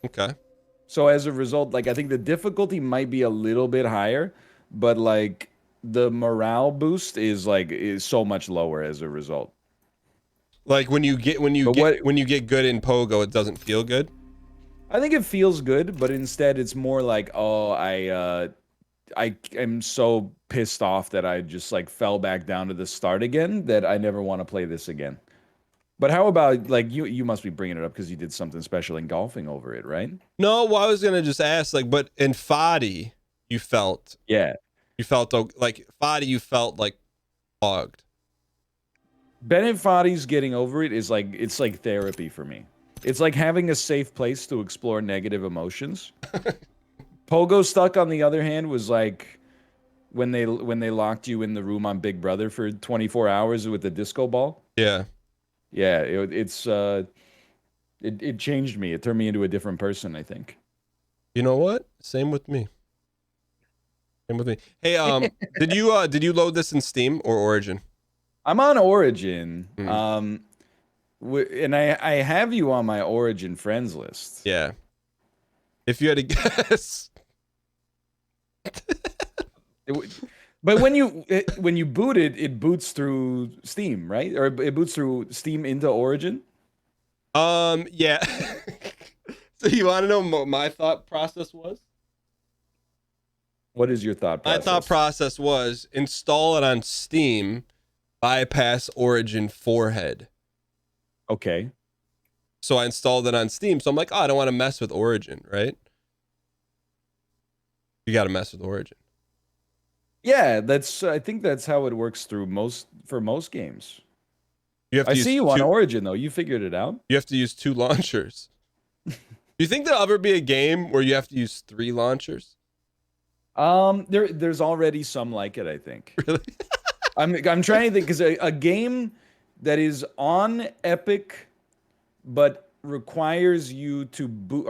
Okay. So as a result, like I think the difficulty might be a little bit higher, but like the morale boost is so much lower as a result. Like But what when you get good in Pogo, it doesn't feel good. I think it feels good, but instead it's more like, oh, I am so pissed off that I just like fell back down to the start again that I never want to play this again. But how about like you must be bringing it up because you did something special in golfing over it, right? No, well, I was gonna just ask, like, but in Fadi, you felt Yeah. like Fadi, you felt like fogged. Bennett Foddy's getting over it is like it's like therapy for me. It's like having a safe place to explore negative emotions. Pogo Stuck, on the other hand, was like when they locked you in the room on Big Brother for 24 hours with the disco ball. Yeah. Yeah, it changed me. It turned me into a different person, I think. You know what? Same with me. Same with me. Hey, did you load this in Steam or Origin? I'm on Origin, Mm, and I have you on my Origin friends list. yeah. If you had to guess. But when you boot it, it boots through Steam, right? Or it boots through Steam into Origin. Yeah. So you want to know what my thought process was? What is your thought My thought process? process was install it on Steam, bypass Origin forehead. Okay. So I installed it on Steam. So I'm like, oh, I don't want to mess with Origin, right? You got to mess with Origin. Yeah, I think that's how it works for most games. You have I to see use you on two. Origin though. You figured it out. You have to use two launchers. Do you think there'll ever be a game where you have to use three launchers? There's already some like it, I think. Really? I'm trying to think because a game that is on Epic but requires you to boot.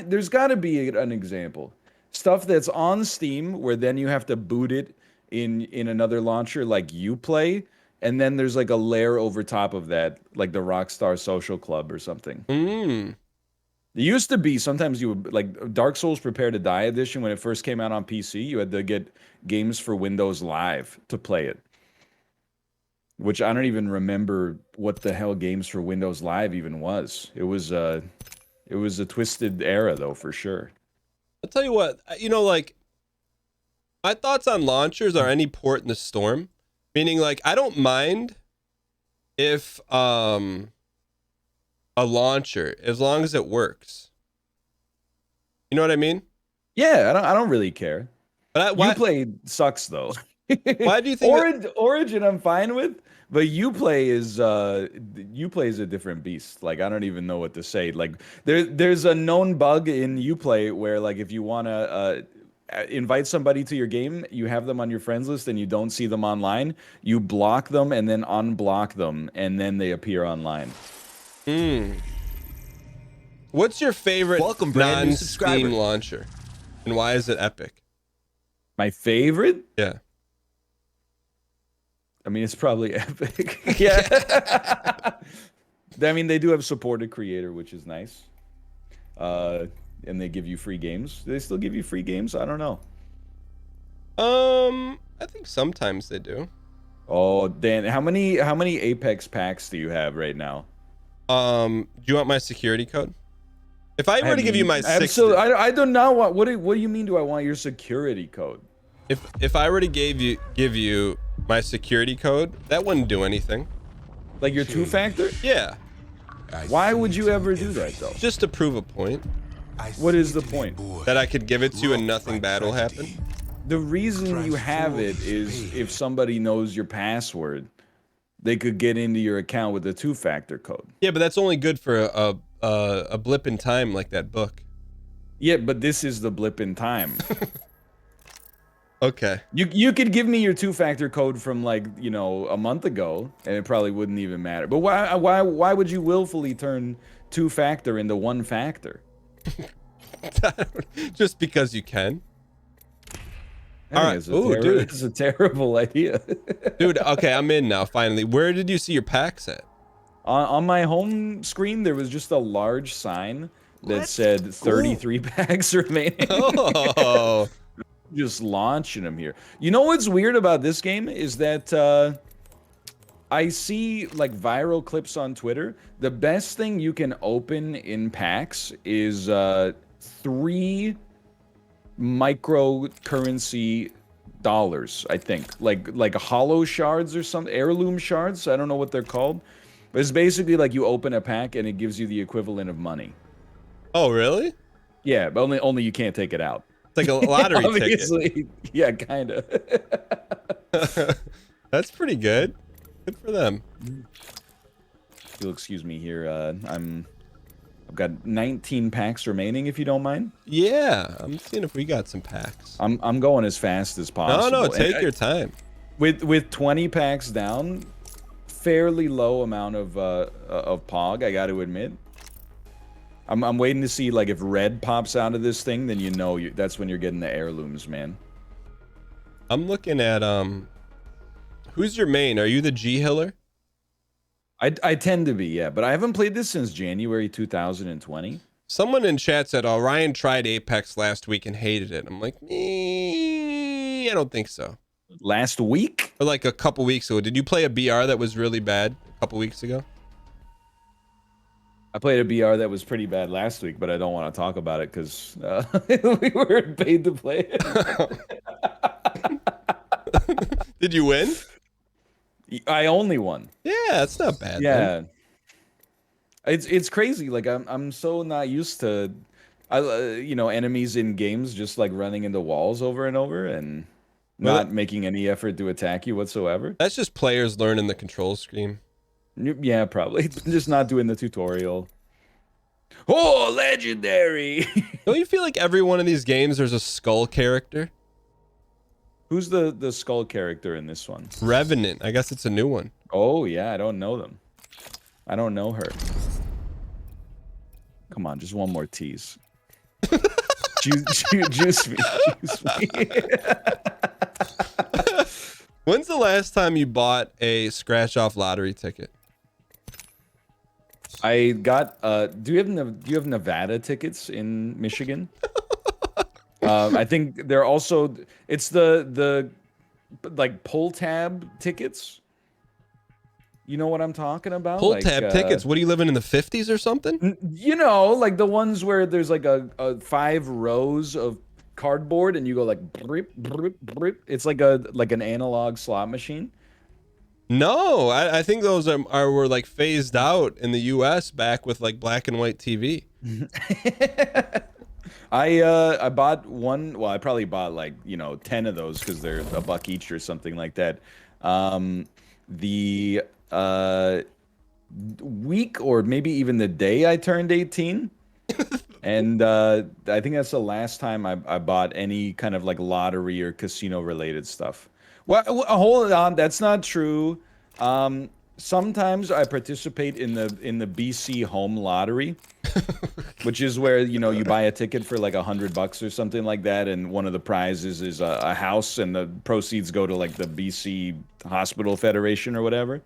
There's got to be an example. Stuff that's on Steam where then you have to boot it in another launcher like Uplay, and then there's like a layer over top of that, like the Rockstar Social Club or something. Mm. It used to be sometimes you would like Dark Souls Prepare to Die edition when it first came out on PC, you had to get games for Windows Live to play it, which I don't even remember what the hell games for Windows Live even was. It was a twisted era though for sure. I'll tell you what, like my thoughts on launchers are any port in the storm, meaning like I don't mind if a launcher as long as it works. You know what I mean? Yeah, I don't really care. Why Uplay sucks though. why do you think that, Origin I'm fine with, but Uplay is a different beast. Like I don't even know what to say. Like there's a known bug in Uplay where like if you want to invite somebody to your game, you have them on your friends list and you don't see them online, you block them and then unblock them and then they appear online. what's your favorite Welcome, brand new non-Steam subscriber. launcher? And why is it Epic? My favorite? Yeah. I mean, it's probably Epic. Yeah. I mean, they do have supported creator, which is nice. And they give you free games. Do they still give you free games? I don't know. I think sometimes they do. Oh, Dan, how many Apex packs do you have right now? Do you want my security code? If I were to give you my absolutely. I do not want. What do you mean? Do I want your security code? if I were to give you my security code, that wouldn't do anything. Like your two-factor? Yeah, Why would you ever do that though? just to prove a point What is the point? that I could give it to you and nothing bad will happen. The reason you have it is if somebody knows your password, they could get into your account with a two-factor code. Yeah, but that's only good for a blip in time like that book. Yeah, but this is the blip in time. Okay. You could give me your two-factor code from like, a month ago and it probably wouldn't even matter. But why would you willfully turn two-factor into one-factor? Just because you can. I think it's a dude. It's a terrible idea. Dude, okay, I'm in now, finally. Where did you see your packs at? On my home screen, there was just a large sign that said 33 packs remaining. Oh. Just launching them here. You know what's weird about this game is that I see like viral clips on Twitter. The best thing you can open in packs is 3 microcurrency dollars, I think. Like hollow shards or some heirloom shards. I don't know what they're called. But it's basically like you open a pack and it gives you the equivalent of money. Oh, really? Yeah, but only you can't take it out. It's like a lottery Obviously, ticket. yeah, kind of. That's pretty good. Good for them. You'll excuse me here. I've got 19 packs remaining, if you don't mind. Yeah, I'm seeing if we got some packs. I'm going as fast as possible. No, take your time. With 20 packs down, fairly low amount of Pog, I got to admit. I'm waiting to see like if red pops out of this thing, then you know that's when you're getting the heirlooms, man. I'm looking at who's your main? Are you the G Hiller? I tend to be, yeah, but I haven't played this since January 2020. Someone in chat said, "Oh, Ryan tried Apex last week and hated it." I'm like, I don't think so. Last week? Or like a couple weeks ago. Did you play a BR that was really bad a couple weeks ago? I played a BR that was pretty bad last week, but I don't want to talk about it because we weren't paid to play it. Did you win? I only won. Yeah, that's not bad. Yeah, then. it's crazy. Like I'm so not used to, enemies in games just like running into walls over and over and not making any effort to attack you whatsoever. That's just players learning the control scheme. Yeah, probably. Just not doing the tutorial. Oh, legendary! Don't you feel like every one of these games there's a skull character? Who's the skull character in this one? Revenant. I guess it's a new one. Oh, yeah, I don't know them. I don't know her. Come on, just one more tease. Juice me. Juice me. When's the last time you bought a scratch-off lottery ticket? I got. Do you have Nevada tickets in Michigan? I think they're also. It's the like pull tab tickets. You know what I'm talking about? Pull tab tickets. What are you living in the 50s or something? You know, like the ones where there's like a 5 rows of cardboard and you go like brip, brip, brip. It's like an analog slot machine. No, I think those were like phased out in the US back with like black and white TV. I bought one. Well, I probably bought like 10 of those because they're $1 each or something like that. The week or maybe even the day I turned 18. And I think that's the last time I bought any kind of like lottery or casino related stuff. Well, hold on, that's not true. Sometimes I participate in the BC home lottery, which is where you buy a ticket for like $100 or something like that, and one of the prizes is a house, and the proceeds go to like the BC Hospital Federation or whatever.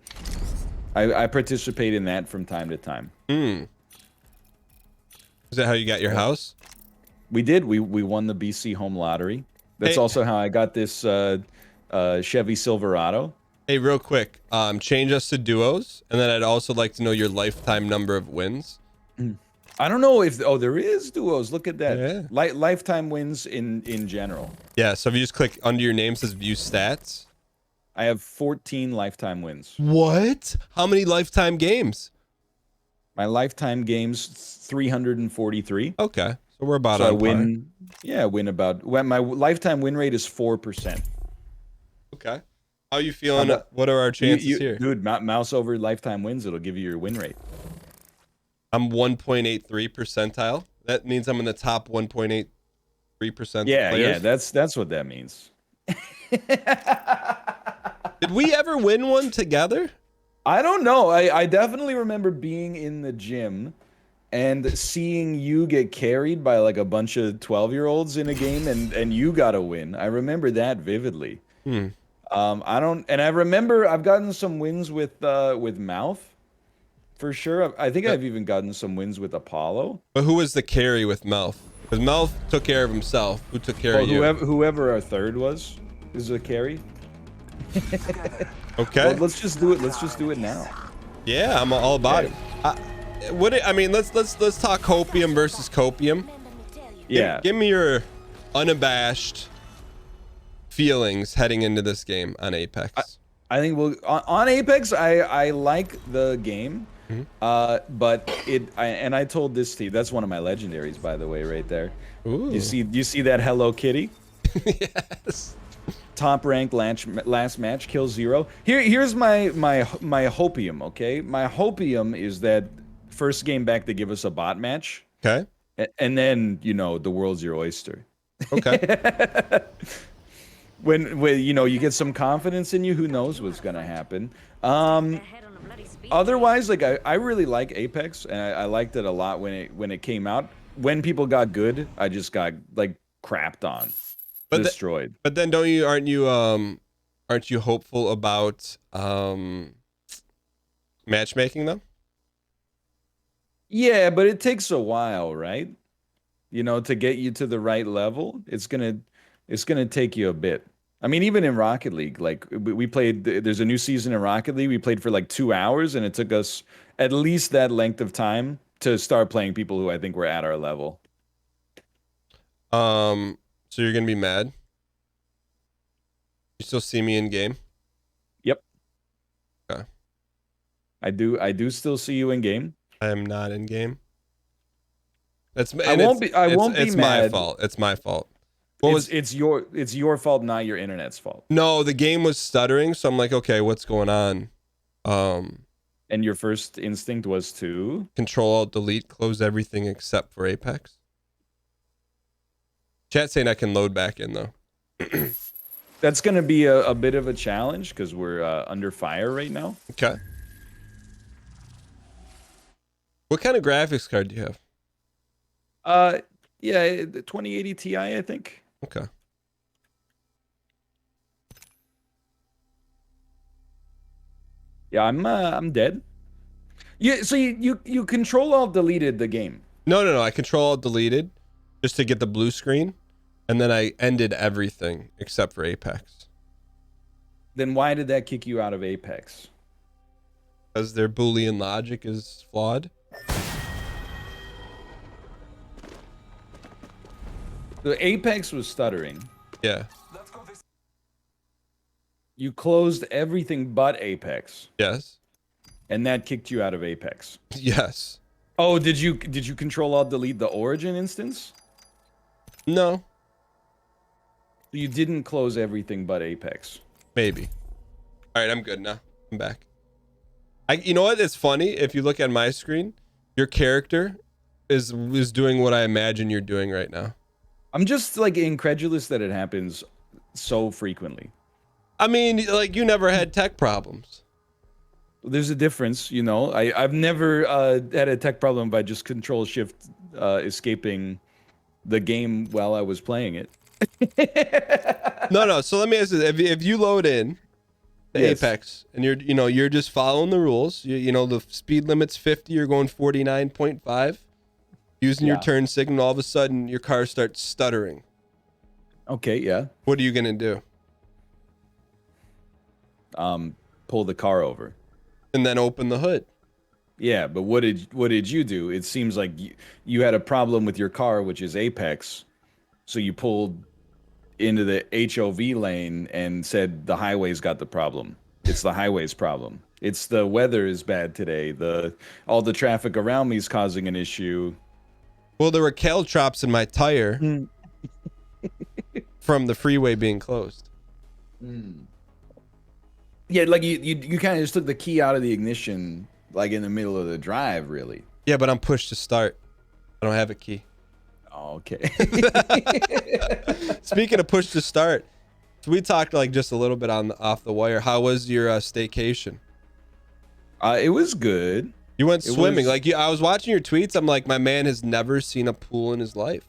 I participate in that from time to time. Is that how you got your house? We did. We won the BC home lottery. That's also how I got this Chevy Silverado. Hey, real quick, change us to duos, and then I'd also like to know your lifetime number of wins. I don't know if there is duos. Look at that. Yeah. Lifetime wins in general. Yeah, so if you just click under your name, it says view stats. I have 14 lifetime wins. What? How many lifetime games? My lifetime games 343. Okay, so we're about so on I win. Par. Yeah, win about. Well, my lifetime win rate is 4%. Okay. How are you feeling? What are our chances here? Dude, mouse over lifetime wins. It'll give you your win rate. I'm 1.83 percentile. That means I'm in the top 1.83%. Yeah, players. yeah, that's what that means. Did we ever win one together? I don't know. I definitely remember being in the gym and seeing you get carried by like a bunch of 12-year-olds in a game, and you got a win. I remember that vividly. I remember I've gotten some wins with Mouth for sure. I think I've even gotten some wins with Apollo. But who was the carry with Melf? Because Melf took care of himself. Who took care of you? Whoever our third was is a carry. Okay. Well, let's just do it. Let's just do it now. Yeah, I'm all about it. I mean, let's talk copium versus copium. Yeah. Give me your unabashed feelings heading into this game on Apex. I think on Apex. I like the game, but I told this to you. That's one of my legendaries, by the way, right there. Ooh. You see that Hello Kitty? Yes. Top rank last match, kill 0. Here's my hopium. Okay, my hopium is that first game back they give us a bot match. Okay. And then the world's your oyster. Okay. when you get some confidence in you, who knows what's gonna happen. Otherwise, like I really like Apex, and I liked it a lot when it came out. When people got good, I just got like crapped on, destroyed. But then aren't you hopeful about matchmaking though? Yeah, but it takes a while, right? To get you to the right level, it's gonna take you a bit. I mean, even in Rocket League, like we played, there's a new season in Rocket League. We played for like 2 hours, and it took us at least that length of time to start playing people who I think were at our level. So you're gonna be mad? You still see me in game? Yep. Okay. I do still see you in game. I am not in game. It's I won't be mad. It's my fault. It's my fault. It's your fault, not your internet's fault. No, the game was stuttering, so I'm like, okay, what's going on? And your first instinct was to Control Alt Delete, close everything except for Apex. Chat saying I can load back in though. That's gonna be a bit of a challenge because we're under fire right now. Okay. What kind of graphics card do you have? Yeah, the 2080 Ti, I think. Okay. Yeah, I'm dead. Yeah, so you control alt deleted the game. No. I Control Alt Deleted just to get the blue screen, and then I ended everything except for Apex. Then why did that kick you out of Apex? Because their Boolean logic is flawed. The Apex was stuttering. Yeah. You closed everything but Apex, Yes. and that kicked you out of Apex. Yes. Oh, did you control alt delete the origin instance? No. You didn't close everything but Apex. Maybe. All right, I'm good now. I'm back. You know what? It's funny. If you look at my screen, your character is doing what I imagine you're doing right now. I'm just like incredulous that it happens so frequently. I mean, like you never had tech problems. There's a difference, I've never had a tech problem by just control shift escaping the game while I was playing it. No. So let me ask you: if you load in the Yes. Apex and you're just following the rules, the speed limit's 50, you're going 49.5, using your Yeah. turn signal, all of a sudden your car starts stuttering. Okay, yeah. What are you gonna do? Pull the car over. And then open the hood. Yeah, but what did you do? It seems like you had a problem with your car, which is Apex. So you pulled into the HOV lane and said the highway's got the problem. It's the highway's problem. It's the weather is bad today. All the traffic around me is causing an issue. Well, there were caltrops in my tire from the freeway being closed. Yeah, like you kind of just took the key out of the ignition, like in the middle of the drive, really. Yeah, but I'm pushed to start. I don't have a key. Oh, okay. Speaking of push to start, so we talked like just a little bit off the wire. How was your staycation? It was good. You went It swimming. was- I was watching your tweets. I'm like, my man has never seen a pool in his life.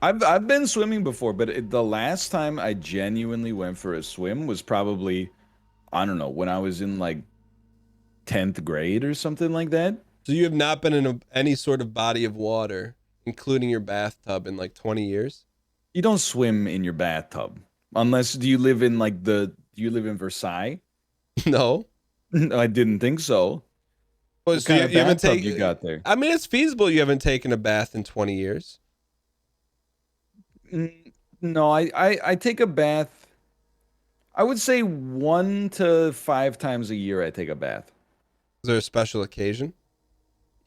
I've been swimming before, but the last time I genuinely went for a swim was probably, I don't know, when I was in like 10th grade or something like that. So you have not been in any sort of body of water, including your bathtub, in like 20 years? You don't swim in your bathtub unless do you live in do you live in Versailles? No. I didn't think so. Well, What so kind of you haven't bathtub you taken. got there? I mean, it's feasible you haven't taken a bath in 20 years. No, I take a bath. I would say 1 to 5 times a year I take a bath. Is there a special occasion?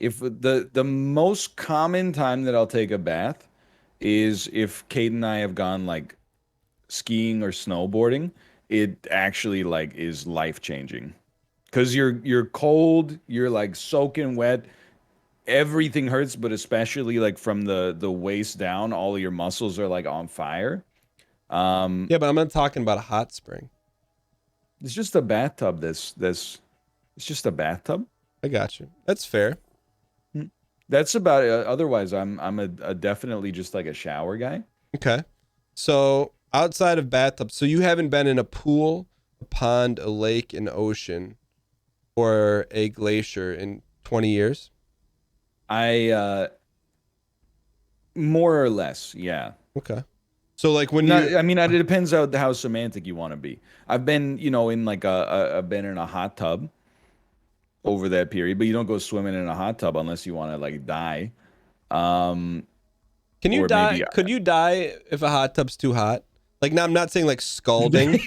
If the most common time that I'll take a bath is if Kate and I have gone like skiing or snowboarding. It actually like is life changing because you're cold, you're like soaking wet, everything hurts, but especially like from the waist down, all of your muscles are like on fire. Um, Yeah, but I'm not talking about a hot spring. it's just a bathtub. It's just a bathtub. I got you. That's fair. Hmm. That's about it. Otherwise, I'm a definitely just like a shower guy. Okay. So outside of bathtub, so you haven't been in a pool, a pond, a lake, an ocean, or a glacier in 20 years? I more or less, yeah. Okay. So like when Not, you I mean, it depends how semantic you want to be. I've been, in like I've been in a hot tub over that period, but you don't go swimming in a hot tub unless you want to like die. Um, can you or die? maybe Could you die if a hot tub's too hot? Like now I'm not saying like scalding,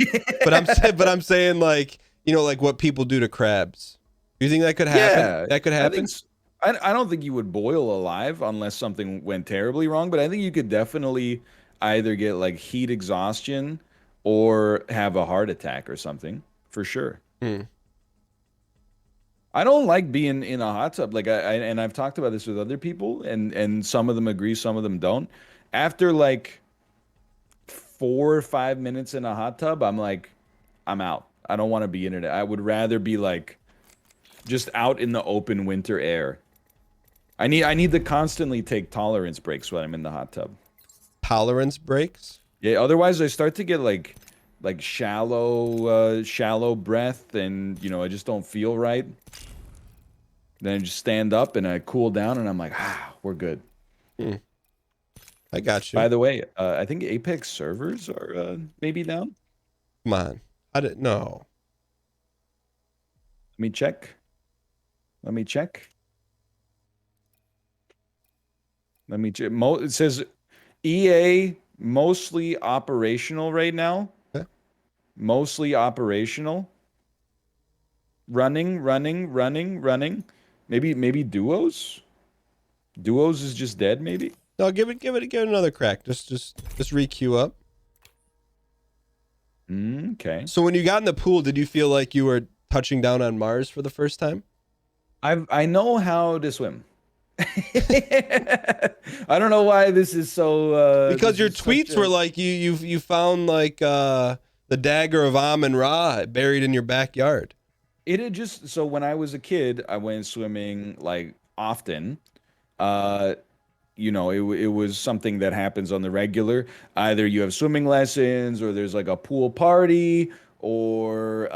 but I'm saying like, like what people do to crabs. Do you think that could happen? yeah, That could I think happen? I don't think you would boil alive unless something went terribly wrong, but I think you could definitely either get like heat exhaustion or have a heart attack or something for sure. Hmm. I don't like being in a hot tub. Like and I've talked about this with other people, and some of them agree, some of them don't. After like 4 or 5 minutes in a hot tub, I'm like, I'm out. I don't want to be in it. I would rather be like just out in the open winter air. I need to constantly take tolerance breaks when I'm in the hot tub. Tolerance breaks? Yeah, otherwise I start to get like shallow breath, and I just don't feel right. Then I just stand up and I cool down and I'm like, we're good. Hmm. I got you. By the way, I think Apex servers are maybe down. Come on. I didn't know. Let me check. Let me check. Let me check. It says EA mostly operational right now. Okay. Mostly operational. Running. Maybe duos. Duos is just dead. Maybe. No, give it another crack. Just re-queue up. Okay. So when you got in the pool, did you feel like you were touching down on Mars for the first time? I know how to swim. I don't know why this is so. Because your tweets were like you found like the dagger of Amun Ra buried in your backyard. It had just so when I was a kid, I went swimming like often. Uh, it was something that happens on the regular. Either you have swimming lessons, or there's like a pool party, or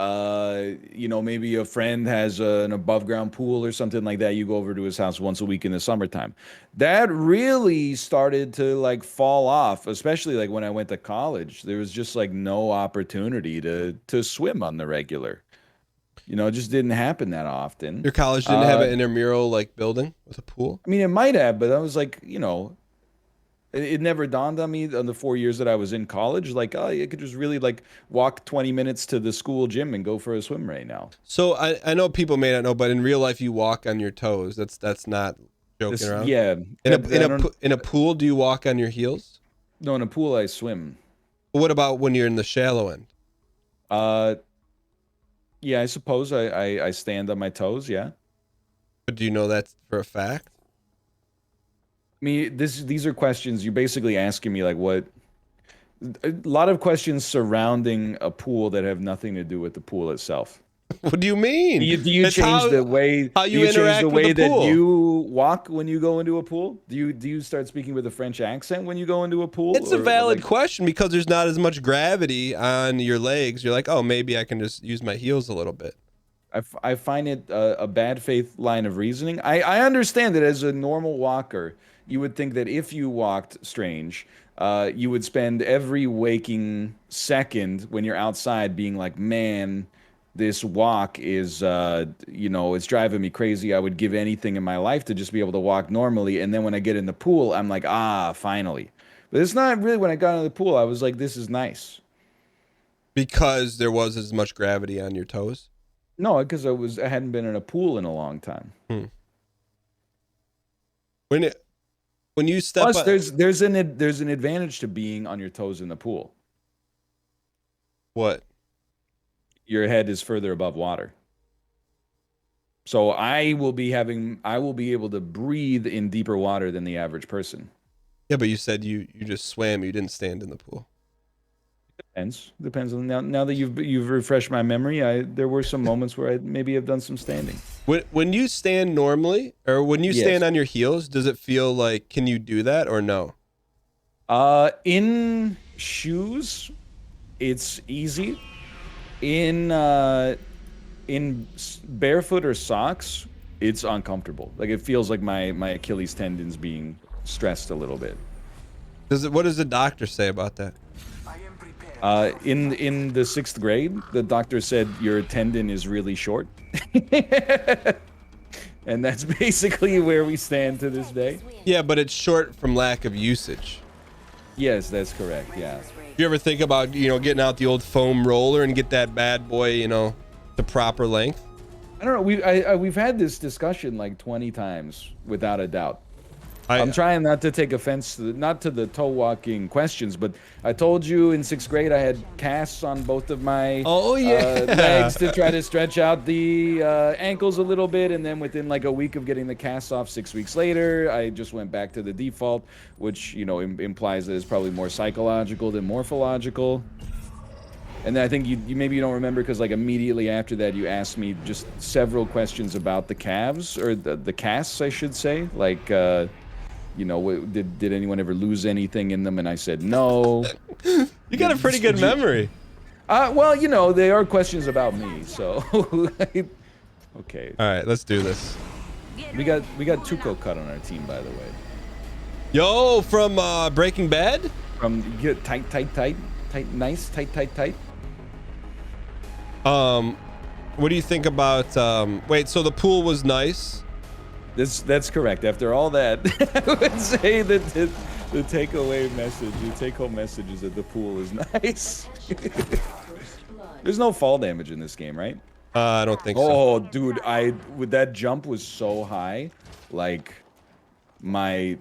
maybe a friend has an above ground pool or something like that. You go over to his house once a week in the summertime. That really started to like fall off, especially like when I went to college. There was just like no opportunity to swim on the regular. It just didn't happen that often. Your college didn't have an intramural like building with a pool? I mean, it might have, but I was like, it never dawned on me on the 4 years that I was in college, like, oh, you could just really like walk 20 minutes to the school gym and go for a swim right now. So I know people may not know, but in real life you walk on your toes. That's not joking around. Yeah. In a pool, do you walk on your heels? No, in a pool I swim. What about when you're in the shallow end? Yeah, I suppose I stand on my toes, yeah. But do you know that for a fact? I mean, these are questions you're basically asking me, like what a lot of questions surrounding a pool that have nothing to do with the pool itself. What do you mean? Do you change the way how you interact with the pool? that you walk when you go into a pool? Do you start speaking with a French accent when you go into a pool? It's a valid question because there's not as much gravity on your legs. You're like, oh, maybe I can just use my heels a little bit. I find it a bad faith line of reasoning. I understand that as a normal walker, you would think that if you walked strange, you would spend every waking second when you're outside being like, man, this walk is, you know, it's driving me crazy. I would give anything in my life to just be able to walk normally. And then when I get in the pool, I'm like, ah, finally. But it's not really when I got in the pool, I was like, this is nice. Because there was as much gravity on your toes. No, because I hadn't been in a pool in a long time. Hmm. When you step Plus, up, there's an advantage to being on your toes in the pool. what? Your head is further above water. So I will be able to breathe in deeper water than the average person. Yeah, but you said you just swam. You didn't stand in the pool. Depends on now that you've refreshed my memory. There were some moments where I maybe have done some standing. When you stand normally, or when you stand on your heels, does it feel like, can you do that or no? In shoes, it's easy. In barefoot or socks, it's uncomfortable. Like it feels like my Achilles tendon's being stressed a little bit. What does the doctor say about that? In the 6th grade, the doctor said your tendon is really short. And that's basically where we stand to this day. Yeah, but it's short from lack of usage. Yes, that's correct. Yeah. You ever think about, getting out the old foam roller and get that bad boy, the proper length? I don't know. We've had this discussion like 20 times, without a doubt. I'm trying not to take offense not to the toe walking questions, but I told you in 6th grade I had casts on both of my legs to try to stretch out the ankles a little bit, and then within like a week of getting the casts off, 6 weeks later, I just went back to the default, which implies that it's probably more psychological than morphological. And then I think you maybe you don't remember because like immediately after that you asked me just several questions about the calves or the casts, I should say, like. Did anyone ever lose anything in them? And I said no. You got a pretty good memory. Well, they are questions about me, so okay. All right, let's do this. We got Tuco Cut on our team, by the way. Yo, from Breaking Bad? From tight, nice, tight. What do you think about wait, so the pool was nice? That's correct. After all that, I would say that the take-home message is that the pool is nice. There's no fall damage in this game, right? I don't think so. Oh, dude, that jump was so high, like my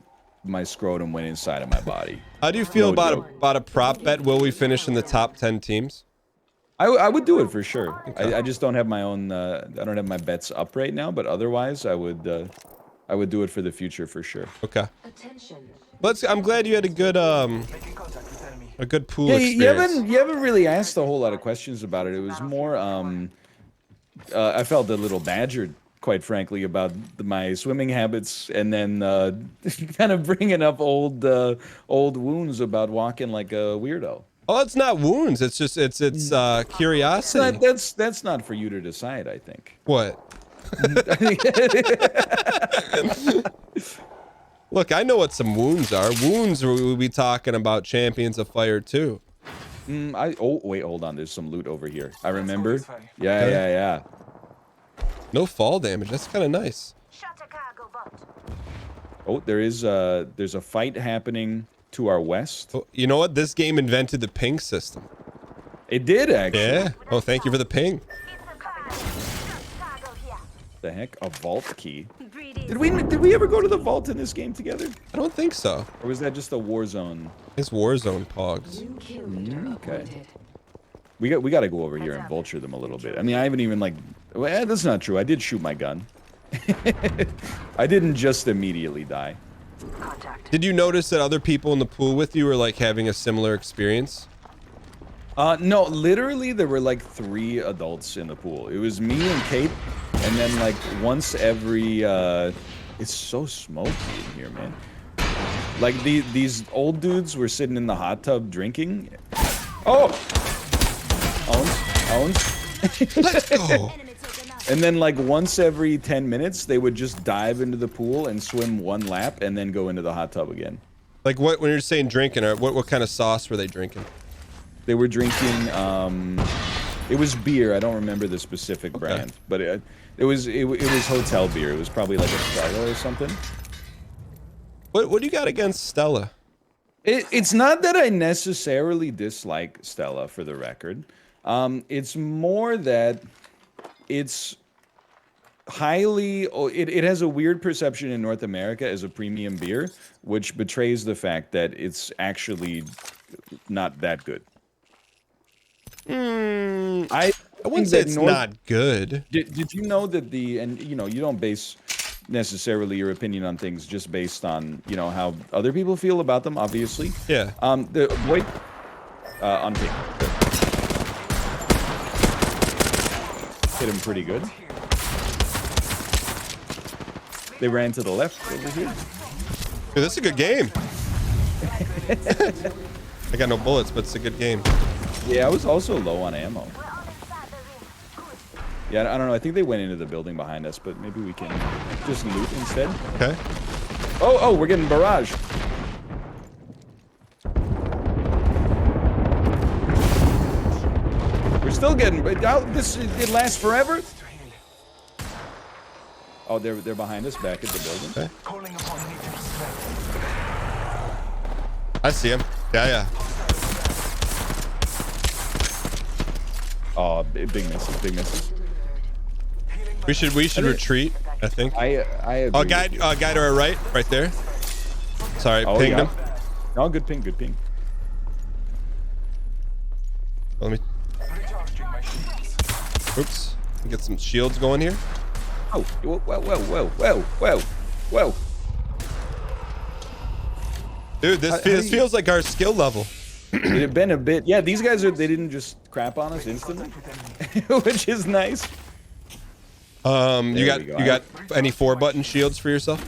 scrotum went inside of my body. How do you feel about a prop bet? Will we finish in the top 10 teams? I would do it for sure. Okay. I just don't have my own. I don't have my bets up right now, but otherwise, I would do it for the future for sure. Okay. I'm glad you had a good pool experience. You haven't really asked a whole lot of questions about it. It was more. I felt a little badgered, quite frankly, about my swimming habits, and then kind of bringing up old wounds about walking like a weirdo. Oh, it's not wounds. It's just it's curiosity. That's not for you to decide, I think. What? Look, I know what some wounds are. Wounds we'll be talking about Champions of Fire 2. Wait, hold on. There's some loot over here. I remember. Yeah. No fall damage. That's kind of nice. Oh, there's a fight happening to our west. Oh, you know what? This game invented the ping system. It did, actually. Yeah. Oh, thank you for the ping. The heck? A vault key? Did we ever go to the vault in this game together? I don't think so. Or was that just a war zone? It's war zone pogs. Okay. We got to go over here and vulture them a little bit. I mean, I haven't even well, that's not true. I did shoot my gun. I didn't just immediately die. Did you notice that other people in the pool with you were like having a similar experience? No, literally there were like 3 adults in the pool. It was me and Kate, and then like once every it's so smoky in here, man. Like these old dudes were sitting in the hot tub drinking. Oh! Owns. Let's go. And then like once every 10 minutes, they would just dive into the pool and swim 1 lap and then go into the hot tub again. Like what, when you're saying drinking, or what kind of sauce were they drinking? They were drinking, it was beer. I don't remember the specific brand, but it was hotel beer. It was probably like a Stella or something. What do you got against Stella? It's not that I necessarily dislike Stella, for the record. It's more that it's highly, it has a weird perception in North America as a premium beer, which betrays the fact that it's actually not that good. I wouldn't say it's not good. Did you know that and you know, you don't base necessarily your opinion on things just based on, you know, how other people feel about them, obviously. Yeah. The boy on pink. Hit him pretty good. They ran to the left over here. Dude, this is a good game. I got no bullets, but it's a good game. Yeah, I was also low on ammo. Yeah, I don't know. I think they went into the building behind us, but maybe we can just loot instead. Okay. Oh, we're getting barrage. We're still getting. It lasts forever. Oh, they're behind us, back at the building. Okay. I see him. Yeah. Oh, big misses. We should retreat, I think. I agree. Oh, guy to our right there. Sorry, pinged him. No, good ping. Let me. Oops. Get some shields going here. Oh, whoa. Dude, this feels like our skill level. It had been a bit. Yeah, these guys they didn't just crap on us instantly, which is nice. You got any 4-button shields for yourself?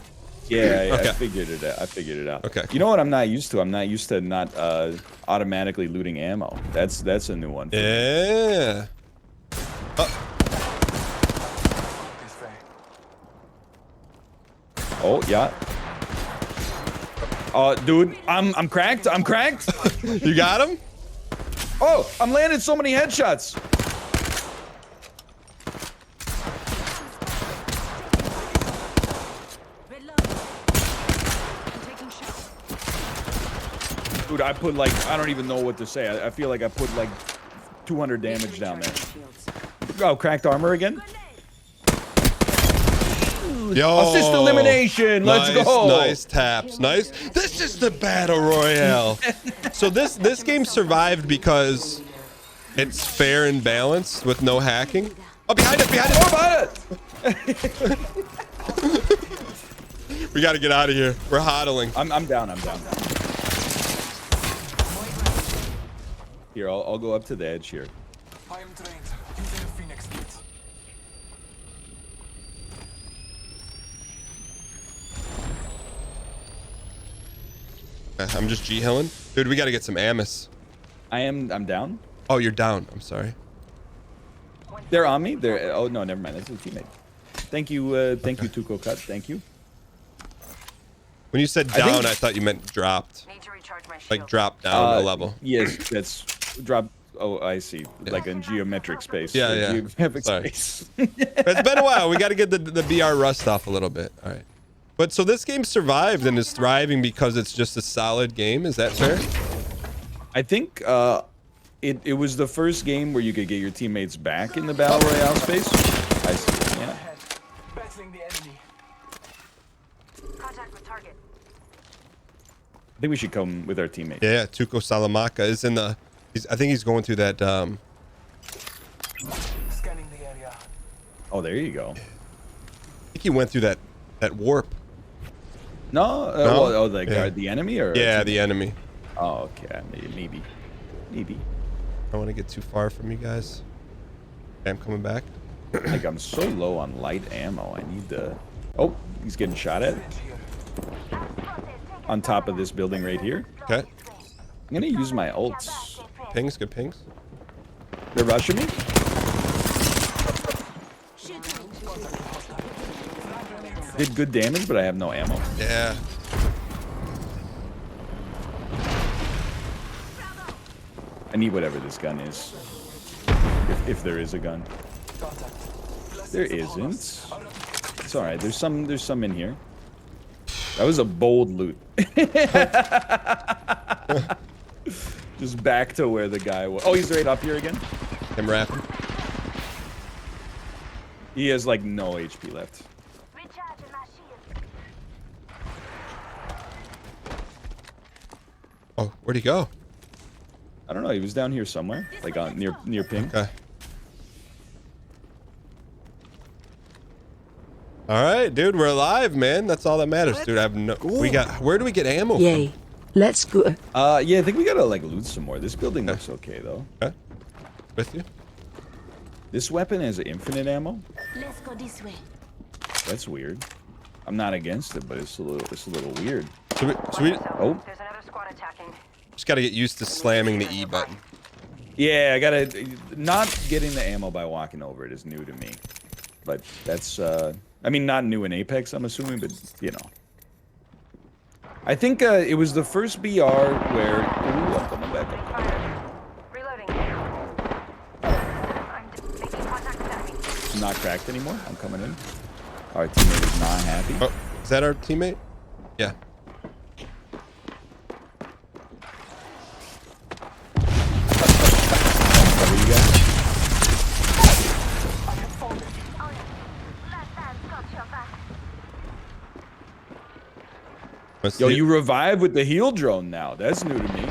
Yeah, Okay. I figured it out. Okay. You know what I'm not used to? I'm not used to not automatically looting ammo. That's a new one. Yeah. Oh yeah. Dude, I'm cracked. You got him? Oh, I'm landing so many headshots. Dude, I put like, I don't even know what to say. I feel like I put like 200 damage down there. Oh, cracked armor again? Yo, assist elimination. Let's go. Nice taps. Nice. This is the battle royale. So this game survived because it's fair and balanced with no hacking. Oh, behind us. Oh, behind it. We got to get out of here. We're hodling. I'm down. Here, I'll go up to the edge here. I am trained using a Phoenix kit. I'm just G-hilling. Dude, we got to get some Amis. I'm down. Oh, you're down. I'm sorry. They're on me. Oh no, never mind. That's a teammate. Thank you, Tuco Cut. Thank you. When you said down, I thought you meant dropped. Like dropped down a level. Yes, that's drop. Oh, I see. Yeah. Like in geometric space. Yeah. Geographic space. It's been a while. We got to get the BR rust off a little bit. All right. But so this game survived and is thriving because it's just a solid game. Is that fair? I think it was the first game where you could get your teammates back in the battle royale space. I see. Yeah. Battling the enemy. Contact with target. I think we should come with our teammate. Yeah, Tuco Salamaka is in the. I think he's going through that. Scanning the area. Oh, there you go. I think he went through that warp. No. No? Well, the enemy or? Yeah, the enemy. Oh, okay. Maybe. I don't want to get too far from you guys. Okay, I'm coming back. Like I'm so low on light ammo. I need the. Oh, he's getting shot at. On top of this building right here. Okay. I'm gonna use my ults. Pings, good pings. They're rushing me. Did good damage, but I have no ammo. Yeah. I need whatever this gun is. If there is a gun. There isn't. It's all right. There's some in here. That was a bold loot. Just back to where the guy was. Oh, he's right up here again. I'm rapping. He has like no HP left. Oh, where'd he go? I don't know. He was down here somewhere, like on near ping. Okay. All right, dude, we're alive, man. That's all that matters, dude. I have no. We got. Where do we get ammo Yay. Let's go. Yeah, I think we gotta like loot some more. This building looks okay though. Okay. With you. This weapon has infinite ammo. Let's go this way. That's weird. I'm not against it, but it's a little weird. So we Oh. There's another squad attacking. just got to get used to slamming the E button. Yeah, I gotta. Not getting the ammo by walking over it is new to me. But that's, I mean, not new in Apex, I'm assuming, but, you know. I think it was the first BR where... Ooh, I'm coming back up. Reloading. I'm making contact with enemy. I'm not cracked anymore. I'm coming in. Our teammate is not happy. Oh, is that our teammate? Yeah. What do you got? Yo, you revive with the heal drone now. That's new to me.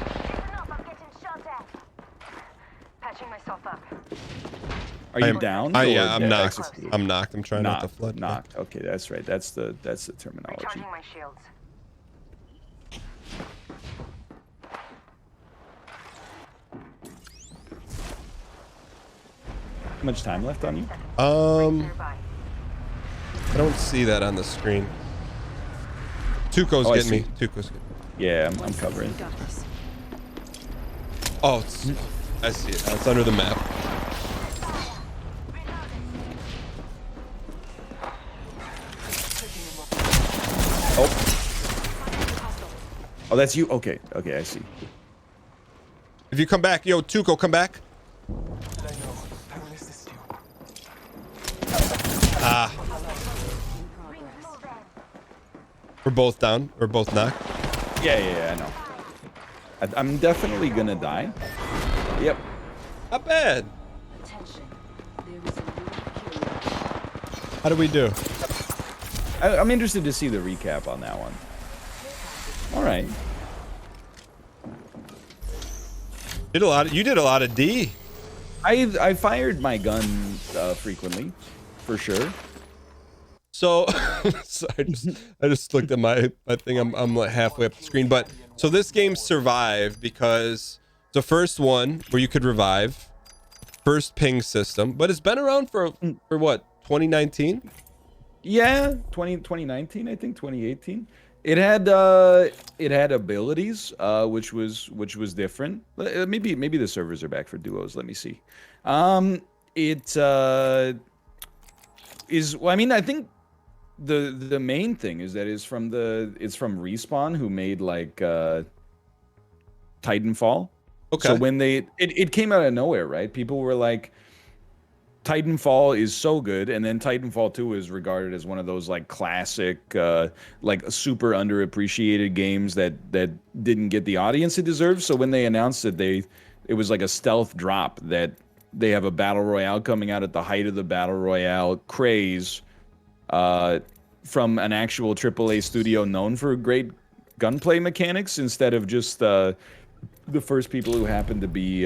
Patching myself up. Are you down? Yeah, or I'm dead? knocked. I'm knocked. I'm trying not to flood. Knocked. Okay, that's right. That's the terminology. Recharging my shields. How much time left on you? Nearby. I don't see that on the screen. Tuco's Oh, I getting me. see. Tuco's getting me. Yeah, I'm covering. Oh, it's, I see it. It's under the map. Oh, that's you. Okay, okay, I see. If you come back, yo, Tuco, come back. I know. I will assist you. Ah. We're both down. We're both knocked. Yeah, I know. I'm definitely gonna die. Yep. Not bad. Attention. There is a new killer. How do we do? I'm interested to see the recap on that one. All right. You did a lot of D. I fired my gun frequently, for sure. So, so I just looked at my thing. I'm like halfway up the screen, but so this game survived because it's the first one where you could revive, first ping system, but it's been around for what, 2019? Yeah, 2019, I think 2018. It had abilities, which was different. Maybe the servers are back for duos. Let me see. It is. Well, I mean, I think the main thing is that it's from Respawn, who made like Titanfall. Okay. So when it came out of nowhere, right? People were like, Titanfall is so good, and then Titanfall 2 is regarded as one of those like classic, like super underappreciated games that didn't get the audience it deserved. So when they announced that it was like a stealth drop, that they have a battle royale coming out at the height of the battle royale craze, from an actual AAA studio known for great gunplay mechanics, instead of just the first people who happened to be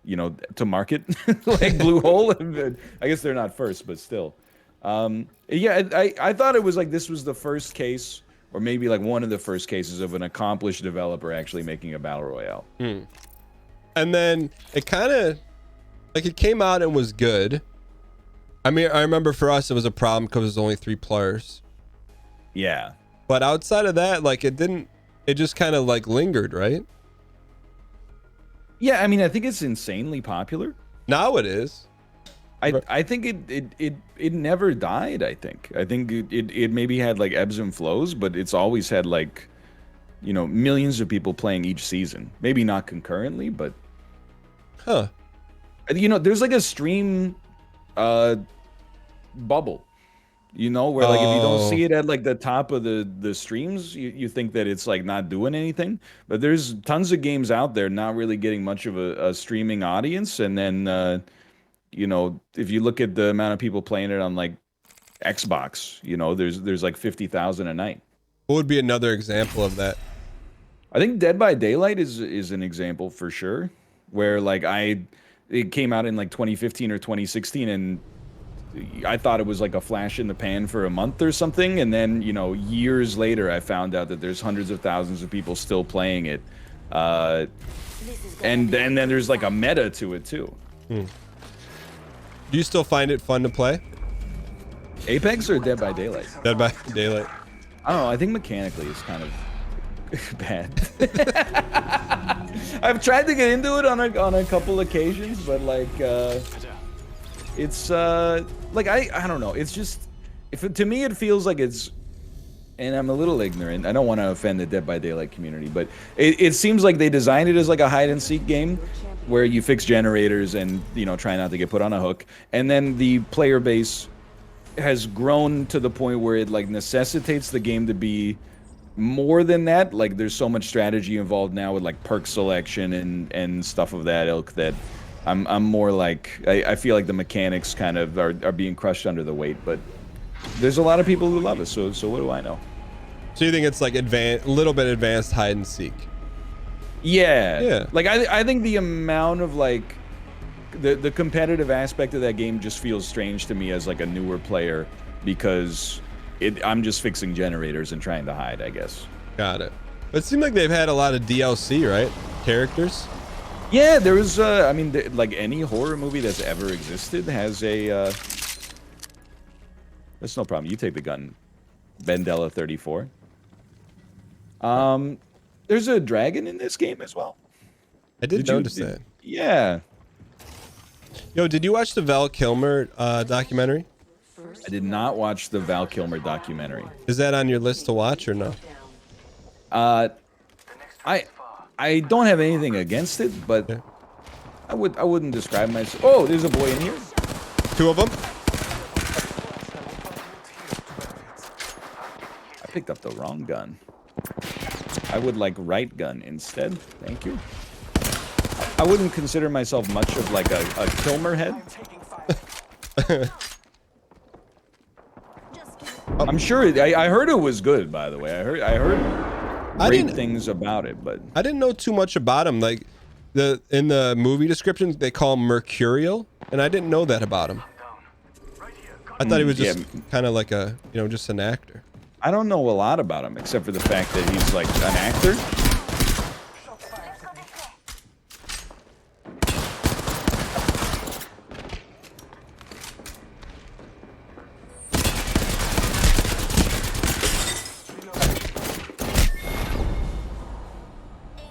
you know, to market like Bluehole. I guess they're not first, but still. Yeah, I thought it was like this was the first case, or maybe like one of the first cases of an accomplished developer actually making a battle royale. And then it kind of like it came out and was good. I mean, I remember for us it was a problem because there's only 3 players. Yeah. But outside of that, like it just kind of like lingered, right? Yeah, I mean, I think it's insanely popular. Now it is. I think it never died. I think it maybe had like ebbs and flows, but it's always had like, you know, millions of people playing each season. Maybe not concurrently, but Huh. you know, there's like a stream bubble, you know, where like if you don't see it at like the top of the streams, you think that it's like not doing anything. But there's tons of games out there not really getting much of a streaming audience, and then you know, if you look at the amount of people playing it on like Xbox, you know, there's like 50,000 a night. What would be another example of that? I think Dead by Daylight is an example for sure, where like it came out in like 2015 or 2016, and I thought it was like a flash in the pan for a month or something, and then, you know, years later I found out that there's hundreds of thousands of people still playing it, and then there's like a meta to it too. Do you still find it fun to play? Apex or Dead by Daylight? Dead by Daylight. I don't know. I think mechanically it's kind of bad. I've tried to get into it on a couple occasions, but like it's like I don't know. It's just to me it feels like it's, and I'm a little ignorant. I don't want to offend the Dead by Daylight community, but it seems like they designed it as like a hide and seek game where you fix generators and, you know, try not to get put on a hook, and then the player base has grown to the point where it like necessitates the game to be more than that. Like there's so much strategy involved now with like perk selection and stuff of that ilk that I'm more like I feel like the mechanics kind of are being crushed under the weight, but there's a lot of people who love it, so what do I know? So you think it's like a little bit advanced hide and seek? Yeah. Like I think the amount of like the competitive aspect of that game just feels strange to me as like a newer player, because I'm just fixing generators and trying to hide, I guess. Got it. But it seemed like they've had a lot of DLC, right? Characters. Yeah, there was I mean, like any horror movie that's ever existed has a that's no problem. You take the gun, Vendella 34. There's a dragon in this game as well. I did notice that. Yeah. Yo, did you watch the Val Kilmer documentary? I did not watch the Val Kilmer documentary. Is that on your list to watch or no? I don't have anything against it, but Yeah. I wouldn't describe myself. Oh, there's a boy in here. Two of them? I picked up the wrong gun. I would like right gun instead. Thank you. I wouldn't consider myself much of like a Kilmer head. I'm sure I heard it was good, by the way. I heard great things about it, but I didn't know too much about him. Like in the movie descriptions, they call him mercurial, and I didn't know that about him. I thought he was just kind of like a, you know, just an actor. I don't know a lot about him except for the fact that he's like an actor.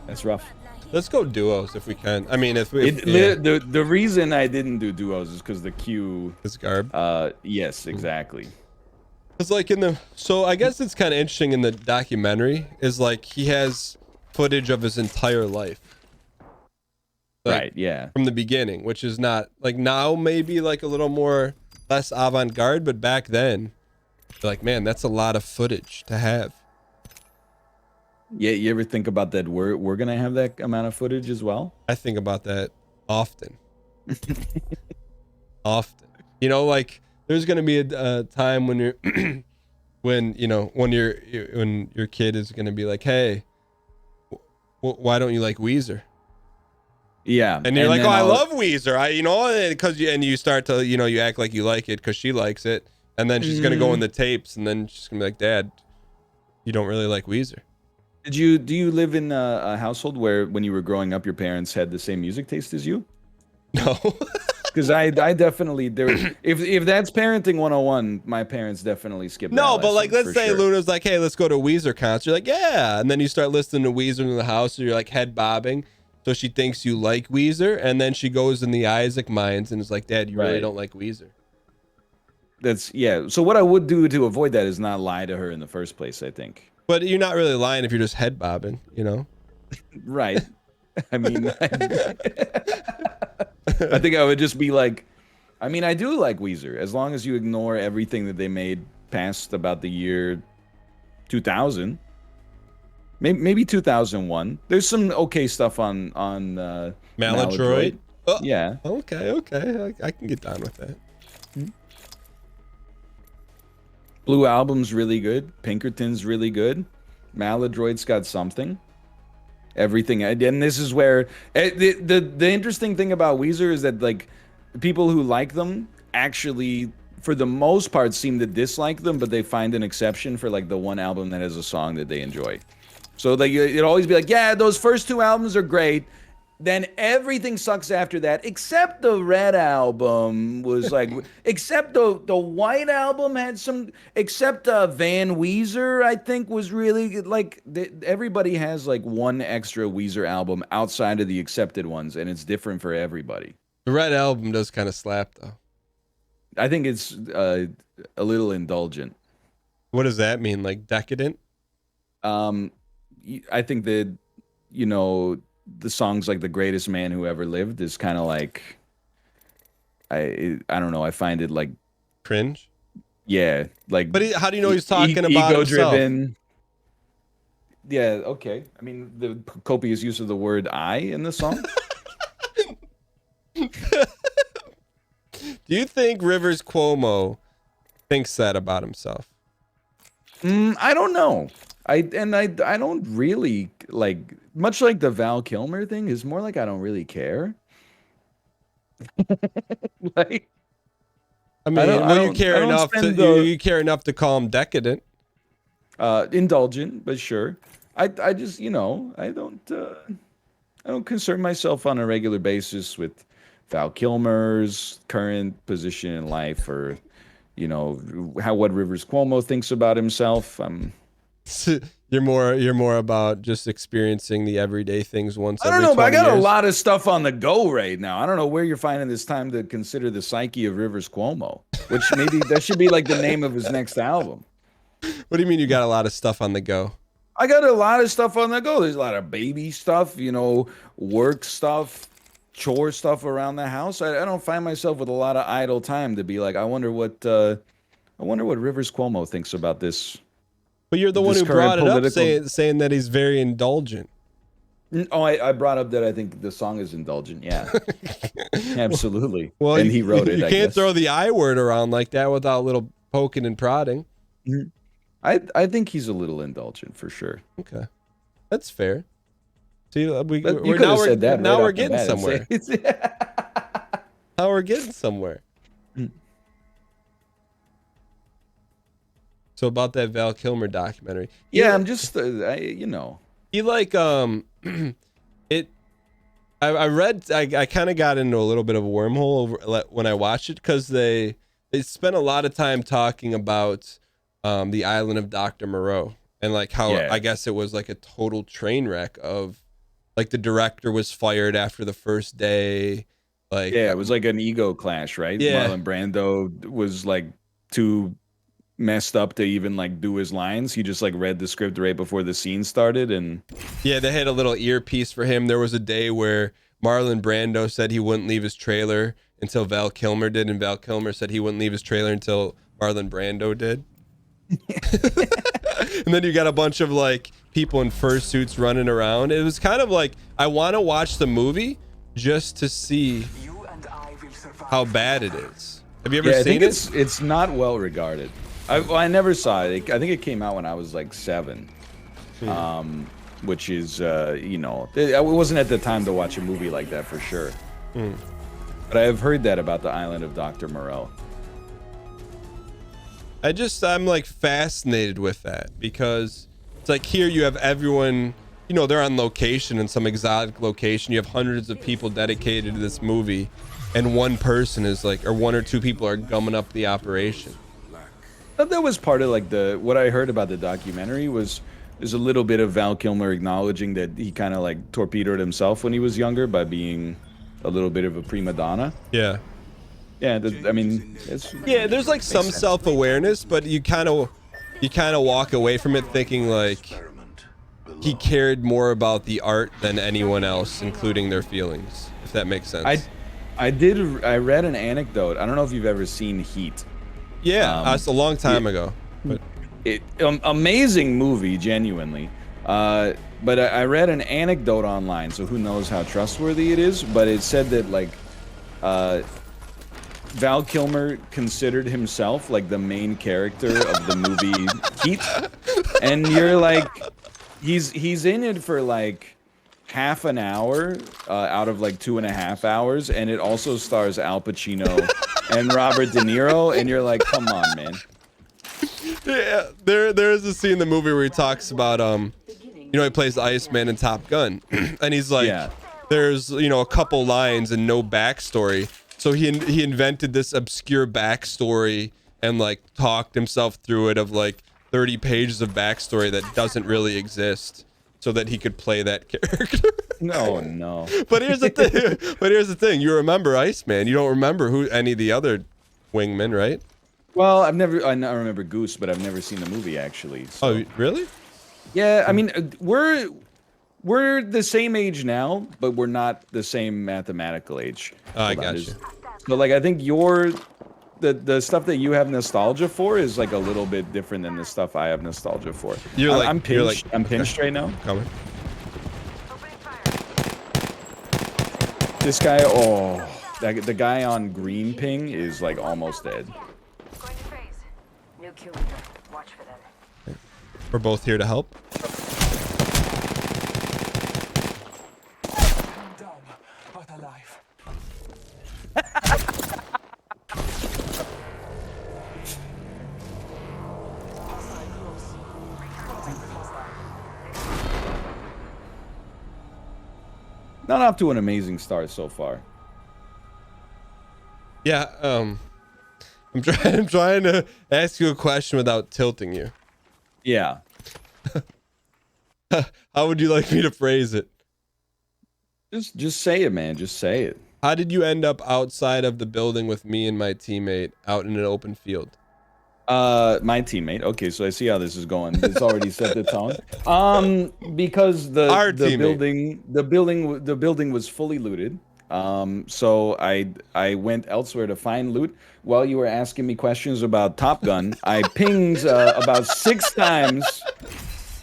That's rough. Let's go duos if we can. I mean, if the reason I didn't do duos is because the queue is garb. Yes, exactly. It's like so I guess it's kind of interesting in the documentary is like he has footage of his entire life. Like, right, yeah. From the beginning, which is not like now maybe like a little more less avant-garde, but back then, like, man, that's a lot of footage to have. Yeah, you ever think about that we're gonna have that amount of footage as well? I think about that often. Often. You know, like there's gonna be a time when you're when your kid is gonna be like, hey, why don't you like Weezer? Yeah, and you're like, oh, I love Weezer, because you start to, you act like you like it because she likes it, and then she's gonna go in the tapes, and then she's gonna be like, Dad, you don't really like Weezer. Do you live in a household where when you were growing up your parents had the same music taste as you? No. Because I definitely if that's parenting 101, my parents definitely skipped that. No, but like let's say sure. Luna's like, hey, let's go to a Weezer concert. You're like, yeah, and then you start listening to Weezer in the house, and you're like head bobbing, so she thinks you like Weezer, and then she goes in the Isaac mines and is like, Dad, you really Right. don't like Weezer. That's yeah. So what I would do to avoid that is not lie to her in the first place, I think. But you're not really lying if you're just head bobbing, you know? Right. I mean, I think I would just be like, I mean, I do like Weezer, as long as you ignore everything that they made past about the year 2000. Maybe 2001. There's some okay stuff on Maladroit? Oh, Yeah. okay. I can get down with that. Blue Album's really good. Pinkerton's really good. Maladroit's got something. Everything, and this is where the interesting thing about Weezer is that like people who like them actually, for the most part, seem to dislike them, but they find an exception for like the one album that has a song that they enjoy. So like it'd always be like, yeah, those first two albums are great. Then everything sucks after that, except the Red album was like, except the White album had some, except Van Weezer, I think was really good. Like everybody has like one extra Weezer album outside of the accepted ones, and it's different for everybody. The Red album does kind of slap, though. I think it's a little indulgent. What does that mean? Like decadent? I think that, you know, the songs like "The Greatest Man Who Ever Lived" is kind of like, I don't know. I find it like Cringe? yeah, like. But how do you know he's talking about himself? Ego-driven. Yeah, okay. I mean, the copious use of the word "I" in the song. Do you think Rivers Cuomo thinks that about himself? I don't know. I don't really like, much like the Val Kilmer thing is more like I don't really care. Like, I mean, you care enough to you care enough to call him decadent. Indulgent, but sure. I just, you know, I don't concern myself on a regular basis with Val Kilmer's current position in life, or, you know, what Rivers Cuomo thinks about himself. You're more about just experiencing the everyday things once. I don't know, but I got a lot of stuff on the go right now. I don't know where you're finding this time to consider the psyche of Rivers Cuomo, which maybe that should be like the name of his next album. What do you mean you got a lot of stuff on the go? I got a lot of stuff on the go. There's a lot of baby stuff, you know, work stuff, chore stuff around the house. I don't find myself with a lot of idle time to be like, I wonder what Rivers Cuomo thinks about this. But you're the one who brought it up, saying that he's very indulgent. Oh, I brought up that I think the song is indulgent. Yeah, absolutely. Well, and he wrote it. You can't throw the I word around like that without a little poking and prodding. I think he's a little indulgent for sure. Okay, that's fair. See, Now we're getting somewhere. Now we're getting somewhere. So about that Val Kilmer documentary. Yeah, I'm just, you know. He like, I read, I kind of got into a little bit of a wormhole when I watched it, because they spent a lot of time talking about the island of Dr. Moreau, and like how I guess it was like a total train wreck of, like, the director was fired after the first day. Like, yeah, it was like an ego clash, right? Yeah. Marlon Brando was like too messed up to even like do his lines. He just like read the script right before the scene started, and yeah, they had a little earpiece for him. There was a day where Marlon Brando said he wouldn't leave his trailer until Val Kilmer did, and Val Kilmer said he wouldn't leave his trailer until Marlon Brando did. And then you got a bunch of like people in fursuits running around. It was kind of like, I want to watch the movie just to see how bad it is. Have you ever seen it? It's not well regarded. I never saw it. I think it came out when I was like 7, which is, you know, it wasn't at the time to watch a movie like that for sure. But I have heard that about the island of Dr. Moreau. I'm like fascinated with that, because it's like, here you have everyone, you know, they're on location in some exotic location. You have hundreds of people dedicated to this movie, and one person is like, or 1 or 2 people are gumming up the operation. That was part of like what I heard about the documentary was There's a little bit of Val Kilmer acknowledging that he kind of like torpedoed himself when he was younger by being a little bit of a prima donna. Yeah. Yeah, I mean, Yeah, there's like some sense. self-awareness, but you kind of walk away from it thinking like he cared more about the art than anyone else, including their feelings, if that makes sense. I read an anecdote. I don't know if you've ever seen Heat. Yeah, that's a long time ago. But Amazing movie, genuinely. But I read an anecdote online, so who knows how trustworthy it is, but it said that like Val Kilmer considered himself like the main character of the movie Heat. And you're like, he's in it for like half an hour out of like 2.5 hours, and it also stars Al Pacino and Robert De Niro, and you're like, come on, man. yeah, there is a scene in the movie where he talks about you know, he plays the Iceman in Top Gun, and he's like, Yeah. there's, you know, a couple lines and no backstory. So he invented this obscure backstory and like talked himself through it of like 30 pages of backstory that doesn't really exist, so that he could play that character. No. But here's the thing. You remember Iceman. You don't remember who any of the other wingmen, right? Well, I remember Goose, but I've never seen the movie actually. So. Oh, really? Yeah, I mean, we're the same age now, but we're not the same mathematical age. Oh, I Hold on, got you. But like, I think the stuff that you have nostalgia for is like a little bit different than the stuff I have nostalgia for. I'm pinched. I'm pinched right now. Coming. Opening fire. This guy, the guy on green ping is like almost dead. Going to phase. New kill leader. Watch for them. We're both here to help. Down, but alive. Hostile close. Contact with hostile. Not off to an amazing start so far. Yeah. I'm trying to ask you a question without tilting you. Yeah. How would you like me to phrase it? Just say it, man. Just say it. How did you end up outside of the building with me and my teammate out in an open field? My teammate. Okay, so I see how this is going. It's already set the tone. Because the building was fully looted. So I went elsewhere to find loot. While you were asking me questions about Top Gun, I pinged about 6 times,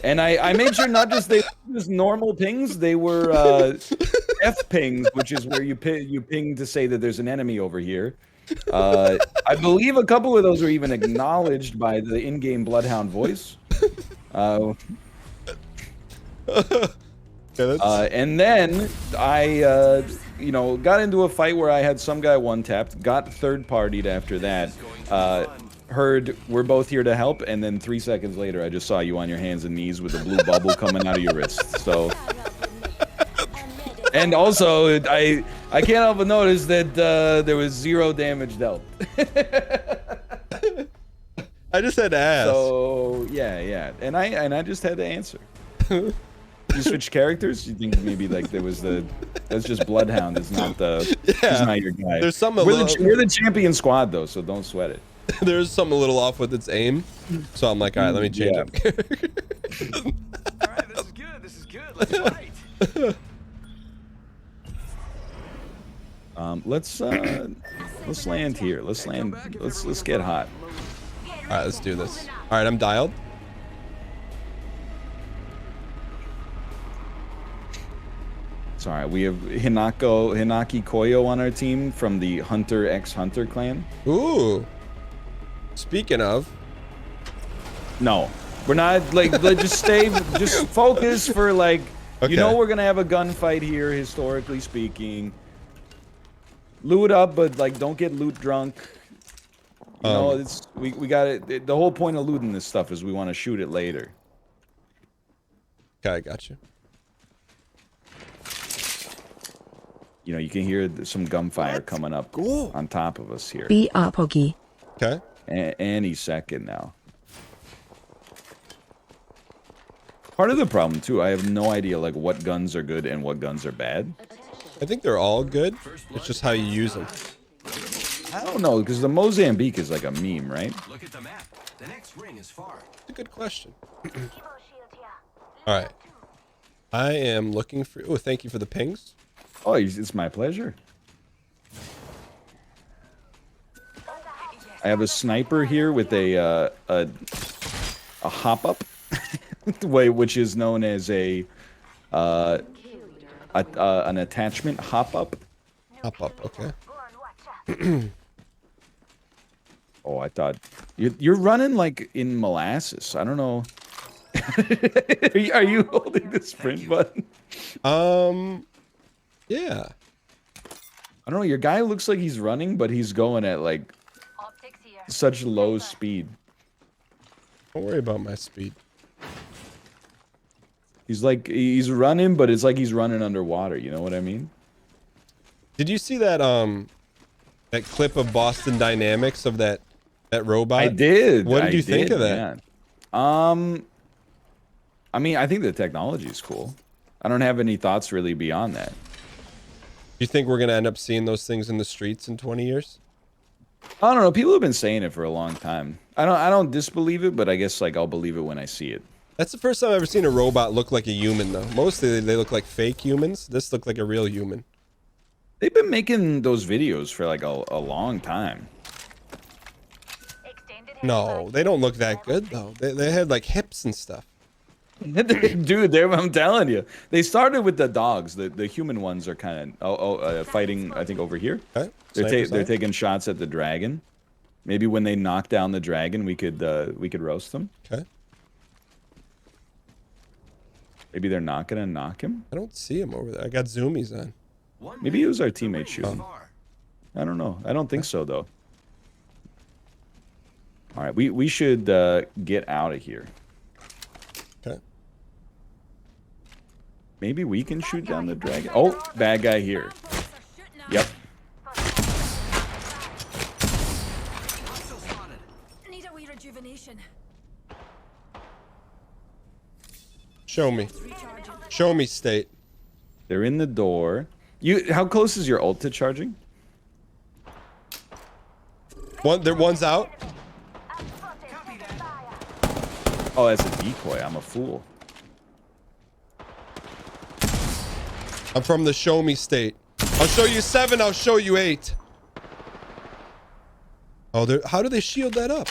and I made sure not just normal pings. They were F pings, which is where you ping to say that there's an enemy over here. I believe a couple of those are even acknowledged by the in-game Bloodhound voice. And then I, got into a fight where I had some guy one-tapped, got third-partied after that, heard we're both here to help, and then 3 seconds later I just saw you on your hands and knees with a blue bubble coming out of your wrist. So, and also I can't help but notice that there was 0 damage dealt. I just had to ask. So yeah, and I just had to answer. You switch characters? You think maybe like that's just Bloodhound is not he's not your guy. There's something we're the champion squad though, so don't sweat it. There's something a little off with its aim, so I'm like, all right, let me change it. All right, this is good. Let's fight. Let's land here. Let's get hot. All right, let's do this. All right, I'm dialed. Sorry, we have Hinaki Koyo on our team from the Hunter x Hunter clan. Ooh. Speaking of, no, we're not like just focus for like okay. we're gonna have a gunfight here historically speaking. Loot up, but like don't get loot drunk. We got it. The whole point of looting this stuff is we want to shoot it later. Okay, I got you. You can hear some gunfire coming up on top of us here. Be up, Hoggy. Okay. Any second now. Part of the problem too, I have no idea like what guns are good and what guns are bad. I think they're all good. It's just how you use them. I don't know, because the Mozambique is like a meme, right? Look at the map. The next ring is far. That's a good question. Evo shield here. All right. I am looking for. Oh, thank you for the pings. Oh, it's my pleasure. I have a sniper here with a hop up, which is known as an attachment hop up. Hop up. Okay. Go on, watch out. Oh, I thought you're running like in molasses. I don't know. Are you holding the sprint button? Yeah. I don't know. Your guy looks like he's running, but he's going at like Optics here. such low speed. Don't worry about my speed. He's running, but it's like he's running underwater. You know what I mean? Did you see that that clip of Boston Dynamics of that robot? I did. What did you think of that? Man. I mean, I think the technology is cool. I don't have any thoughts really beyond that. Do you think we're gonna end up seeing those things in the streets in 20 years? I don't know. People have been saying it for a long time. I don't disbelieve it, but I guess like I'll believe it when I see it. That's the first time I've ever seen a robot look like a human, though. Mostly they look like fake humans. This looked like a real human. They've been making those videos for like a long time. Extended No, they don't look that good though. They had like hips and stuff. Dude, I'm telling you. They started with the dogs. The human ones are kind of fighting, I think, over here. Okay. They're taking shots at the dragon. Maybe when they knock down the dragon, we could roast them. Okay. Maybe they're not gonna knock him. I don't see him over there. I got zoomies on. Maybe it was our teammate shooting. I don't know. I don't think so though. All right, we should get out of here. Okay. Maybe we can shoot down the dragon. Oh, bad guy here. Yep. Need a wee rejuvenation. Show me. Recharging. Show me, state. They're in the door. How close is your ult to charging? One's out. Oh, that's a decoy. I'm a fool. I'm from the show me state. I'll show you 7. I'll show you 8. Oh, how do they shield that up?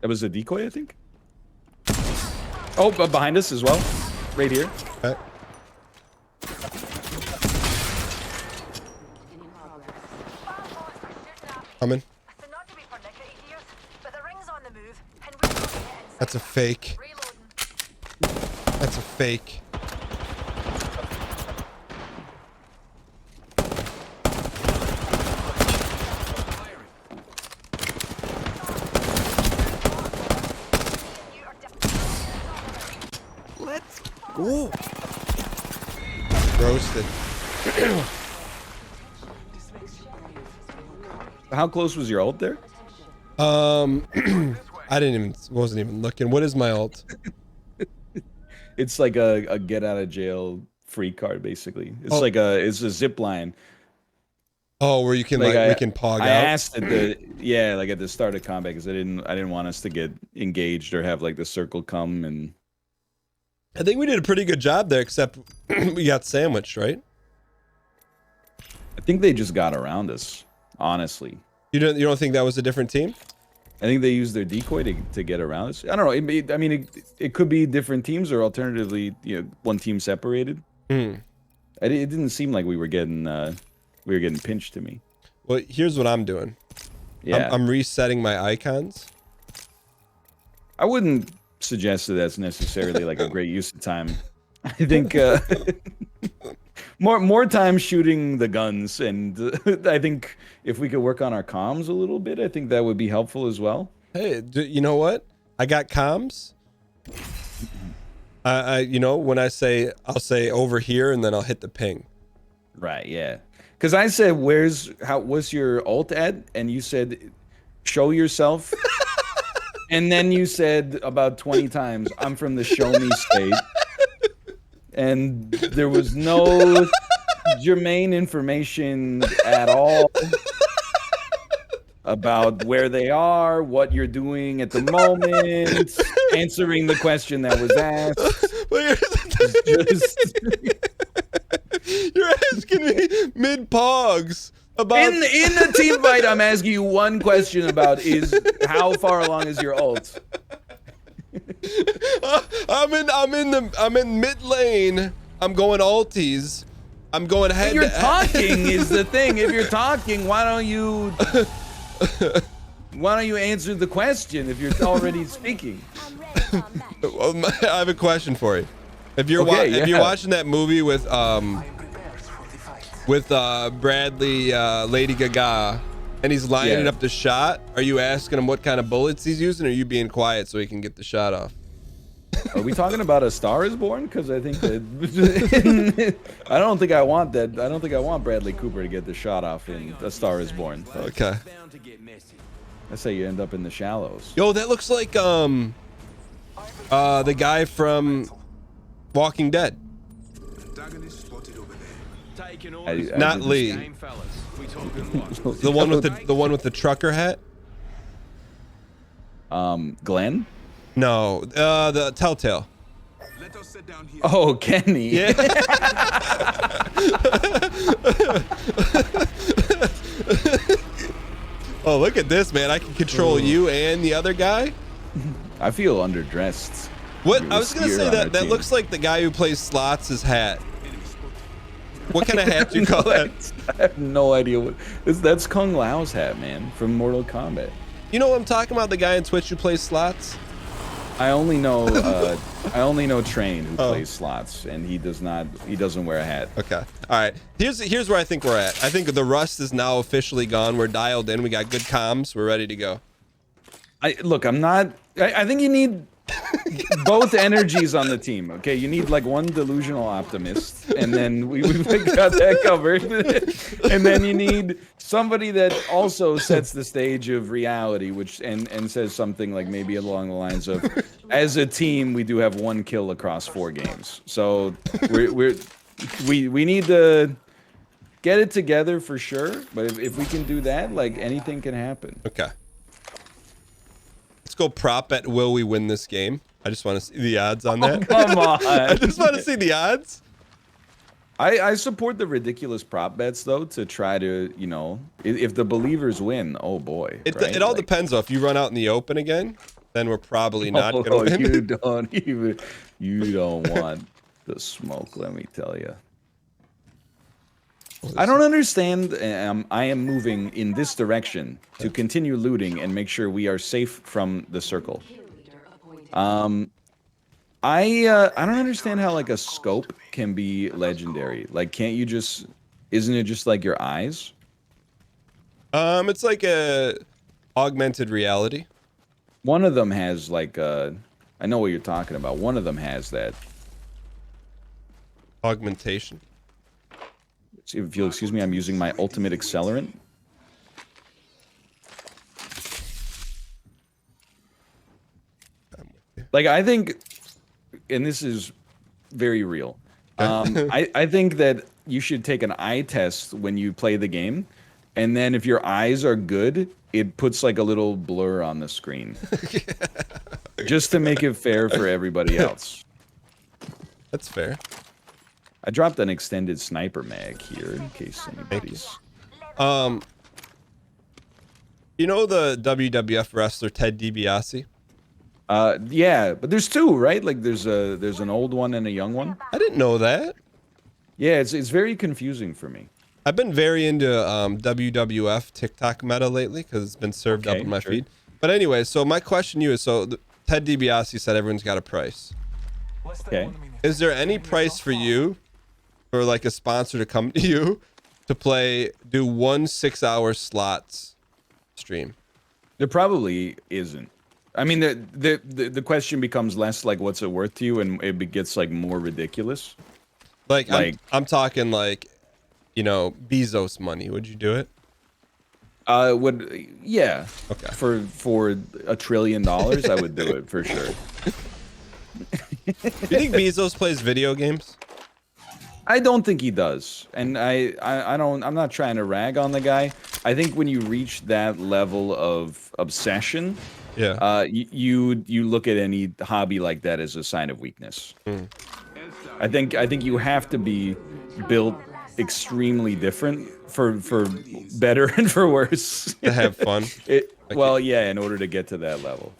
That was a decoy, I think. Oh, but behind us as well. Right here. Okay. Coming. So not to be pernickety here, but the ring's on the move, and we're gonna get inside. That's a fake. Reloading. That's a fake. You are Let's go. Roasted. How close was your ult there? I wasn't even looking. What is my ult? It's like a get out of jail free card, basically. It's it's a zip line. Oh, where you can we can pog I out. asked at the start of combat because I didn't want us to get engaged or have like the circle come and. I think we did a pretty good job there, except we got sandwiched, right? I think they just got around us. Honestly, You don't think that was a different team? I think they used their decoy to get around us. I don't know. I mean, it could be different teams or alternatively, one team separated. Hmm. It didn't seem like we were getting pinched to me. Well, here's what I'm doing. Yeah, I'm resetting my icons. I wouldn't suggest that that's necessarily like a great use of time. I think more time shooting the guns, and I think if we could work on our comms a little bit, I think that would be helpful as well. Hey, you know what? I got comms. When I'll say over here, and then I'll hit the ping. Right, yeah. Because I said, what's your ult at? And you said, show yourself. And then you said about 20 times, I'm from the show me state. And there was no germane information at all about where they are, what you're doing at the moment, answering the question that was asked. But you're asking me mid-pogs about... In the team fight, I'm asking you one question about is how far along is your ult? I'm in mid lane. I'm going ulties. I'm going head. You're talking is the thing. If you're talking, why don't you answer the question if you're already speaking? Well, I have a question for you. If you're Okay, if you're watching that movie with Bradley, Lady Gaga, and he's lining up the shot, are you asking him what kind of bullets he's using, or are you being quiet so he can get the shot off? Are we talking about A Star Is Born? Because I think that I don't think I want that. I don't think I want Bradley Cooper to get the shot off in A Star Is Born. Okay. That's how you end up in the shallows. Yo, that looks like the guy from Walking Dead. Not Lee. The one with the trucker hat. Glenn? No, the Telltale. Oh, Kenny. Yeah. Oh, look at this, man! I can control you and the other guy. I feel underdressed. What? I was gonna say that looks like the guy who plays slots' hat. What kind of hat do you call that? I have no idea what. That's Kung Lao's hat, man, from Mortal Kombat. You know what I'm talking about? The guy on Twitch who plays slots. I only know Train who plays slots, and he doesn't wear a hat. Okay. All right. Here's where I think we're at. I think the rust is now officially gone. We're dialed in. We got good comms. We're ready to go. Look, I'm not. I think you need both energies on the team. Okay, you need like one delusional optimist, and then we've got that covered. And then you need somebody that also sets the stage of reality, which and says something like maybe along the lines of, as a team, we do have 1 kill across 4 games. So we need to get it together for sure. But if we can do that, like anything can happen. Okay. Let's go prop bet. Will we win this game? I just want to see the odds on that. Come on. I just want to see the odds. I support the ridiculous prop bets though, to try to, you know, if the believers win, oh boy. It all depends though. If you run out in the open again, then we're probably not gonna win. You don't want the smoke, let me tell you. I don't understand. I am moving in this direction to continue looting and make sure we are safe from the circle. I don't understand how like a scope can be legendary. Like, can't you just? Isn't it just like your eyes? It's like a augmented reality. One of them has like I know what you're talking about. One of them has that Augmentation. If you'll excuse me, I'm using my ultimate accelerant. Like, I think, and this is very real, I think that you should take an eye test when you play the game, and then if your eyes are good, it puts like a little blur on the screen. Just to make it fair for everybody else. That's fair. I dropped an extended sniper mag here in case anybody's... You know the WWF wrestler Ted DiBiase? Yeah, but there's 2, right? Like there's an old one and a young one. I didn't know that. Yeah, it's very confusing for me. I've been very into WWF TikTok meta lately because it's been served up in my feed. But anyway, so my question to you is, so Ted DiBiase said everyone's got a price. Okay. Is there any price for you, for like a sponsor to come to you to do 1 6-hour slots stream? There probably isn't. I mean, the question becomes less like what's it worth to you, and it gets like more ridiculous. Like I'm talking like, you know, Bezos money. Would you do it? Yeah. Okay. For $1 trillion, I would do it for sure. You think Bezos plays video games? I don't think he does, and I don't. I'm not trying to rag on the guy. I think when you reach that level of obsession, Yeah. you look at any hobby like that as a sign of weakness. I think you have to be built extremely different for better and for worse. To have fun. Well, yeah, in order to get to that level.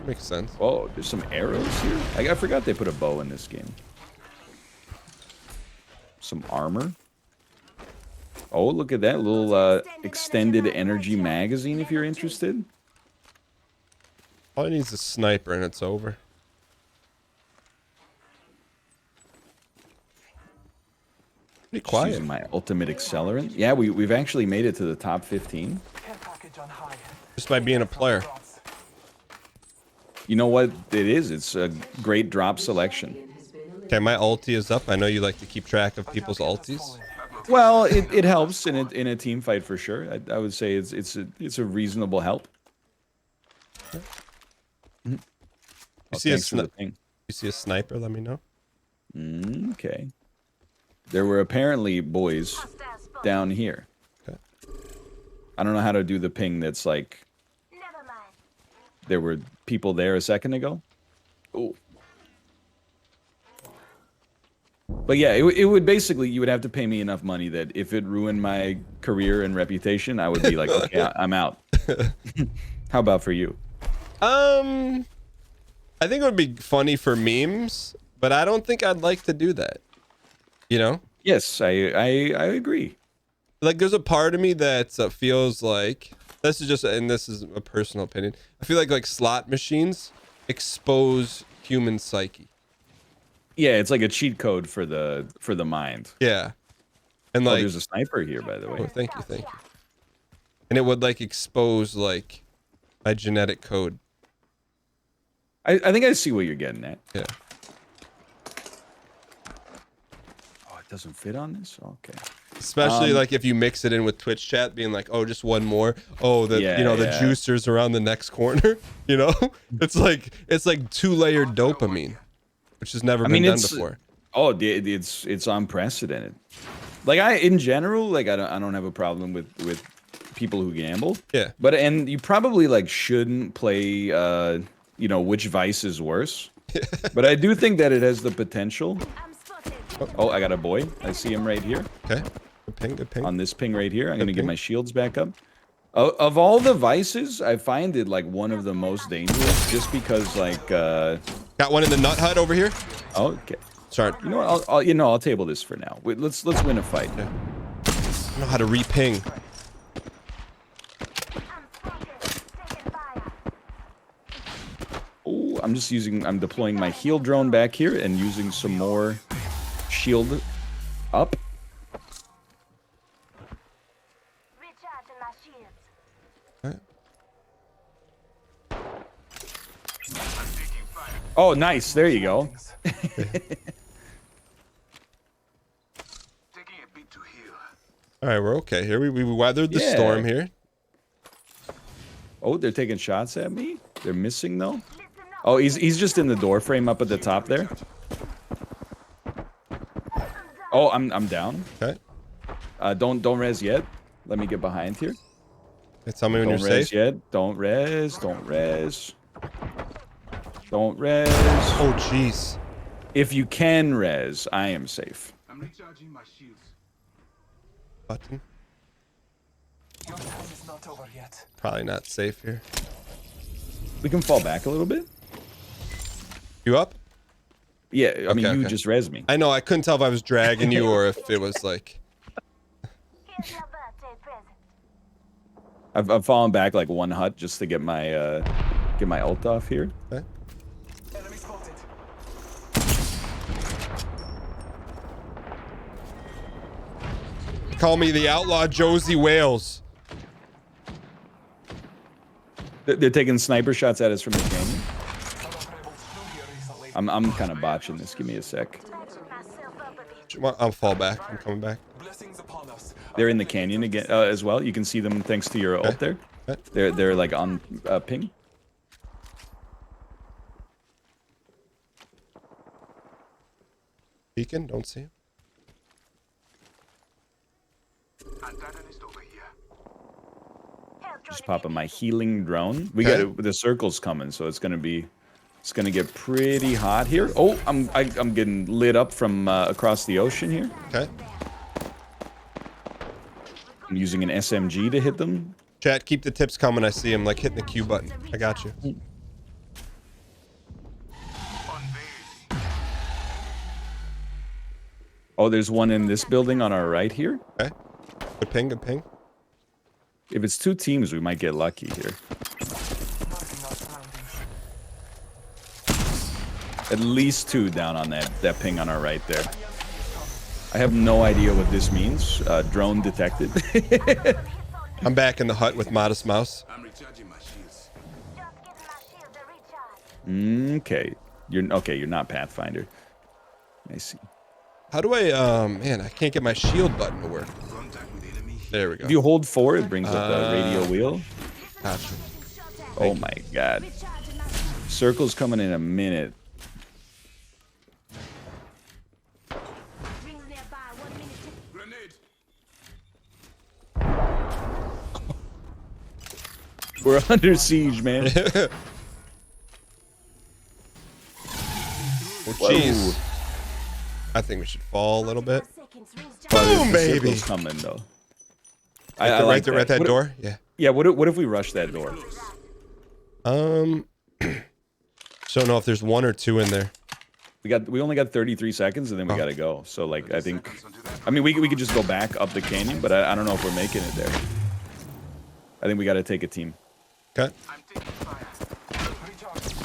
Makes sense. Oh, there's some arrows here. I forgot they put a bow in this game. Some armor. Oh, look at that little extended energy magazine if you're interested. All he needs is a sniper and it's over. Pretty quiet. Using my ultimate accelerant. Yeah, we've actually made it to the top 15. Just by being a player. You know what it is? It's a great drop selection. Okay, my ulti is up. I know you like to keep track of people's ultis. Well, it helps in a team fight for sure. I would say it's a reasonable help. You Oh, see thanks for the ping. you see a sniper? Let me know. Okay. There were apparently boys down here. Okay. I don't know how to do the ping that's like Never mind. there were people there a second ago. Oh. But yeah, it would basically, you would have to pay me enough money that if it ruined my career and reputation, I would be like, okay, I'm out. How about for you? I think it would be funny for memes, but I don't think I'd like to do that. You know? Yes, I agree. Like, there's a part of me that feels like, this is just, and this is a personal opinion, I feel like slot machines expose human psyche. Yeah, it's like a cheat code for the mind. Yeah. And Oh, like, there's a sniper here, by the way. oh, thank you. And it would like expose like my genetic code. I think I see what you're getting at. Yeah. Oh, it doesn't fit on this? Okay. Especially like if you mix it in with Twitch chat, being like, oh, just one more. Oh, the Yeah, you know the yeah. juicer's around the next corner. You know, it's like 2-layered dopamine, which has never been done before. Oh, it's unprecedented. Like in general, like I don't have a problem with people who gamble. Yeah. But and you probably like shouldn't play you know, which vice is worse. But I do think that it has the potential. I'm spotted. Oh, I got a boy. I see him right here. Okay. Good ping. On this ping right here. I'm Good gonna get ping. my shields back up. Of all the vices, I find it like one of the most dangerous, just because like. Got one in the nut hut over here. Oh, okay. Sorry. You know what? I'll table this for now. Wait, let's win a fight. Yeah. I know how to re-ping. I'm spotted. Taking fire. Oh, I'm deploying my heal drone back here and using some more shield up. Recharging my shields. Right. Oh, nice. There you go. All right, we're okay here. We weathered the Yeah. storm here. Oh, they're taking shots at me. They're missing though. Oh, he's just in the door frame up at the top there. Oh, I'm down. Okay. Don't res yet. Let me get behind here. Hey, tell me when Don't you're res safe. yet. Don't res. Don't res. Don't res. Oh, jeez. If you can res, I am safe. I'm recharging my shields. Button. Your time is not over yet. Probably not safe here. We can fall back a little bit. You up? Yeah, I mean, Okay, you okay. just res me. I know. I couldn't tell if I was dragging you or if it was like. Here's your birthday present. I've fallen back like one hut just to get my ult off here. Okay. Enemy spotted. Call me the outlaw Josie Wales. They're taking sniper shots at us from the canyon. A lot of rebels flew here recently. I'm kind of botching this. Give me a sec. Patching myself up a bit. I'll fall back. I'm coming back. Blessings upon us. They're in the canyon again as well. You can see them thanks to your ult there. Okay. They're like on ping. Beacon, don't see him. Just popping my healing drone. We got the circle's coming, so it's gonna get pretty hot here. Oh, I'm getting lit up from across the ocean here. Okay. I'm using an SMG to hit them. Chat, keep the tips coming. I see him like hitting the Q button. I got you. Oh, there's one in this building on our right here. Okay. Good ping, good ping. If it's 2 teams, we might get lucky here. At least 2 down on that ping on our right there. I have no idea what this means. Drone detected. I'm back in the hut with Modest Mouse. Just giving my shields a recharge. Okay. You're not Pathfinder. I see. How do I, man, I can't get my shield button to work. There we go. If you hold 4, it brings up the radio wheel. Gotcha. Oh my god. Circle's coming in a minute. Rings nearby, 1 minute. We're under siege, man. Oh, jeez. I think we should fall a little bit. Seconds, rings just Boom, The baby. circle's coming though. Right, like there, right that What- door? Yeah. Yeah, what if we rush that door? So don't know if there's 1 or 2 in there. We only got 33 seconds and then we gotta go. So like I mean we could just go back up the canyon, but I don't know if we're making it there. I think we gotta take a team. Okay. I'm taking fire. Recharging.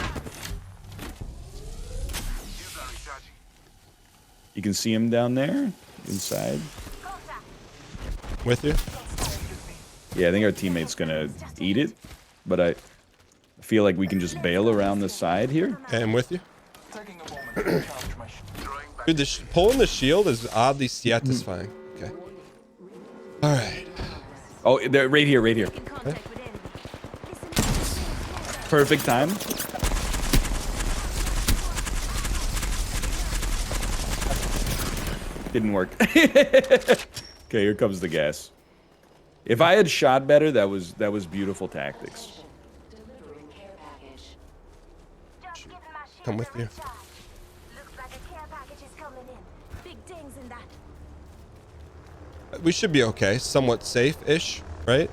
Shields are recharging. You can see him down there inside. With you? Yeah, I think our teammate's gonna eat it, but I feel like we can just bail around the side here. Okay, I'm with you. Taking a moment to recharge my shield. Drawing back. Dude, pulling the shield is oddly satisfying. Okay. All right. Oh, they're right here, right here. contact with enemy. Perfect time. Didn't work. Okay, here comes the gas. If I had shot better, that was beautiful tactics. Delivering care package. Just giving my shields Come with a you. recharge. Looks like a care package is coming in. Big dings in that. We should be okay. Somewhat safe-ish, right?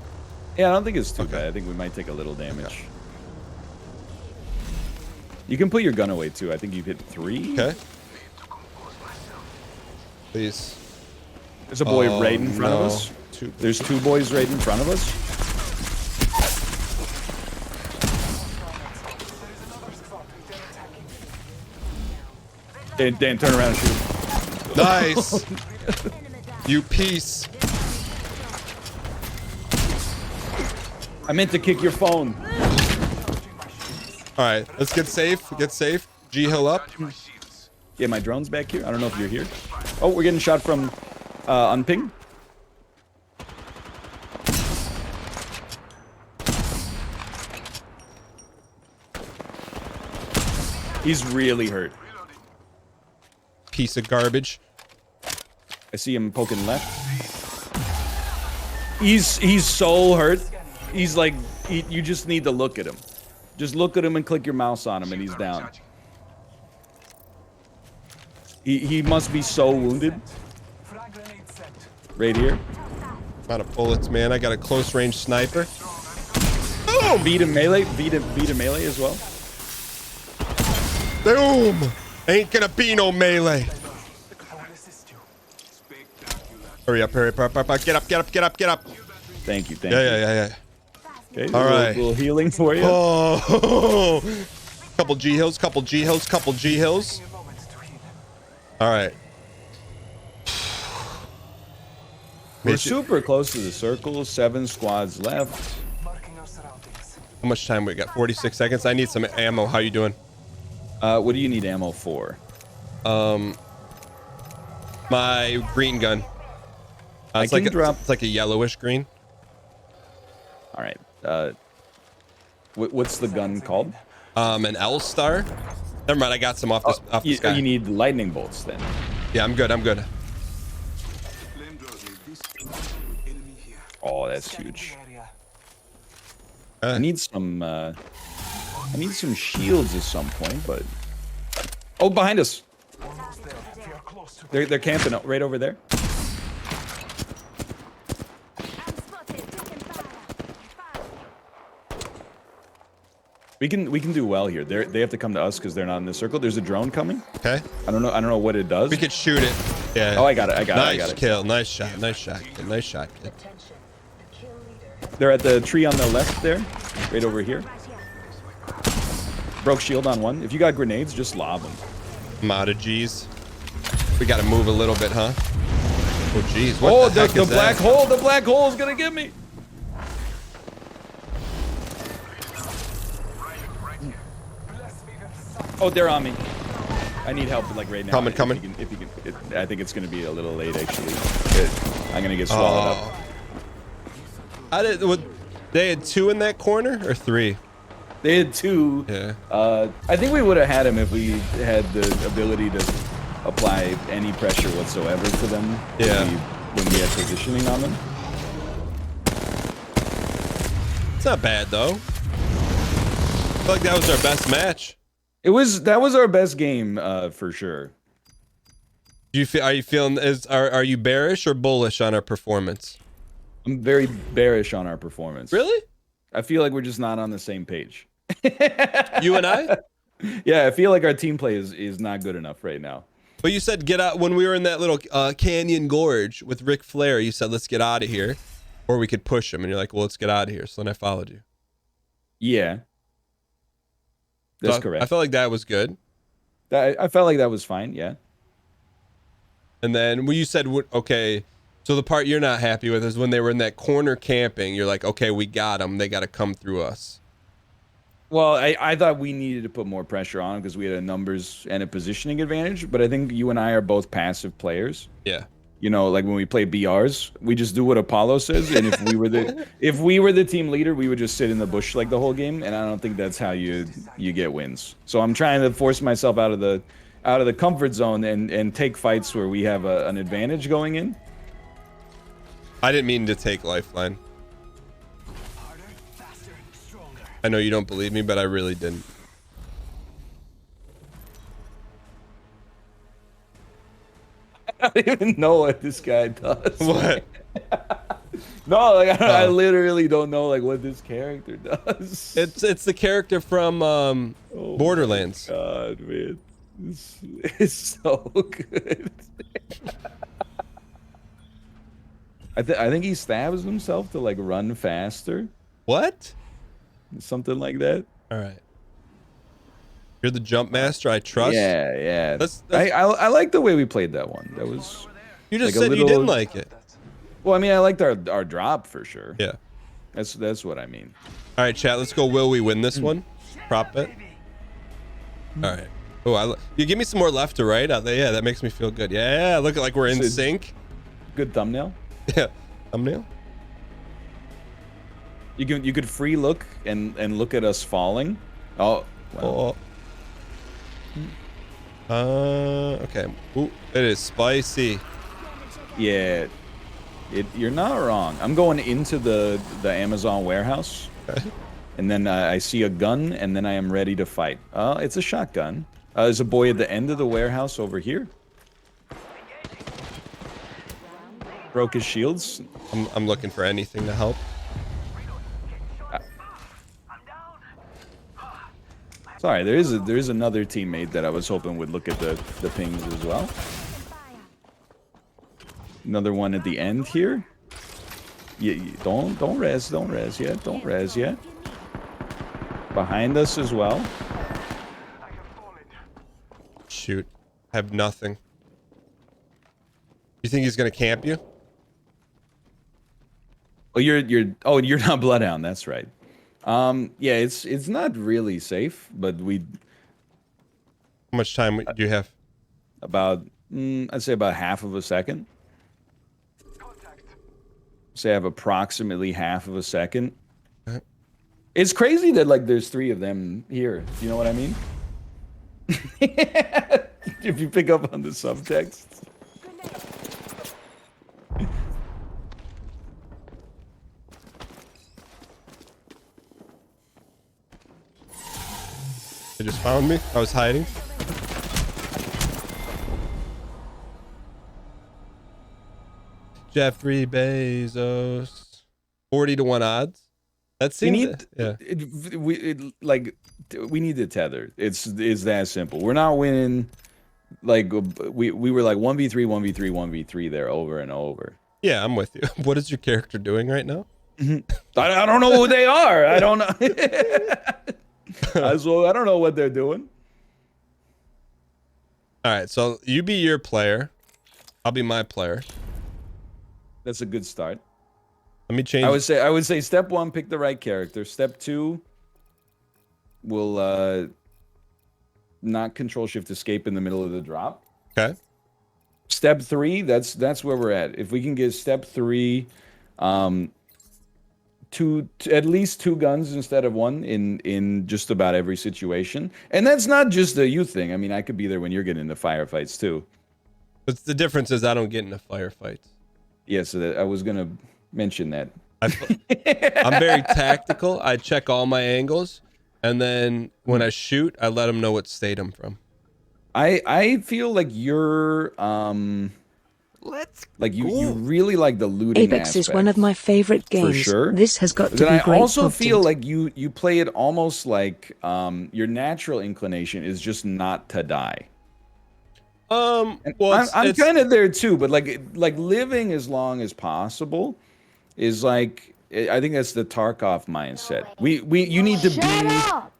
Yeah, I don't think it's too Okay. bad. I think we might take a little damage. You can put your gun away too. I think you've hit 3. Okay. Please. There's a boy Oh, right in front of no. us. 2. There's 2 boys right in front of us. Dan, turn around and shoot. Nice. You piece. I meant to kick your phone. All right, let's get safe. Get safe. G-Hill up. My shields. Yeah, my drone's back here. I don't know if you're here. Oh, we're getting shot from on ping. He's really hurt. Piece of garbage. I see him poking left. He's so hurt. He's like, you just need to look at him. Just look at him and click your mouse on him, and he's down. Recharging. He must be so wounded. Frag grenade set. Right here. Out of bullets, man. I got a close range sniper. Oh, beat him melee. Beat him melee as well. Boom. Ain't gonna be no melee. I will assist you. Hurry up, hurry up, hurry up, hurry up. Get up, get up, get up, get up. Thank you. Thank Yeah, you. yeah, yeah, yeah. Okay, All right. little healing for you. Oh, couple G hills, couple G hills, couple G hills. A moment to heal. All right. We're super close to the circle. 7 squads left. Marking our surroundings. How much time we got? 46 seconds. I need some ammo. How you doing? What do you need ammo for? My green gun. It's can like drop. it's like a yellowish green. All right. What's the gun called? An L star. Never mind. I got some off this off the sky. You need lightning bolts then. Yeah, I'm good. I'm good. Oh, that's huge. Uh, I need some shields at some point, but oh, behind us. They're camping right over there. We can do well here. They have to come to us because they're not in the circle. There's a drone coming. Okay. I don't know what it does. We could shoot it. Yeah. Oh, I got it. I got Nice it. kill. Nice shot. Nice shot. Kid. Nice shot. Kid. They're at the tree on the left there, right over here. Broke shield on one. If you got grenades, just lob them. I'm out of G's. We got to move a little bit, huh? Oh, jeez. What the heck the is black that? hole. The black hole is gonna get me. Oh, they're on me. I need help like right now. Coming. If you can, I think it's gonna be a little late actually. I'm gonna get swallowed up. They had 2 in that corner or 3? They had 2. Yeah. I think we would have had him if we had the ability to apply any pressure whatsoever to them. Yeah. When we had positioning on them. It's not bad though. I feel like that was our best match. That was our best game for sure. Are you feeling are you bearish or bullish on our performance? I'm very bearish on our performance. Really? I feel like we're just not on the same page. You and I? Yeah, I feel like our team play is not good enough right now. But you said get out when we were in that little canyon gorge with Ric Flair. You said let's get out of here, or we could push him, and you're like, well, let's get out of here. So then I followed you. Yeah, that's So correct. I felt like that was good. I felt like that was fine. Yeah. And then when you said okay, so the part you're not happy with is when they were in that corner camping. You're like, okay, we got them. They got to come through us. Well, I thought we needed to put more pressure on them because we had a numbers and a positioning advantage. But I think you and I are both passive players. Yeah. You know, like when we play BRs, we just do what Apollo says. And if we were the team leader, we would just sit in the bush like the whole game. And I don't think that's how you get wins. So I'm trying to force myself out of the comfort zone and take fights where we have an advantage going in. I didn't mean to take Lifeline. I know you don't believe me, but I really didn't. I don't even know what this guy does. What? No, like I literally don't know like what this character does. It's the character from Borderlands. God, man, this is so good. I think he stabs himself to like run faster, What? something like that. All right. You're the jump master. I trust. Yeah. That's I like the way we played that one. That was you just like a said you little- didn't like it. well. I mean, I liked our drop for sure. Yeah. That's what I mean. All right, chat. Let's go. Will we win this one? Prop bet. All right. Oh, you give me some more left to right. Yeah, that makes me feel good. Yeah, look like we're in So- sync. Good thumbnail. Yeah. Thumbnail. You could free look and look at us falling. Oh. Well. Okay. Ooh, it is spicy. Yeah. You're not wrong. I'm going into the Amazon warehouse. Okay. And then I see a gun, and then I am ready to fight. It's a shotgun. There's a boy at the end of the warehouse over here. Broke his shields. I'm looking for anything to help. Sorry, there is another teammate that I was hoping would look at the pings as well. Another one at the end here. Don't res yet. Behind us as well. Shoot. I have nothing. You think he's gonna camp you? Oh, you're not Bloodhound. That's right. Yeah, it's not really safe, but How much time do you have? about I'd say about half of a second. say I have approximately half of a second. Okay. It's crazy that like there's 3 of them here. Do you know what I mean? If you pick up on the subtext. They just found me. I was hiding. Jeffrey Bezos. 40 to 1 odds. That We seems need we need to tether. It's that simple. We're not winning. Like we were like 1v3, 1v3, 1v3 there over and over. Yeah, I'm with you. What is your character doing right now? I don't know who they are. I don't know. So I don't know what they're doing. All right, so you be your player. I'll be my player. That's a good start. Let me change. I would say step 1, pick the right character. Step 2, we'll not control shift escape in the middle of the drop. Okay. Step 3, that's where we're at. If we can get step 3, at least 2 guns instead of 1 in just about every situation. And that's not just a you thing. I mean, I could be there when you're getting into firefights too. But the difference is I don't get into firefights. Yeah, so I was gonna mention that. I'm very tactical. I check all my angles, and then when I shoot, I let them know what state I'm from. I feel like you're you really like the looting Apex aspect, is one of my favorite games. for sure. This has got to Then be I great also feel content. like you play it almost like your natural inclination is just not to die. Well, I'm kind of there too, but like living as long as possible is like I think that's the Tarkov mindset. You need to be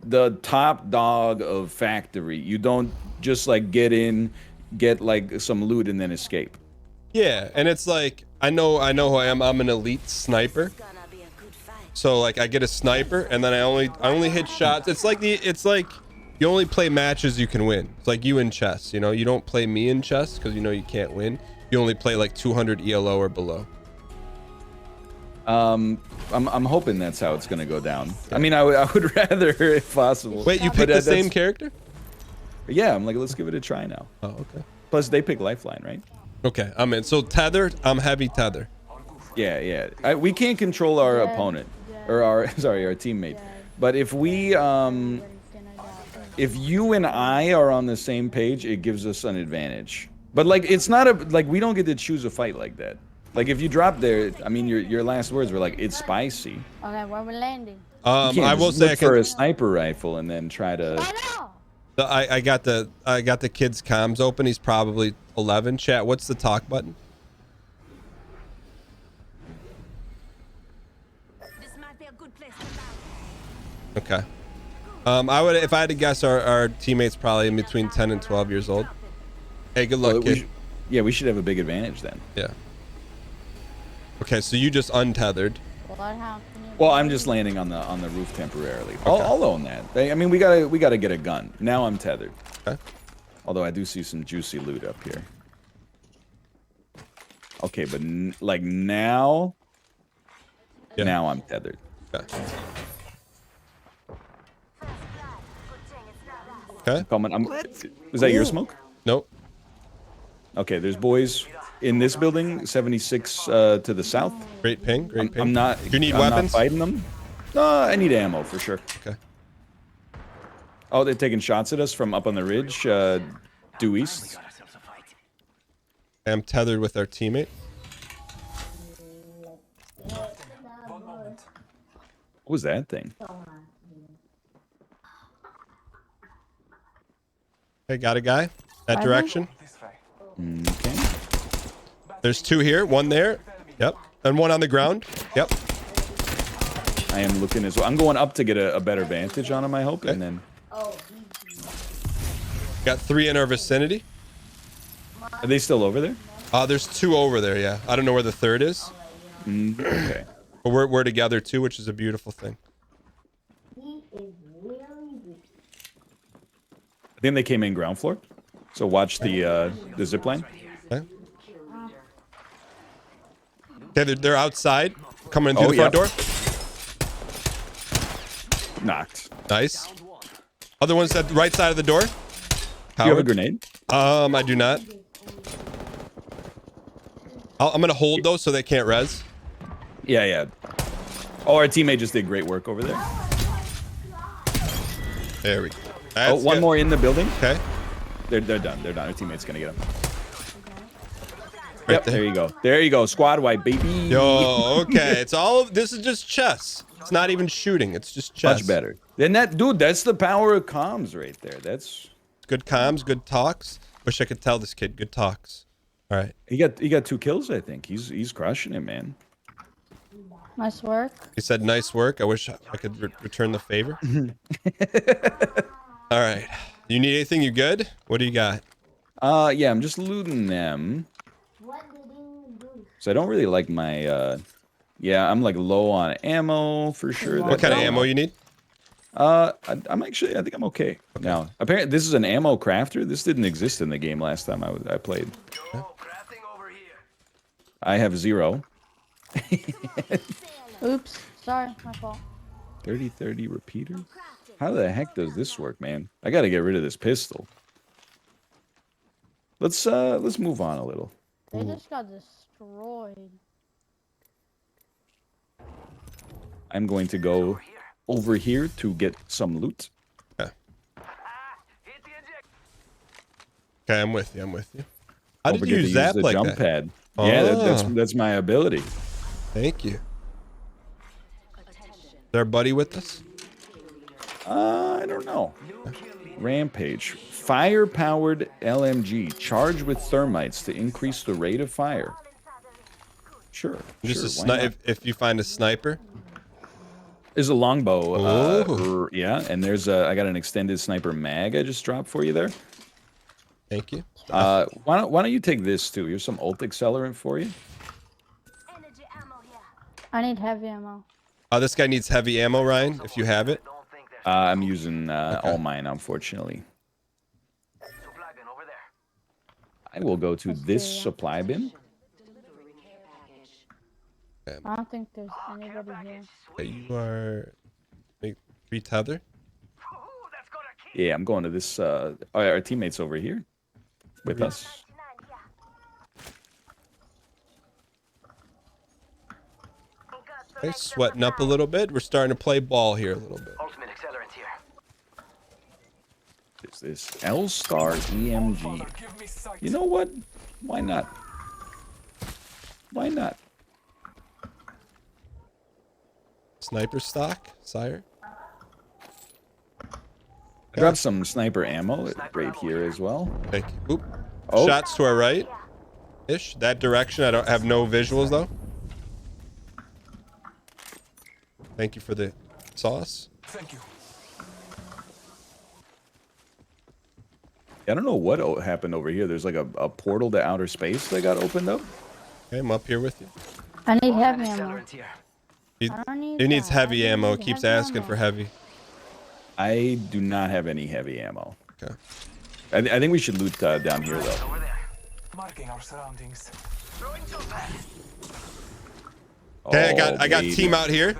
the top dog of factory. You don't just like get like some loot and then escape. Yeah, and it's like I know who I am. I'm an elite sniper. So like I get a sniper, and then I only hit shots. It's like you only play matches you can win. It's like you in chess. You know, you don't play me in chess because you know you can't win. You only play like 200 ELO or below. I'm hoping that's how it's gonna go down. I mean, I would rather, if possible. Wait, you picked the same character? Yeah, I'm like, let's give it a try now. Oh, okay. Plus, they pick Lifeline, right? Okay, I'm in. So tethered, I'm heavy tether. Yeah. We can't control our opponent or our teammate. But if we if you and I are on the same page, it gives us an advantage. But like, it's not we don't get to choose a fight like that. Like if you drop there, I mean, your last words were like, "It's spicy." Okay, where we're landing. I will say look for a sniper rifle and then try to. I got the kid's comms open. He's probably 11. Chat, what's the talk button? This might be a good place to Okay. I would, if I had to guess, our teammates probably in between 10 and 12 years old. Hey, good luck, kid. We should have a big advantage then. Yeah. Okay, so you just untethered. What happened? Well, I'm just landing on the roof temporarily. I'll own that. I mean, we gotta get a gun. Now I'm tethered. Okay. Although I do see some juicy loot up here. Okay, but like now, Yeah. now I'm tethered. Okay. Okay. Was that your smoke? Nope. Okay, there's boys in this building, 76 to the south. Great ping. Great ping. I'm not. Do you need I'm weapons? Not fighting them. I need ammo for sure. Okay. Oh, they're taking shots at us from up on the ridge, due east. I'm tethered with our teammate. What was that thing? Hey, got a guy. That direction. Okay. There's 2 here. 1 there. Yep. And 1 on the ground. Yep. I am looking as well. I'm going up to get a better vantage on him, I hope, and then. Got 3 in our vicinity. Are they still over there? There's 2 over there. Yeah. I don't know where the 3rd is. Okay. But we're together too, which is a beautiful thing. I think they came in ground floor. So watch the zip line. Okay. Okay, they're outside, coming in through the front door. Knocked. Nice. Other ones at the right side of the door. Do you have a Howard. grenade? I do not. I'm gonna hold those so they can't res. Yeah, yeah. Oh, our teammate just did great work over there. There we go. Oh, That's one good. more in the building. Okay. They're done. They're done. Our teammate's gonna get them. Right Yep, there you go. There you go. Squad wipe, baby. Yo, okay. It's all. This is just chess. It's not even shooting. It's just chess. Much better. Then that, dude. That's the power of comms right there. That's Good comms, good talks. Wish I could tell this kid. Good talks. All right. he got 2 kills. I think he's crushing it, man. Nice work. He said, "Nice work." I wish I could return the favor. All right. You need anything? You good? What do you got? Yeah. I'm just looting them. So I don't really like my. Yeah, I'm like low on ammo for sure. What kind of ammo you need? I'm actually. I think I'm okay. Now, apparently, this is an ammo crafter. This didn't exist in the game last time I played. Yo, crafting over here. I have 0. Oops. Sorry, my fault. 30-30 repeater. How the heck does this work, man? I got to get rid of this pistol. Let's move on a little. They just got destroyed. I'm going to go over here to get some loot. Okay. Hit the eject. Okay, I'm with you. I'm with you. How Don't did forget you to zap use the like jump that? pad. Yeah, Oh. that's my ability. Thank you. Is there a buddy with us? I don't know. Rampage. Fire-powered LMG. Charged with thermites to increase the rate of fire. Sure. Just sure, a why not? if you find a sniper. There's a longbow. Ooh. Yeah, and there's I got an extended sniper mag I just dropped for you there. Thank you. Why don't you take this too? Here's some ult accelerant for you. Energy ammo here. I need heavy ammo. This guy needs heavy ammo, Ryan. If you have it. Don't think there's I'm using all mine, unfortunately. supply bin over there. I will go to this do, yeah. supply bin. I don't think there's anybody here. You are. Retether. Ooh, that's gonna kill. Yeah, I'm going to this. Our teammates over here with us. 99 here. Okay, sweating up a little bit. We're starting to play ball here a little bit. Ultimate accelerant here. Is this L-Star EMG? Give me sight. You know what? Why not? Why not? Sniper stock, sire. I dropped some sniper ammo right here as well. Thank you. Oop. Oh. Shots to our right. Ish. That direction. I don't have no visuals though. Thank you for the sauce. Thank you. I don't know what happened over here. There's like a portal to outer space that got opened up. Okay, I'm up here with you. I need heavy Ultimate ammo. accelerant here. He, I don't need he needs that. heavy I ammo. need Keeps heavy asking ammo. for heavy. I do not have any heavy ammo. Okay. I think we should loot down here though. Over there. Marking our surroundings. Throwing jump pad. Okay, Oh, I got baby. team out here.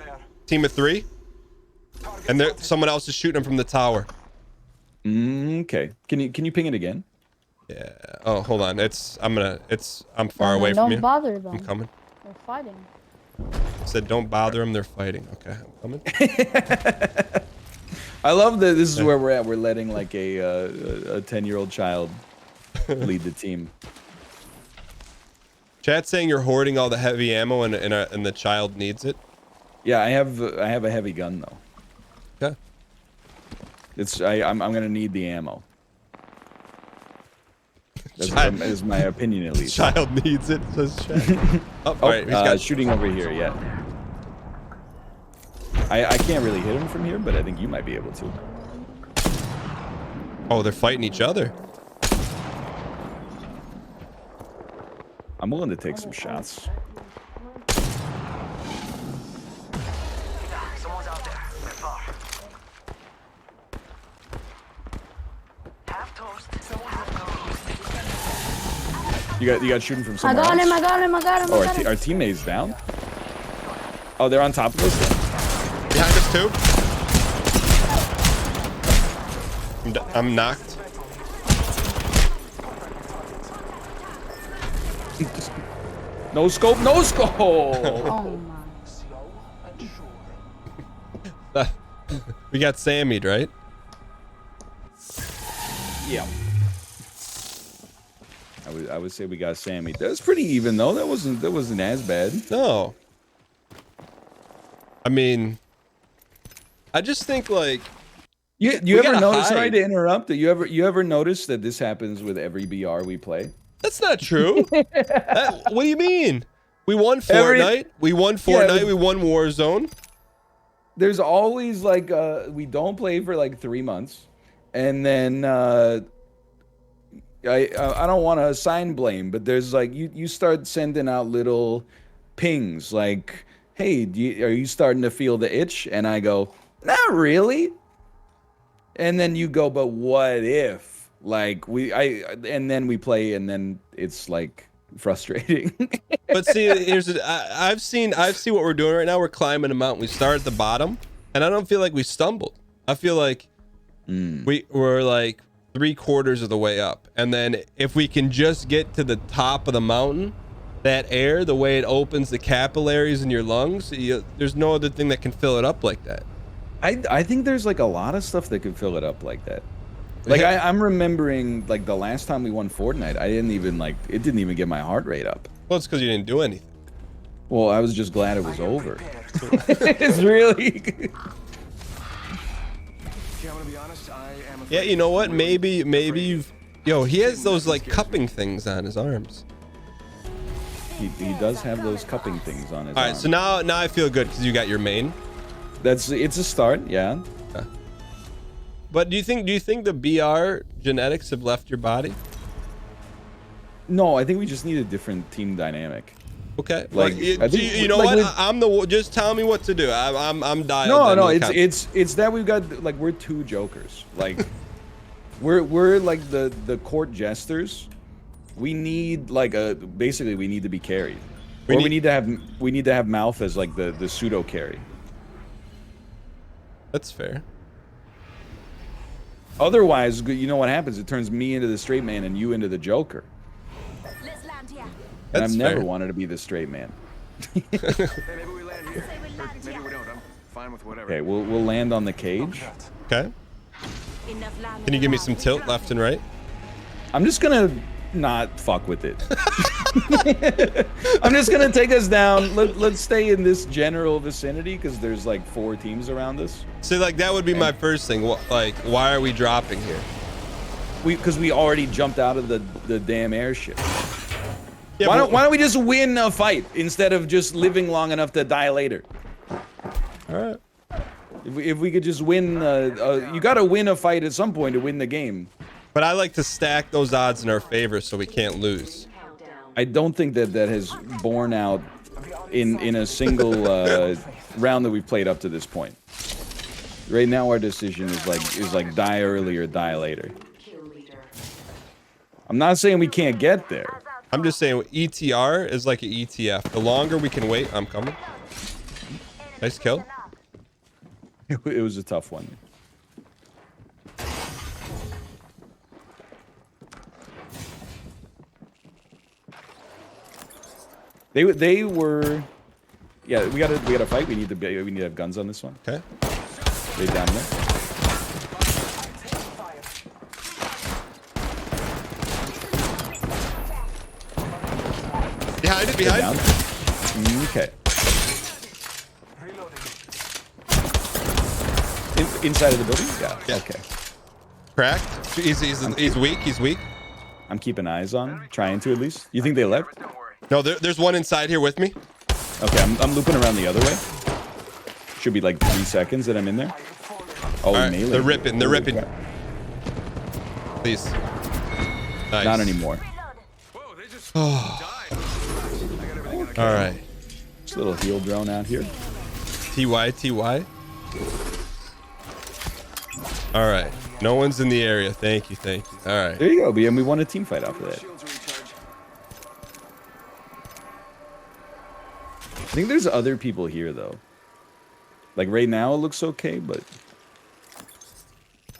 Team of 3. And there someone else is shooting him from the tower. Okay. Can you ping it again? Yeah. Oh, hold on. I'm far away Don't from you. bother them. I'm coming. They're fighting. I said don't bother them. They're fighting. Okay, I'm coming. I love that this is where we're at. We're letting like a 10-year-old child lead the team. Chat saying you're hoarding all the heavy ammo and the child needs it. Yeah, I have a heavy gun though. Okay. I'm gonna need the ammo. That's Child- is my opinion at least. Child needs it. Says chat. Oh, Oh, all right. He's got. shooting over here. Yeah. I can't really hit him from here, but I think you might be able to. Oh, they're fighting each other. I'm willing to take some shots. Someone's out there. They're far. Half toast. Half toast. You got shooting from I somewhere got else? him, I got him, I got him, Oh, I got him. our teammate's down? Oh, they're on top of us? Behind us too. I'm knocked. No scope, no scope! Oh my. We got Sammied, right? Yeah. I would say we got Sammy. That was pretty even though. That wasn't as bad. No. I mean, I just think like You we ever gotta notice? Sorry hide. to interrupt. You ever notice that this happens with every BR we play? That's not true. What do you mean? We won Fortnite. We won Fortnite. We won Warzone. There's always like we don't play for like 3 months, and then I don't want to assign blame, but there's like you start sending out little pings like, hey, are you starting to feel the itch? And I go, not really. And then you go, but what if? Like and then we play, and then it's like frustrating. But see, I've seen what we're doing right now. We're climbing a mountain. We start at the bottom, and I don't feel like we stumbled. I feel like we're like 3/4 of the way up, and then if we can just get to the top of the mountain, that air, the way it opens the capillaries in your lungs, there's no other thing that can fill it up like that. I think there's like a lot of stuff that could fill it up like that. Like I'm remembering like the last time we won Fortnite, it didn't even get my heart rate up. Well, it's because you didn't do anything. Well, I was just glad it was over. It's really Yeah, I'm gonna be honest, I am Yeah, you know what? Maybe you've. Yo, he has those like cupping things on his arms. he does have those cupping things on his All right, arm. so now I feel good because you got your main. It's a start, yeah. But do you think the BR genetics have left your body? No, I think we just need a different team dynamic. Okay. Like, Like, I think you know like what? Just tell me what to do. I'm dialed. No, in to the it's that we've got like we're two jokers. Like we're like the court jesters. We need like basically we need to be carried. We need to have mouth as like the pseudo carry. That's fair. Otherwise, you know what happens? It turns me into the straight man and you into the joker. Let's land here. And That's I've never fair. wanted to be the straight man. Hey, maybe we land here. Or maybe we don't. I'm fine with whatever. Okay, we'll land on the cage. Okay. Enough land. Can you give me some tilt left and right? I'm just gonna not fuck with it. I'm just gonna take us down. Let's stay in this general vicinity because there's like 4 teams around us. So like that would be my first thing. What, like, why are we dropping here? Because we already jumped out of the damn airship. Yeah, why but- don't we just win a fight instead of just living long enough to die later? All right. If we could just win, you gotta win a fight at some point to win the game. But I like to stack those odds in our favor so we can't lose. I don't think that has borne out in a single round that we've played up to this point. Right now, our decision is like die early or die later. I'm not saying we can't get there. I'm just saying ETR is like an ETF. The longer we can wait, I'm coming. Nice kill. It was a tough one. They were, yeah. We gotta fight. We need to have guns on this one. Okay. They down there. Behind it, They're behind. down. Okay. Inside of the building? Yeah. Yeah. Okay. Cracked. He's weak. He's weak. I'm keeping eyes on, trying to at least. You think they left? Don't worry. No, there's one inside here with me. Okay, I'm looping around the other way. Should be like 3 seconds that I'm in there. Oh, All right, melee. they're ripping. They're Holy ripping. crap. Please. Nice. Not anymore. Whoa, they just died. I got everything I can. All right. Just a little heal drone out here. TY. All right. No one's in the area. Thank you. All right. There you go. And we won a team fight off of that. Shields recharge. think there's other people here though. Like right now it looks okay, but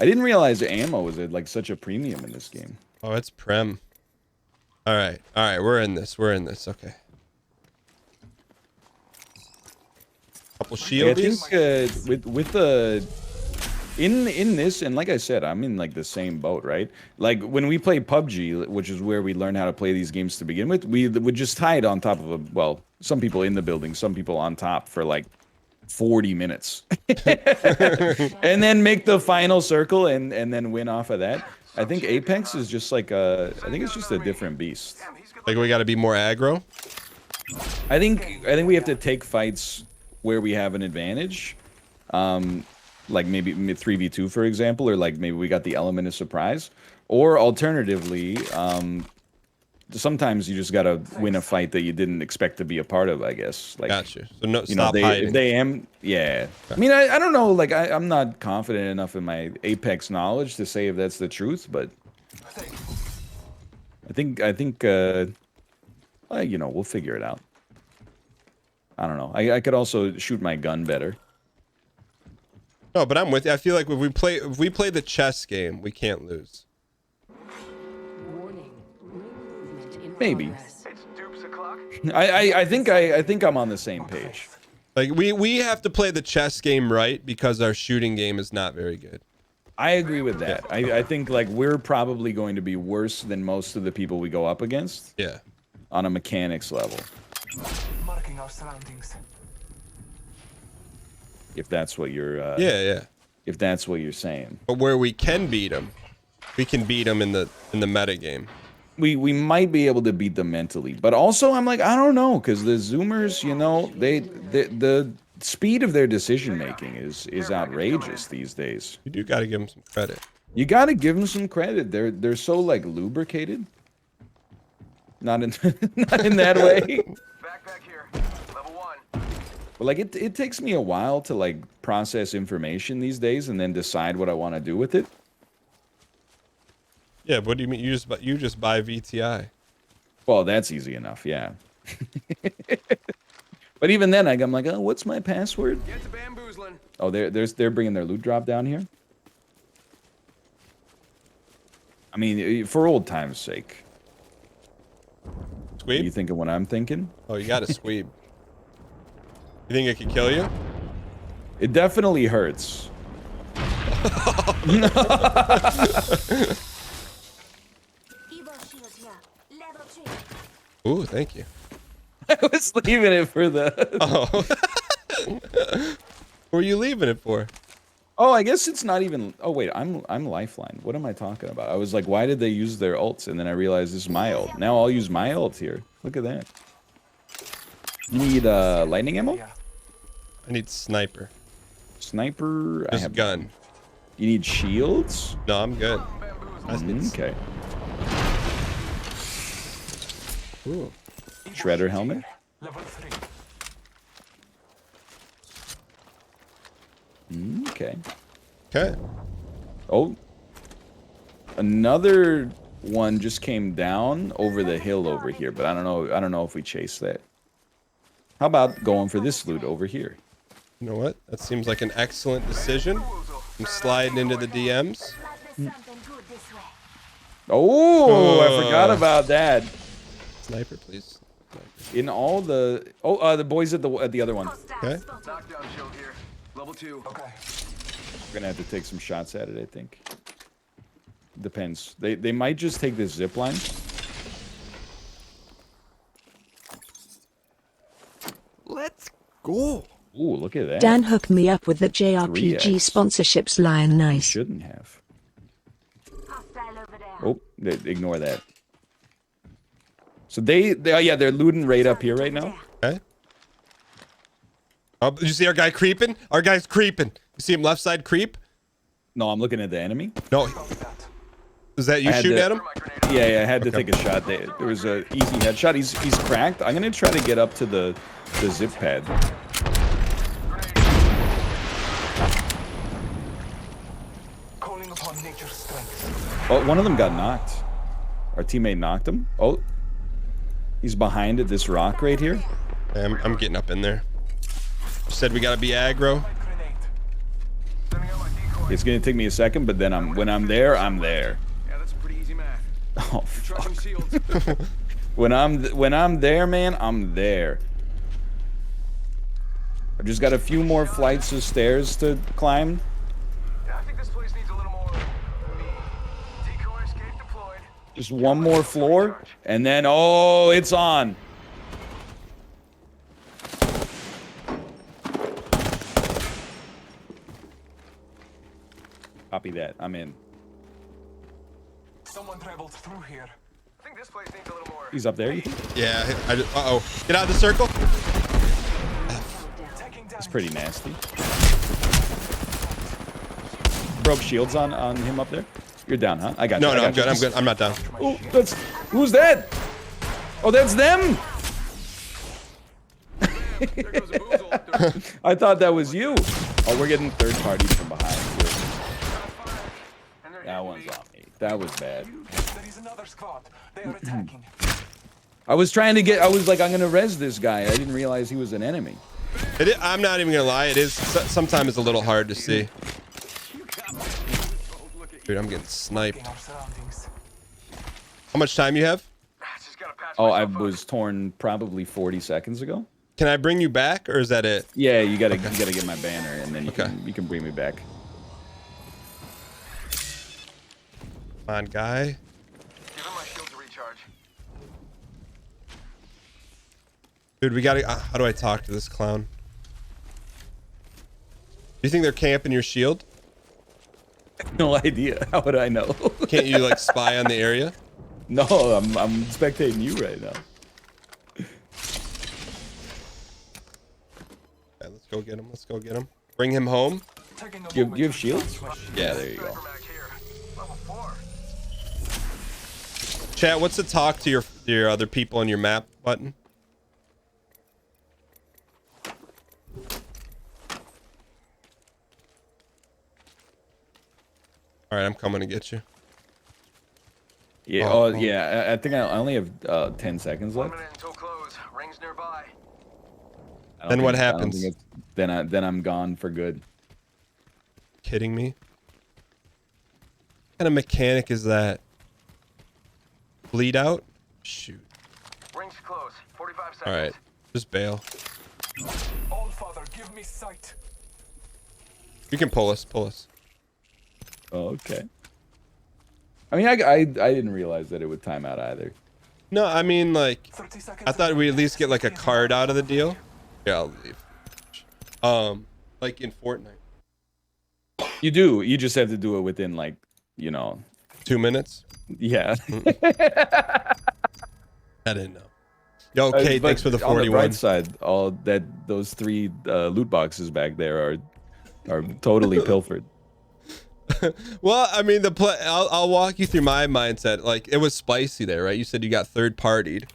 I didn't realize the ammo was at like such a premium in this game. Oh, it's prem. All right, we're in this. Okay. Couple I shields. think with the in this, and like I said, I'm in like the same boat, right? Like when we play PUBG, which is where we learn how to play these games to begin with, we would just hide on top of a, well, some people in the building, some people on top for like 40 minutes. And then make the final circle and then win off of that. I think Apex is just like I think it's just a different beast. Like we got to be more aggro. I think we have to take fights where we have an advantage. Like maybe 3v2 for example, or like maybe we got the element of surprise, or alternatively, sometimes you just gotta win a fight that you didn't expect to be a part of, I guess. Like, Gotcha. So no, you know, stop hiding. if they am, yeah. I mean, I don't know, like I'm not confident enough in my Apex knowledge to say if that's the truth, but I think well, you know, we'll figure it out. I don't know. I could also shoot my gun better. No, but I'm with you. I feel like if we play the chess game, we can't lose. Warning. Ring movement in Maybe. progress. It's Dupes o'clock. I think I'm on the same page. Like we have to play the chess game right because our shooting game is not very good. I agree with that. I think like we're probably going to be worse than most of the people we go up against Yeah. on a mechanics level. Marking our surroundings. If that's what you're Yeah. if that's what you're saying. But where we can beat them, we can beat them in the meta game. We might be able to beat them mentally. But also I'm like, I don't know, because the Zoomers, you know, the speed of their decision making is outrageous these days. You do got to give them some credit. You got to give them some credit. They're so like lubricated. Not in not in that way. Backpack here. Level 1. But like it takes me a while to like process information these days and then decide what I want to do with it. Yeah, what do you mean? You just buy VTI. Well, that's easy enough, yeah. But even then, I'm like, oh, what's my password? Get to bamboozling. Oh, they're bringing their loot drop down here. I mean, for old times' sake. Are you Squeeb? thinking what I'm thinking? Oh, you got a squeeb. You think it could kill you? It definitely hurts. Evo shield here. Level 3. Ooh, thank you. I was leaving it for the... Oh. What were you leaving it for? Oh, I guess it's not even... Oh, wait, I'm Lifeline. What am I talking about? I was like, why did they use their ults? And then I realized this is my ult. Now I'll use my ult here. Look at that. You need lightning ammo? I need sniper. Sniper? I Just have gun. You need shields? No, I'm good. I just need Okay. Ooh. Shredder helmet? Level 3. Okay. Okay. Oh. Another one just came down over the hill over here, but I don't know if we chase that. How about going for this loot over here? You know what? That seems like an excellent decision. I'm sliding into the DMs. Might be something good this way. Oh, I forgot about that. Sniper, please. In all the the boys at the other one. Okay. Knockdown shield here. Level 2. Okay. We're gonna have to take some shots at it, I think. Depends. They might just take this zip line. Let's go. Ooh, look at that. Dan hooked me up with the JRPG 3x. sponsorships line. Nice. Shouldn't have. Hostile over there. Oh, ignore that. So they're looting right up here right now. Okay. Oh, you see our guy creeping? Our guy's creeping. You see him left side creep? No, I'm looking at the enemy. No. Is that you I had shooting to- at him? Yeah, I had to take a shot. There was a easy headshot. He's cracked. I'm gonna try to get up to the zip pad. Calling upon nature's strength. Oh, one of them got knocked. Our teammate knocked him. Oh, he's behind at this rock right here. I'm getting up in there. You said we gotta be aggro. It's gonna take me a second, but then when I'm there, I'm there. Yeah, that's a pretty easy math. Oh, Charging fuck. shields. When I'm there, man, I'm there. I've just got a few more flights of stairs to climb. Yeah, I think this place needs a little more. Decoy escape deployed. Just one more floor, and then oh, it's on. Copy that. I'm in. Someone traveled through here. I think this place needs a little more. He's up there. You think? Yeah. Uh-oh. Get out of the circle. It's pretty nasty. Broke shields on him up there. You're down, huh? I got you. No, I no, got I'm good. you. I'm good. I'm not down. Oh, who's that? Oh, that's them. There goes a boozle up there. I thought that was you. Oh, we're getting third parties from behind. And they're That hitting one's me. on me. That was bad. There is another squad. They are attacking. I was trying to get. I was like, I'm gonna res this guy. I didn't realize he was an enemy. I'm not even gonna lie. It is sometimes it's a little hard to see. Dude, I'm getting sniped. Our surroundings. How much time you have? Just gotta patch Oh, I myself up. was torn probably 40 seconds ago. Can I bring you back, or is that it? Yeah, you gotta get my banner, and then you Okay. can bring me back. Come on, guy. Give him my shield to recharge. Dude, we gotta. How do I talk to this clown? Do you think they're camping your shield? No idea. How would I know? Can't you like spy on the area? No, I'm spectating you right now. Okay, let's go get him. Let's go get him. Bring him home. Taking a Do you moment have to shields? charge my shield. Yeah. There you go. Sniper mag here. Level 4. Chat. What's the talk to your other people on your map button? All right, I'm coming to get you. Yeah. Oh, Oh, oh. yeah. I think I only have 10 seconds 1 left. minute until close. Rings nearby. I don't Then what think- I don't happens? think it's- Then I'm gone for good. Kidding me? What kind of mechanic is that? Bleed out? Shoot. Rings close. 45 seconds. All right, just bail. All father, give me sight. You can pull us. Pull us. Oh, okay. I mean, I didn't realize that it would time out either. No, I mean like 30 seconds. I thought we'd at least get like a card out of the deal. Yeah, I'll leave. Like in Fortnite. You do. You just have to do it within like, 2 minutes. yeah. I didn't know. Yo, okay, But thanks for the on the 41. bright side, those 3 loot boxes back there are totally pilfered. Well, I mean I'll walk you through my mindset. Like it was spicy there, right? You said you got third partied.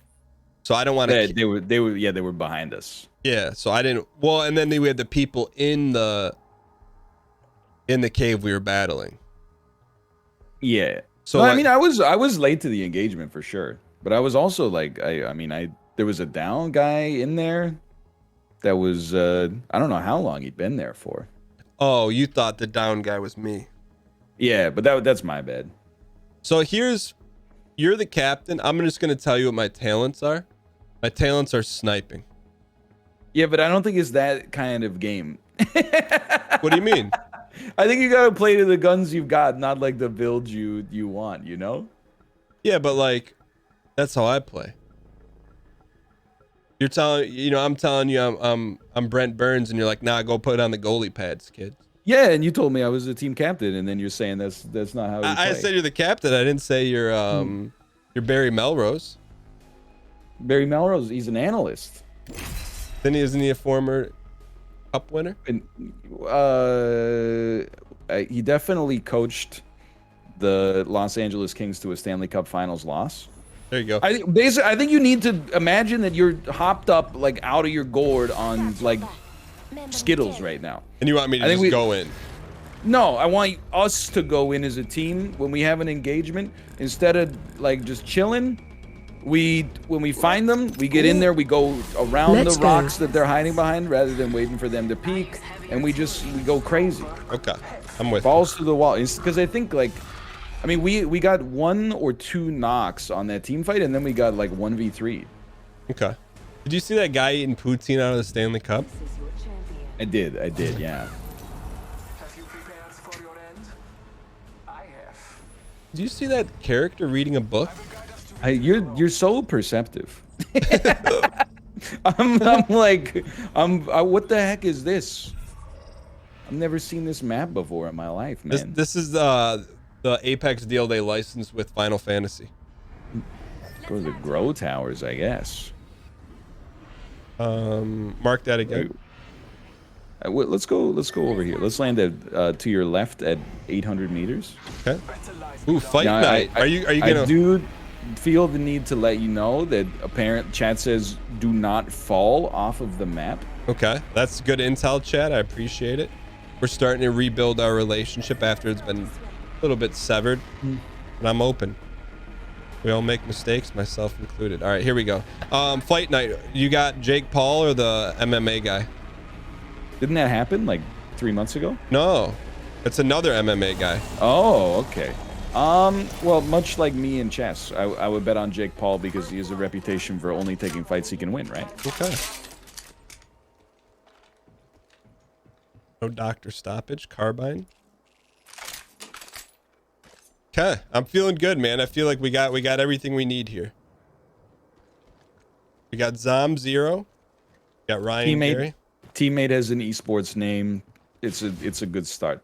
So I don't want to They were behind us. Yeah, so I didn't. Well, and then we had the people in the cave we were battling. Yeah. So So like- I mean, I was late to the engagement for sure, but I was also like, there was a down guy in there that was I don't know how long he'd been there for. Oh, you thought the down guy was me. Yeah, but that's my bad. So you're the captain. I'm just gonna tell you what my talents are. My talents are sniping. Yeah, but I don't think it's that kind of game. What do you mean? I think you gotta play to the guns you've got, not like the build you want. You know? Yeah, but like, that's how I play. You're telling, I'm telling you, I'm Brent Burns, and you're like, nah, go put on the goalie pads, kid. Yeah, and you told me I was the team captain, and then you're saying that's not how you play. I said you're the captain. I didn't say you're Barry Melrose. Barry Melrose, he's an analyst. Then isn't he a former cup winner? And he definitely coached the Los Angeles Kings to a Stanley Cup Finals loss. There you go. I think you need to imagine that you're hopped up like out of your gourd on like Skittles right now. And you want me to I think just go in? No, I want us to go in as a team when we have an engagement. Instead of like just chilling, when we find them, we get in there, we go around Let's the go. rocks that they're hiding behind rather than waiting for them to peek, and we go crazy. Okay, I'm with you. Balls through the wall. It's because I think like, I mean, we got 1 or 2 knocks on that team fight, and then we got like 1v3. Okay. Did you see that guy eating poutine out of the Stanley Cup? This is your champion. I did, yeah. Have you prepared for your end? I have. Did you see that character reading a book? You're so perceptive. I'm like, what the heck is this? I've never seen this map before in my life, man. This is the Apex deal they licensed with Final Fantasy. Go to the Grow Towers, I guess. Mark that again. Let's go over here. Let's land at to your left at 800 meters. Okay. Ooh, fight Now, night. Are you gonna? I do feel the need to let you know that apparent chat says do not fall off of the map. Okay, that's good intel, chat. I appreciate it. We're starting to rebuild our relationship after it's been a little bit severed, and I'm open. We all make mistakes, myself included. All right, here we go. Fight night. You got Jake Paul or the MMA guy? Didn't that happen like 3 months ago? No, it's another MMA guy. Oh, okay. Well, much like me in chess, I would bet on Jake Paul because he has a reputation for only taking fights he can win, right? Okay. No doctor stoppage. Carbine. Okay, I'm feeling good, man. I feel like we got everything we need here. We got Zom Zero. We got Ryan Gary. Teammate has an esports name. It's a good start.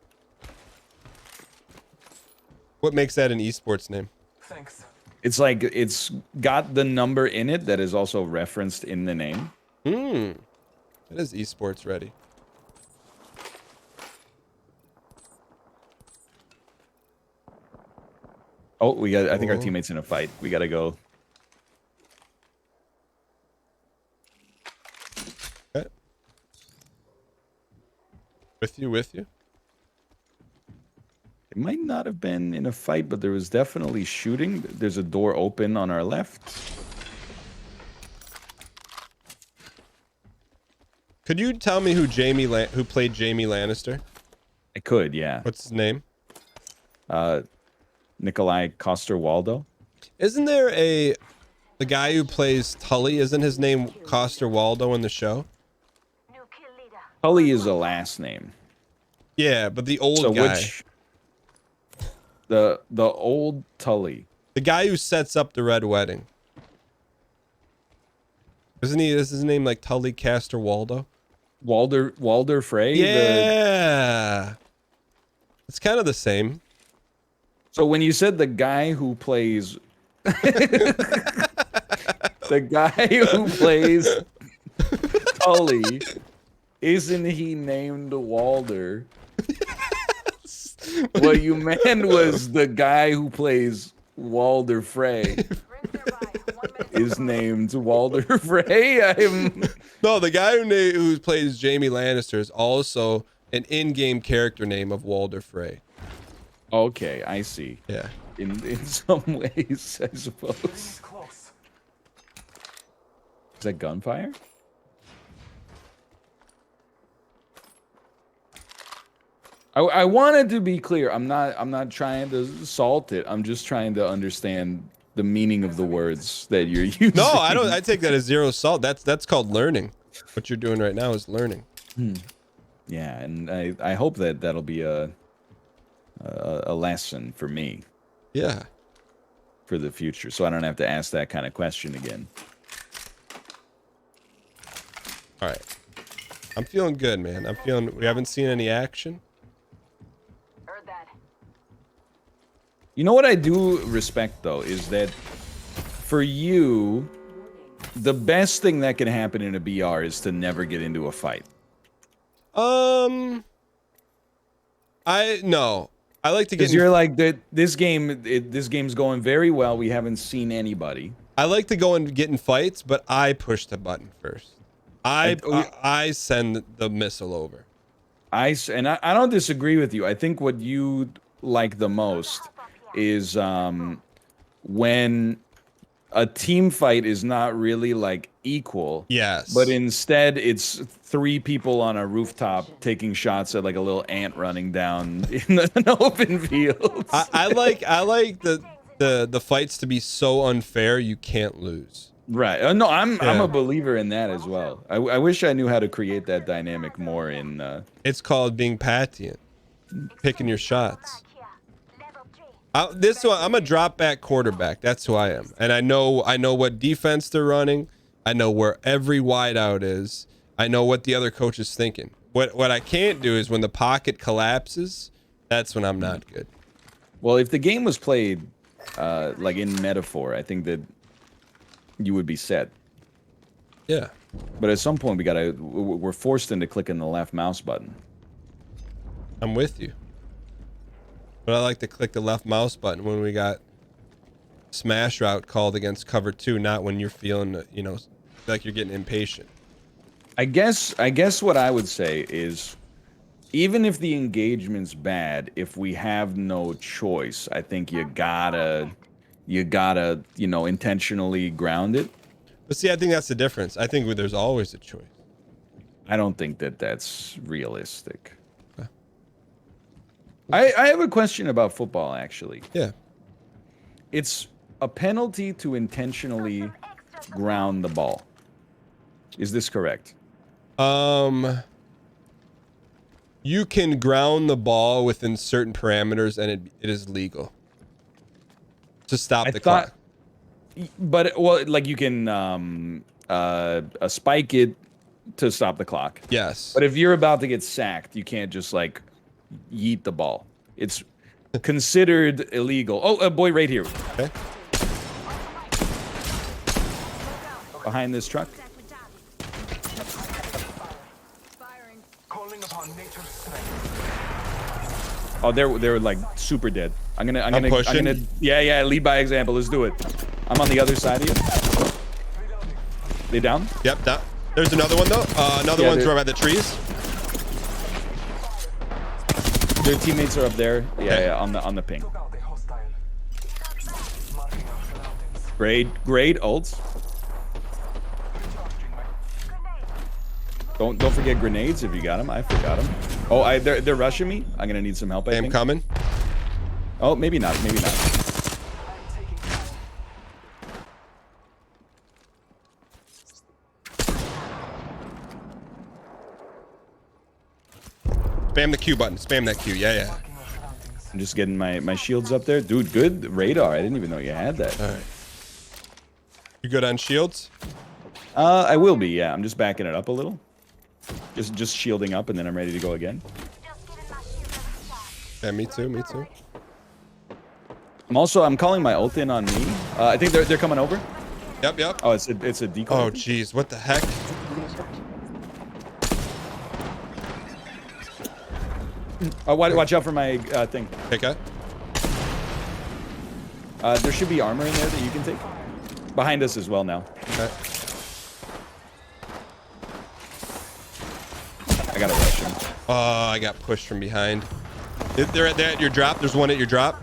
What makes that an esports name? Thanks. It's like it's got the number in it that is also referenced in the name. It is esports ready. Oh, I think our teammate's in a fight. We gotta go. Okay. With you. It might not have been in a fight, but there was definitely shooting. There's a door open on our left. Could you tell me who played Jamie Lannister? I could, yeah. What's his name? Nikolai Coster-Waldau. Isn't there the guy who plays Tully? Isn't his name Coster-Waldau in the show? New kill leader. Tully is a last name. Yeah, but the old guy. The old Tully. The guy who sets up the Red Wedding. Isn't he? Is his name like Tully Caster-Waldau? Walder Frey? Yeah. It's kind of the same. So when you said the guy who plays... the guy who plays Tully, isn't he named Walder? What you meant was the guy who plays Walder Frey is named Walder Frey. No, the guy who plays Jamie Lannister is also an in-game character name of Walder Frey. Okay, I see. Yeah. In some ways, I suppose. Close. Is that gunfire? I wanted to be clear. I'm not trying to salt it. I'm just trying to understand the meaning of the words that you're using. No, I don't. I take that as zero salt. That's called learning. What you're doing right now is learning. Yeah, and I hope that'll be a lesson for me. Yeah. For the future, so I don't have to ask that kind of question again. All right. I'm feeling good, man. I'm feeling. We haven't seen any action. Heard that. You know what I do respect though is that for you, the best thing that can happen in a BR is to never get into a fight. I like to get. Because you're like that. This game's going very well. We haven't seen anybody. I like to go and get in fights, but I push the button first. I send the missile over. I don't disagree with you. I think what you like the most is when a team fight is not really like equal. Yes. But instead, it's 3 people on a rooftop taking shots at like a little ant running down in an open field. I like the fights to be so unfair you can't lose. Right. No, I'm a believer in that as well. I wish I knew how to create that dynamic more in. It's called being patient, picking your shots. This one, I'm a drop back quarterback. That's who I am, and I know what defense they're running. I know where every wideout is. I know what the other coach is thinking. What I can't do is when the pocket collapses. That's when I'm not good. Well, if the game was played like in metaphor, I think that you would be set. Yeah. But at some point, we're forced into clicking the left mouse button. I'm with you. But I like to click the left mouse button when we got smash route called against cover 2, not when you're feeling, you know, like you're getting impatient. I guess what I would say is, even if the engagement's bad, if we have no choice, I think you gotta, you know, intentionally ground it. But see, I think that's the difference. I think there's always a choice. I don't think that that's realistic. I have a question about football, actually. Yeah. It's a penalty to intentionally ground the ball. Is this correct? You can ground the ball within certain parameters, and it is legal to stop the clock. But well, like you can spike it to stop the clock. Yes. But if you're about to get sacked, you can't just like yeet the ball. It's considered illegal. Oh, a boy right here. Okay. Behind this truck. Calling upon nature's strength. Oh, they're like super dead. I'm gonna pushing. Yeah, lead by example. Let's do it. I'm on the other side of you. They down? Yep, down. There's another one though. Another one's right by the trees. Their teammates are up there. Okay. Yeah, on the ping. Took out the hostile. Marking our surroundings. Great ults. Recharging my Don't forget grenades if you got them. I forgot them. Oh, they're rushing me. I'm gonna need some help. I I'm think. coming. Oh, maybe not. Maybe not. Spam the Q button. Spam that Q. Yeah, yeah. I'm just getting my shields up there, dude. Good radar. I didn't even know you had that. All right. You good on shields? I will be. Yeah, I'm just backing it up a little. Just shielding up, and then I'm ready to go again. Yeah, me too. Me too. I'm calling my ult in on me. I think they're coming over. Yep, yep. Oh, it's a decoy. Oh, jeez. What the heck? Oh, watch out for my thing. Okay. There should be armor in there that you can take. Behind us as well now. Okay. I gotta rush him. Oh, I got pushed from behind. They're at your drop. There's one at your drop.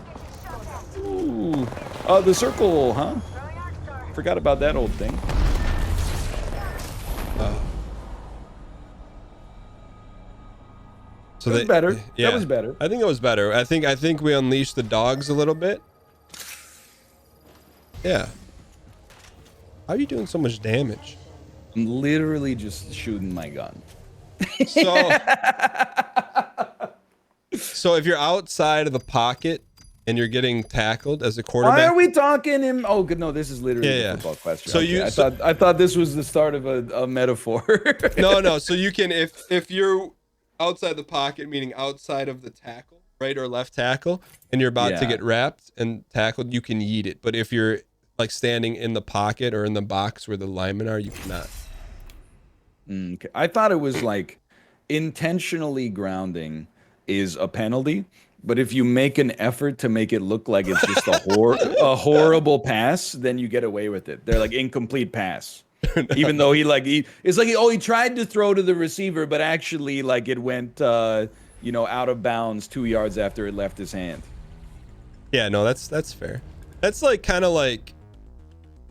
Ooh. Oh, the circle, huh? Forgot about that old thing. So That was better. Yeah, That was better. I think it was better. I think we unleashed the dogs a little bit. Yeah. How are you doing so much damage? I'm literally just shooting my gun. So if you're outside of the pocket and you're getting tackled as a quarterback, Why are we talking him? Oh, good. No, this is literally Yeah, a football question. So Okay, I thought this was the start of a metaphor. No. So you can, if you're outside the pocket, meaning outside of the tackle, right or left tackle, and you're about to get wrapped and tackled, you can yeet it. But if you're like standing in the pocket or in the box where the linemen are, you cannot. Okay. I thought it was like intentionally grounding is a penalty, but if you make an effort to make it look like it's just a horrible pass, then you get away with it. They're like incomplete pass. Even though he tried to throw to the receiver, but actually like it went out of bounds 2 yards after it left his hand. Yeah, no, that's fair. That's like kind of like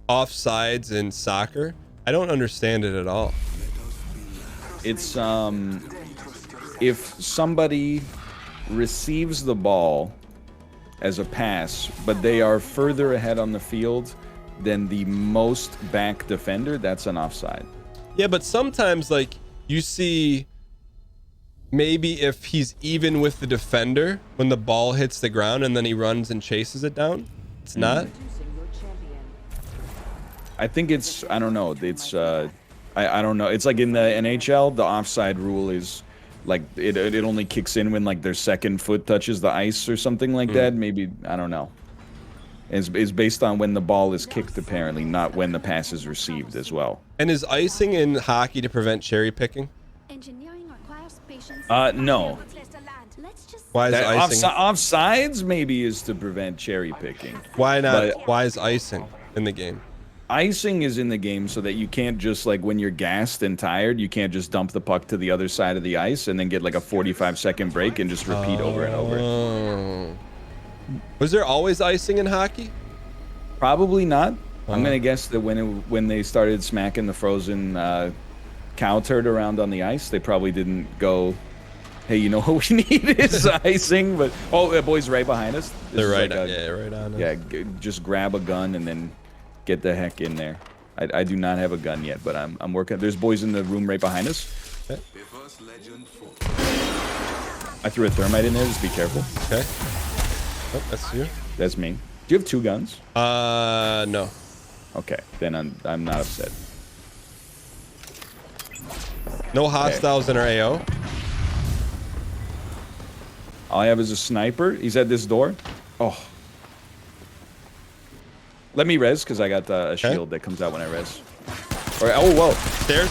offsides in soccer. I don't understand it at all. It's if somebody receives the ball as a pass, but they are further ahead on the field than the most back defender, that's an offside. Yeah, but sometimes like you see maybe if he's even with the defender when the ball hits the ground and then he runs and chases it down. It's not. Introducing your champion. I think it's, I don't know. It's I don't know. It's like in the NHL, the offside rule is like it only kicks in when like their second foot touches the ice or something like that. Maybe, I don't know. It's based on when the ball is kicked apparently, not when the pass is received as well. And is icing in hockey to prevent cherry picking? Engineering requires patience. No. Let's just Why is That icing? offsides maybe is to prevent cherry picking. Why not? But- Why is icing in the game? Icing is in the game so that you can't just like when you're gassed and tired, you can't just dump the puck to the other side of the ice and then get like a 45-second break and just repeat over and over. Oh. Was there always icing in hockey? Probably not. I'm gonna guess that when they started smacking the frozen cow turd around on the ice, they probably didn't go, "Hey, you know what we need is icing." But boys, right behind us. This They're is right. like Yeah, right on. it. Yeah, just grab a gun and then get the heck in there. I do not have a gun yet, but I'm working. There's boys in the room right behind us. Okay. I threw a thermite in there. Just be careful. Okay. Oh, that's you. That's me. Do you have two guns? No. Okay, then I'm not upset. No hostiles in our AO. All I have is a sniper. He's at this door. Oh. Let me res, because I got a shield that comes out when I res. All right. Oh, whoa. Stairs.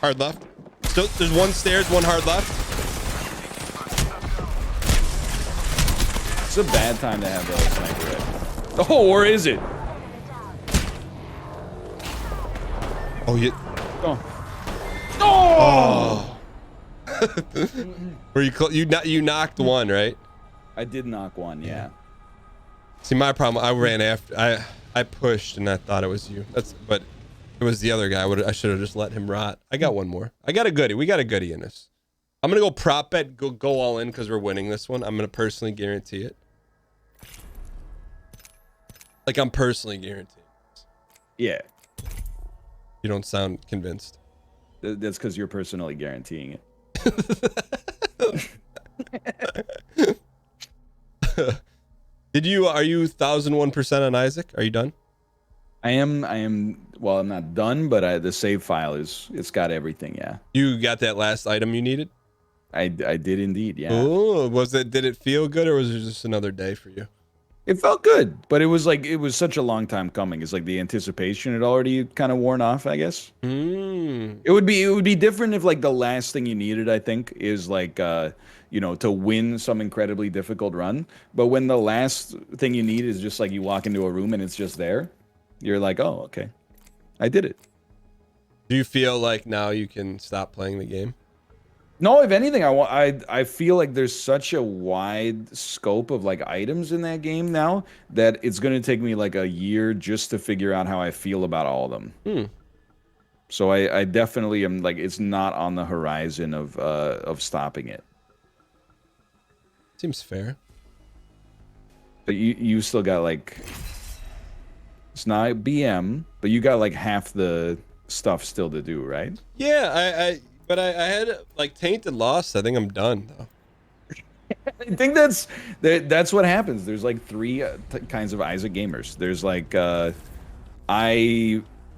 Hard left. Still, there's one stairs, one hard left. It's a bad time to have a sniper res. Oh, or is it? Oh, you. Oh. Were you knocked one, right? I did knock one, yeah. See, my problem, I ran after. I pushed and I thought it was you. But it was the other guy. I should have just let him rot. I got one more. I got a goodie. We got a goodie in this. I'm gonna go prop bet. Go all in because we're winning this one. I'm gonna personally guarantee it. Like I'm personally guaranteeing. Yeah. You don't sound convinced. That's because you're personally guaranteeing it. Are you 1001% on Isaac? Are you done? I am. Well, I'm not done, but the save file it's got everything. Yeah. You got that last item you needed? I did indeed. Yeah. Oh, did it feel good or was it just another day for you? It felt good, but it was such a long time coming. It's like the anticipation had already kind of worn off, I guess. It would be different if like the last thing you needed, I think, is like to win some incredibly difficult run. But when the last thing you need is just like you walk into a room and it's just there, you're like, oh, okay, I did it. Do you feel like now you can stop playing the game? No, if anything, I feel like there's such a wide scope of like items in that game now that it's gonna take me like a year just to figure out how I feel about all of them. So I definitely am like, it's not on the horizon of stopping it. Seems fair. But you still got like, it's not BM, but you got like half the stuff still to do, right? Yeah, but I had like Tainted Lost. I think I'm done though. I think that's what happens. There's like three kinds of Isaac gamers. There's like I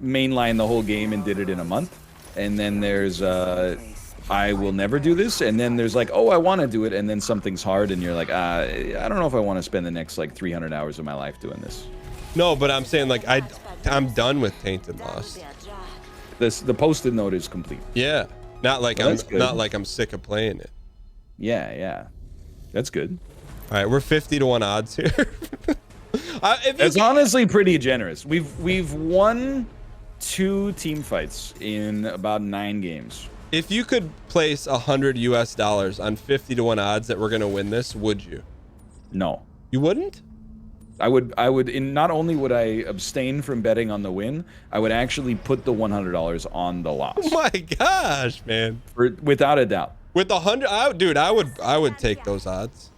mainlined the whole game and did it in a month, and then there's I will never do this, and then there's like, oh, I want to do it, and then something's hard, and you're like, I don't know if I want to spend the next like 300 hours of my life doing this. No, but I'm saying like I'm done with Tainted Lost. The post-it note is complete. Yeah, not like Well, I'm sick of playing it. Yeah, that's good. All right, we're 50-1 odds here. It's honestly pretty generous. We've won 2 team fights in about 9 games. If you could place $100 US on 50-1 odds that we're gonna win this, would you? No. You wouldn't? I would in not only would I abstain from betting on the win, I would actually put the $100 on the loss. Oh my gosh, man. Without a doubt. With 100, dude, I would take those odds.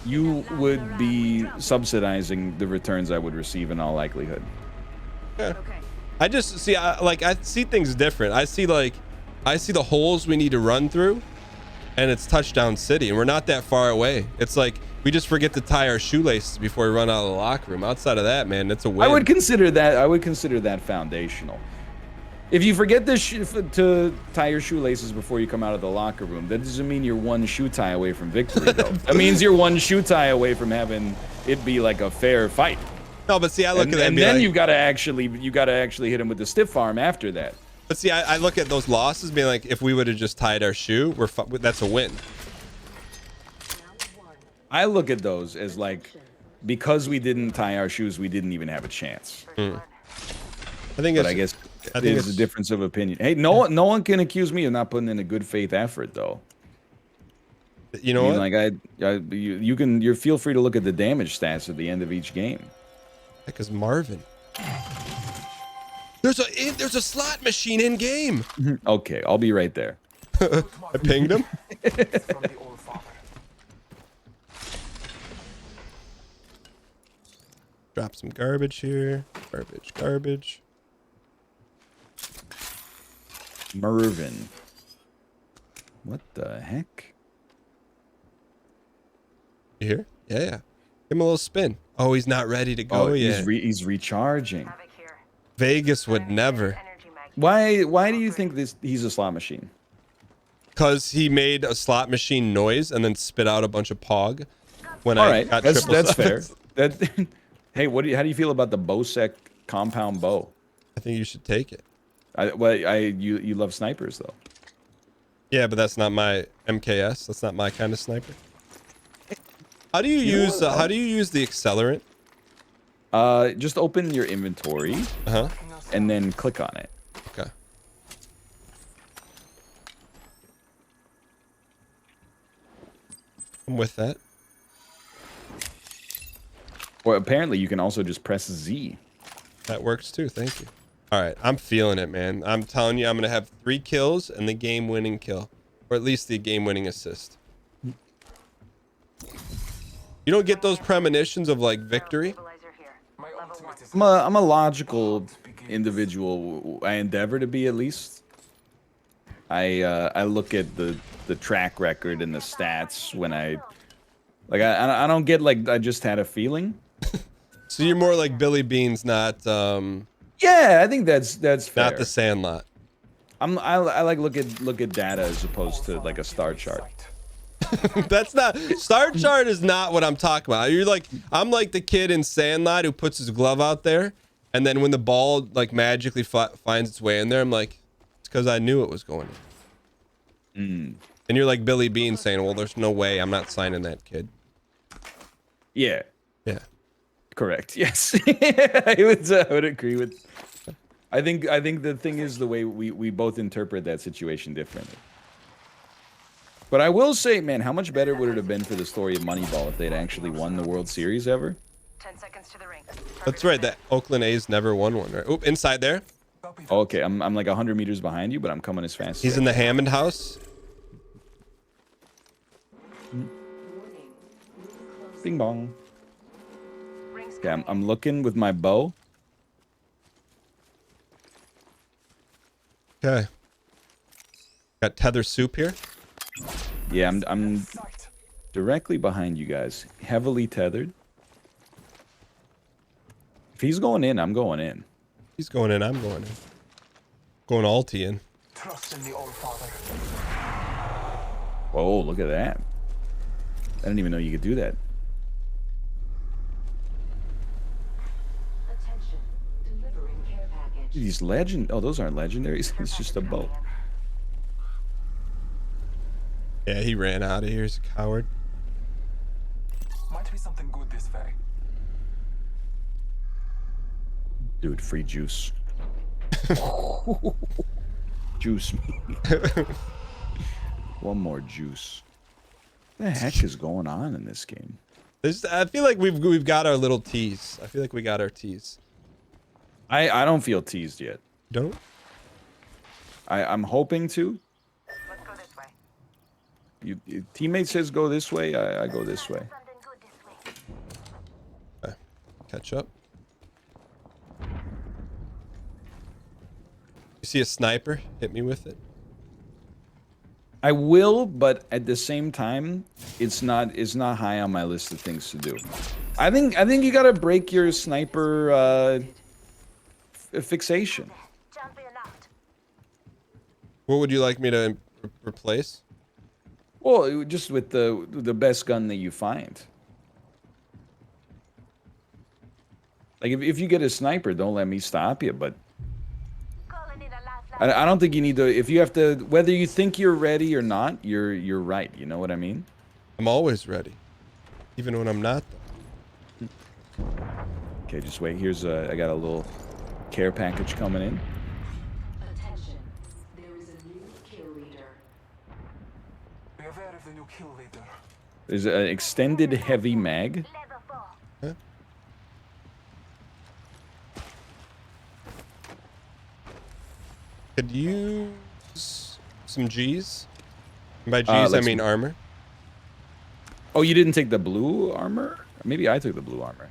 You would be subsidizing the returns I would receive in all likelihood. Yeah. I just see, I see things different. I see the holes we need to run through, and it's touchdown city, and we're not that far away. It's like we just forget to tie our shoelaces before we run out of the locker room. Outside of that, man, it's a win. I would consider that foundational. If you forget to tie your shoelaces before you come out of the locker room, that doesn't mean you're one shoe tie away from victory, though. That means you're one shoe tie away from having it be like a fair fight. No, but see, I look at that and then you gotta actually hit him with the stiff arm after that. But see, I look at those losses being like, if we would have just tied our shoe, that's a win. I look at those as like, because we didn't tie our shoes, we didn't even have a chance. I think I guess there's a difference of opinion. Hey, no one can accuse me of not putting in a good faith effort, though. You know what? Like you feel free to look at the damage stats at the end of each game. Because Marvin, there's a slot machine in game. Okay, I'll be right there. I pinged him. From the old father. Drop some garbage here. Garbage. Mervin. What the heck? You hear? Yeah. Give him a little spin. Oh, he's not ready to go yet. He's recharging. Vegas would never. Why do you think he's a slot machine? Because he made a slot machine noise and then spit out a bunch of pog. When All I right, got that's fair. sevens. Hey, how do you feel about the Bosec compound bow? I think you should take it. You love snipers though. Yeah, but that's not my MKS. That's not my kind of sniper. How do you use the accelerant? Just open your inventory. And then click on it. Okay. I'm with that. Or apparently you can also just press Z. That works too. Thank you. All right, I'm feeling it, man. I'm telling you, I'm gonna have 3 kills and the game-winning kill, or at least the game-winning assist. You don't get those premonitions of like victory. I'm a logical individual. I endeavor to be, at least. I look at the track record and the stats when I don't get like I just had a feeling. So you're more like Billy Beans, not Yeah, I think that's fair. not the Sandlot. I like look at data as opposed to like a star chart. That's not star chart is not what I'm talking about. I'm like the kid in Sandlot who puts his glove out there, and then when the ball like magically finds its way in there, I'm like, it's because I knew it was going in. And you're like Billy Bean saying, well, there's no way I'm not signing that kid. Yeah. Yeah. Correct. Yes. I would agree with. I think the thing is the way we both interpret that situation differently. But I will say, man, how much better would it have been for the story of Moneyball if they'd actually won the World Series ever? 10 seconds to the ring. That's right. That Oakland A's never won one, right? Oop, inside there. Okay, I'm like 100 meters behind you, but I'm coming as fast. He's in the Hammond house. Bing bong. Okay, I'm looking with my bow. Okay. Got tether soup here. Yeah, I'm directly behind you guys, heavily tethered. If he's going in, I'm going in. He's going in. I'm going in. Going alti in. Trust in the old father. Whoa, look at that. I didn't even know you could do that. Attention, delivering care package. These legend. Oh, those aren't legendaries. It's just a bow. Yeah, he ran out of here. He's a coward. Might be something good this way. Dude, free juice. Juice me. One more juice. What the heck is going on in this game? I feel like we've got our little tease. I feel like we got our tease. I don't feel teased yet. Don't? I'm hoping to. Let's go this way. Your teammate says go this way. I go this way. Something good this way. Okay. Catch up. You see a sniper? Hit me with it. I will, but at the same time, it's not high on my list of things to do. I think you gotta break your sniper fixation. Champion out. What would you like me to replace? Well, just with the best gun that you find. Like if you get a sniper, don't let me stop you. But Calling in a lifeline. I don't think you need to. If you have to, whether you think you're ready or not, you're right. You know what I mean? I'm always ready, even when I'm not. Okay, just wait. Here's I got a little care package coming in. Attention. There is a new kill leader. Be aware of the new kill leader. There's an extended heavy mag. Level 4. Huh? Could use some G's. And by G's, I let's- mean armor. Oh, you didn't take the blue armor? Maybe I took the blue armor.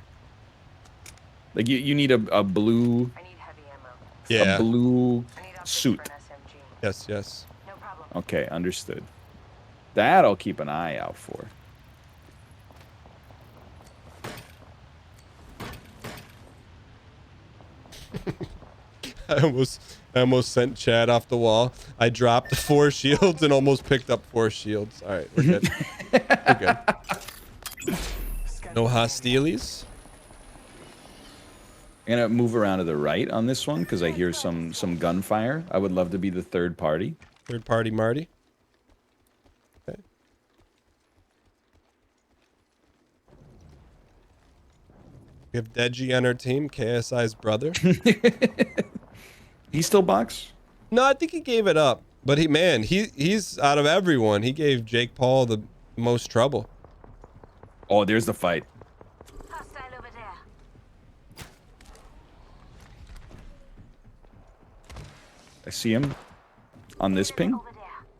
Like you need a blue I need heavy ammo. Yeah. a blue I need optics suit. for an SMG. Yes, yes. No problem. Okay, understood. That I'll keep an eye out for. I almost sent Chad off the wall. I dropped 4 shields and almost picked up 4 shields. All right, we're good. We're good. No hostilities. I'm gonna move around to the right on this one because I hear some gunfire. I would love to be the third party. Third party Marty. Okay. We have Deji on our team, KSI's brother. He still box? No, I think he gave it up. But he's out of everyone. He gave Jake Paul the most trouble. Oh, there's the fight. Hostile over there. I see him on this ping. Over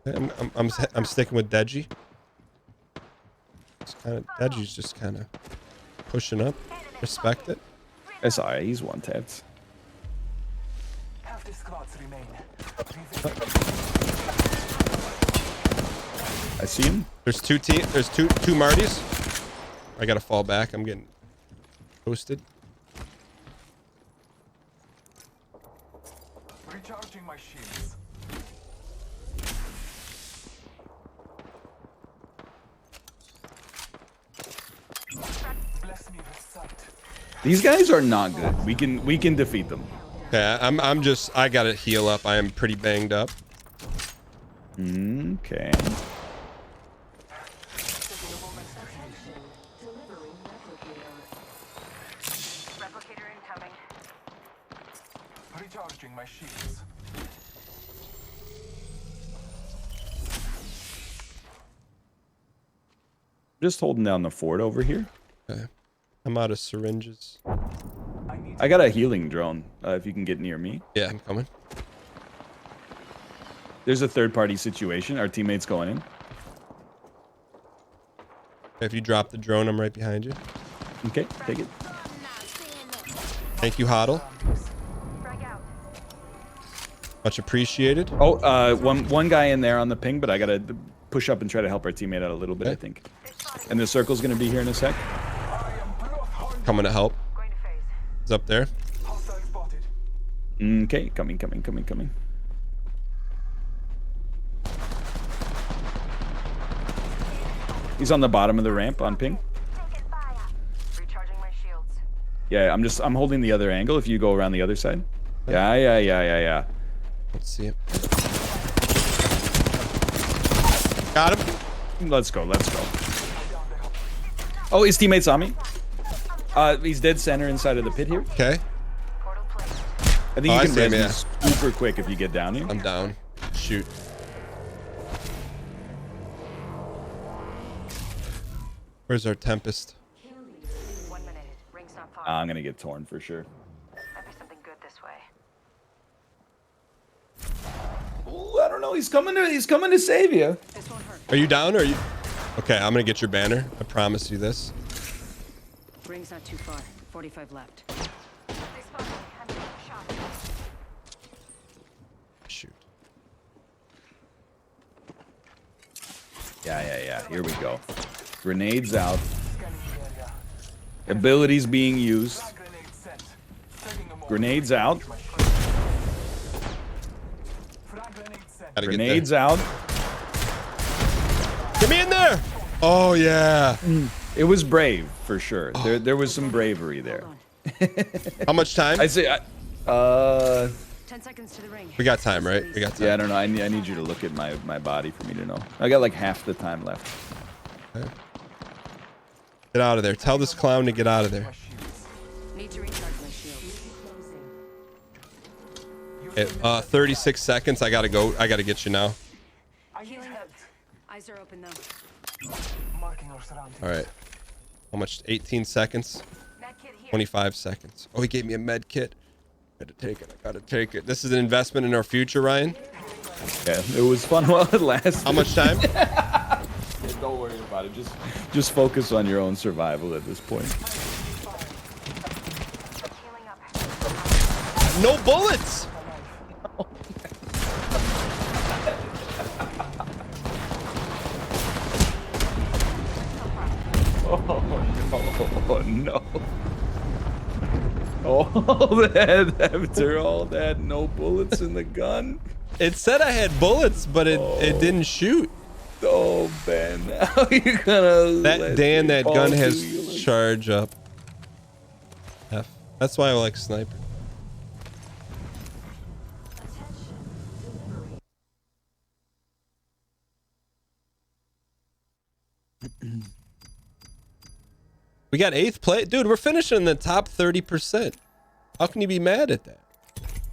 there. I'm sticking with Deji. It's kind of Deji's just kind of pushing up. Respect it. That's alright. He's one tapped. Half the squads remain. I see him. There's two Martys. I gotta fall back. I'm getting toasted. Recharging my shields. Bless me with sight. These guys are not good. We can defeat them. Okay, I gotta heal up. I am pretty banged up. Okay. Delivering replicator. Replicator incoming. Recharging my shields. Just holding down the fort over here. Okay. I'm out of syringes. I got a healing drone. If you can get near me. Yeah, I'm coming. There's a third party situation. Our teammates going in. If you drop the drone, I'm right behind you. Okay, take it. Thank you, Hoddle. Frag out. Much appreciated. Oh, one guy in there on the ping, but I gotta push up and try to help our teammate out a little bit, I think. And the circle's gonna be here in a sec. Coming to help. Going to phase. He's up there. Hostile spotted. Okay, coming. He's on the bottom of the ramp on ping. Taking fire. Recharging my shields. Yeah, I'm holding the other angle if you go around the other side. Yeah. Let's see it. Got him. Let's go. Oh, his teammate saw me. He's dead center inside of the pit here. Okay. Portal placed. I think Oh, I you can see him, res yeah. me super quick if you get down here. I'm down. Shoot. Where's our Tempest? 1 minute. Ring's not far. I'm gonna get torn for sure. Might be something good this way. Ooh, I don't know. He's coming to save you. This won't hurt. Are you down or are you? Okay, I'm gonna get your banner. I promise you this. Ring's not too far. 45 left. They spotted me. I'm getting shot. Shoot. Yeah. Here we go. Grenades out. Abilities being used. Grenade set. Taking a moment. Grenades out. Frag grenade set. Gotta get Grenades out. there. Get me in there. Oh yeah. It was brave for sure. There was some bravery there. How much time? I say, 10 seconds to the ring. We got time, right? We got time. yeah, I don't know. I need you to look at my body for me to know. I got like half the time left. Okay. Get out of there. Tell this clown to get out of there. Need to recharge my shields. 36 seconds. I gotta go. I gotta get you now. Healing up. Eyes are open though. Marking our surroundings. All right. How much? 18 seconds. Medkit here. 25 seconds. Oh, he gave me a med kit. Gotta take it. I gotta take it. This is an investment in our future, Ryan. Yeah, it was fun while it lasted. How much time? Don't worry about it. Just focus on your own survival at this point. Healing up. No bullets. Oh no. All that after all that, no bullets in the gun. It said I had bullets, but it didn't shoot. Oh Ben, how are you gonna That Dan, that gun do has you? charge up. F. That's why I like sniper. We got 8th place. Dude, we're finishing in the top 30%. How can you be mad at that?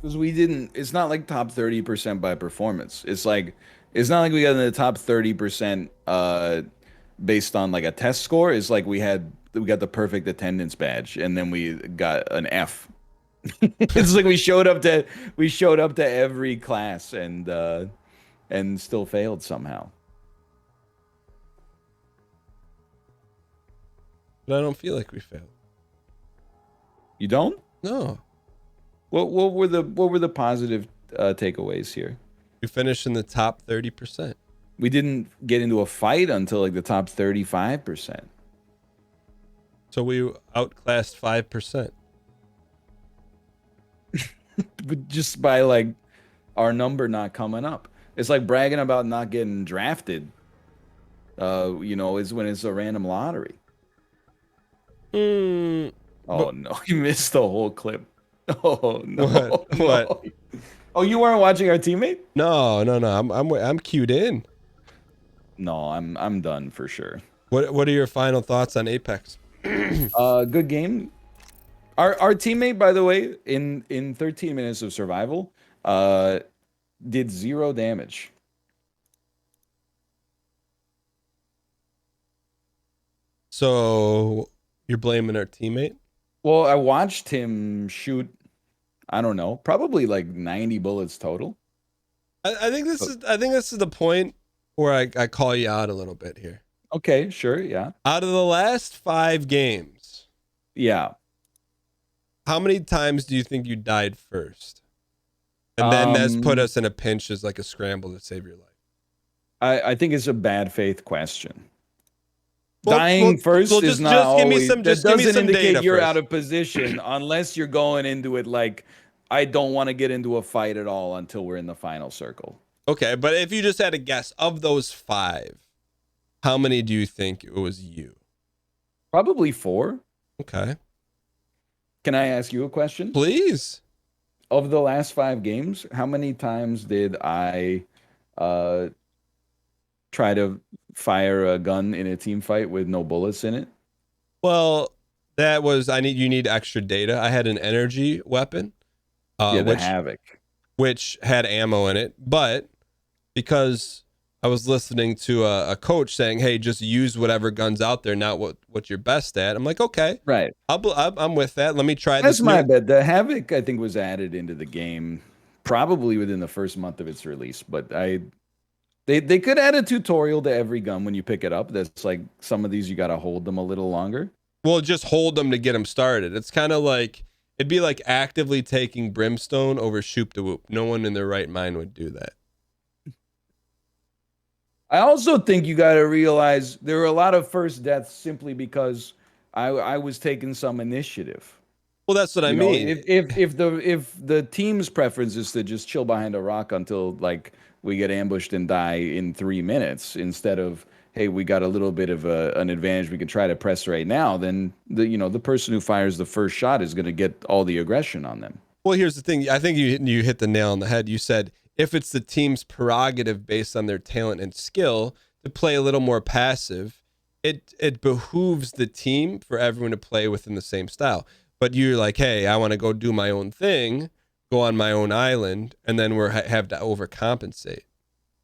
Because we didn't. It's not like top 30% by performance. It's not like we got in the top 30% based on like a test score. It's like we got the perfect attendance badge and then we got an F. It's like we showed up to every class and still failed somehow. But I don't feel like we failed. You don't? No. What were the positive takeaways here? We finished in the top 30%. We didn't get into a fight until like the top 35%. So we outclassed 5%. But just by like our number not coming up. It's like bragging about not getting drafted. Is when it's a random lottery. Oh no, you missed the whole clip. Oh no. What? No. What? Oh, you weren't watching our teammate? No. I'm queued in. No, I'm done for sure. What are your final thoughts on Apex? Good game. Our teammate, by the way, in 13 minutes of survival, did 0 damage. So you're blaming our teammate? Well, I watched him shoot, I don't know, probably like 90 bullets total. I think this is the point where I call you out a little bit here. Okay, sure, yeah. Out of the last 5 games, Yeah. how many times do you think you died first? And then that's put us in a pinch as like a scramble to save your life. I think it's a bad faith question. Well, Dying first well, is just not give me always, some- that just give me doesn't some indicate data you're first. out of position unless you're going into it like, I don't want to get into a fight at all until we're in the final circle. Okay, but if you just had a guess of those 5, how many do you think it was you? Probably 4. Okay. Can I ask you a question? Please. Of the last 5 games, how many times did I try to fire a gun in a team fight with no bullets in it? Well, that was you need extra data. I had an energy weapon, The Havoc. which had ammo in it, but because I was listening to a coach saying, "Hey, just use whatever guns out there, not what you're best at." I'm like, okay, Right. I'm with that. Let me try That's this. my bet. The Havoc, I think, was added into the game probably within the first month of its release. But they could add a tutorial to every gun when you pick it up. That's like some of these you got to hold them a little longer. Well, just hold them to get them started. It's kind of like it'd be like actively taking brimstone over shoop de whoop. No one in their right mind would do that. I also think you got to realize there were a lot of first deaths simply because I was taking some initiative. Well, that's what I You know, mean. if the team's preference is to just chill behind a rock until like we get ambushed and die in 3 minutes instead of, hey, we got a little bit of an advantage we can try to press right now, then the person who fires the first shot is going to get all the aggression on them. Well, here's the thing. I think you hit the nail on the head. You said if it's the team's prerogative based on their talent and skill to play a little more passive, it behooves the team for everyone to play within the same style. But you're like, hey, I want to go do my own thing, go on my own island, and then have to overcompensate.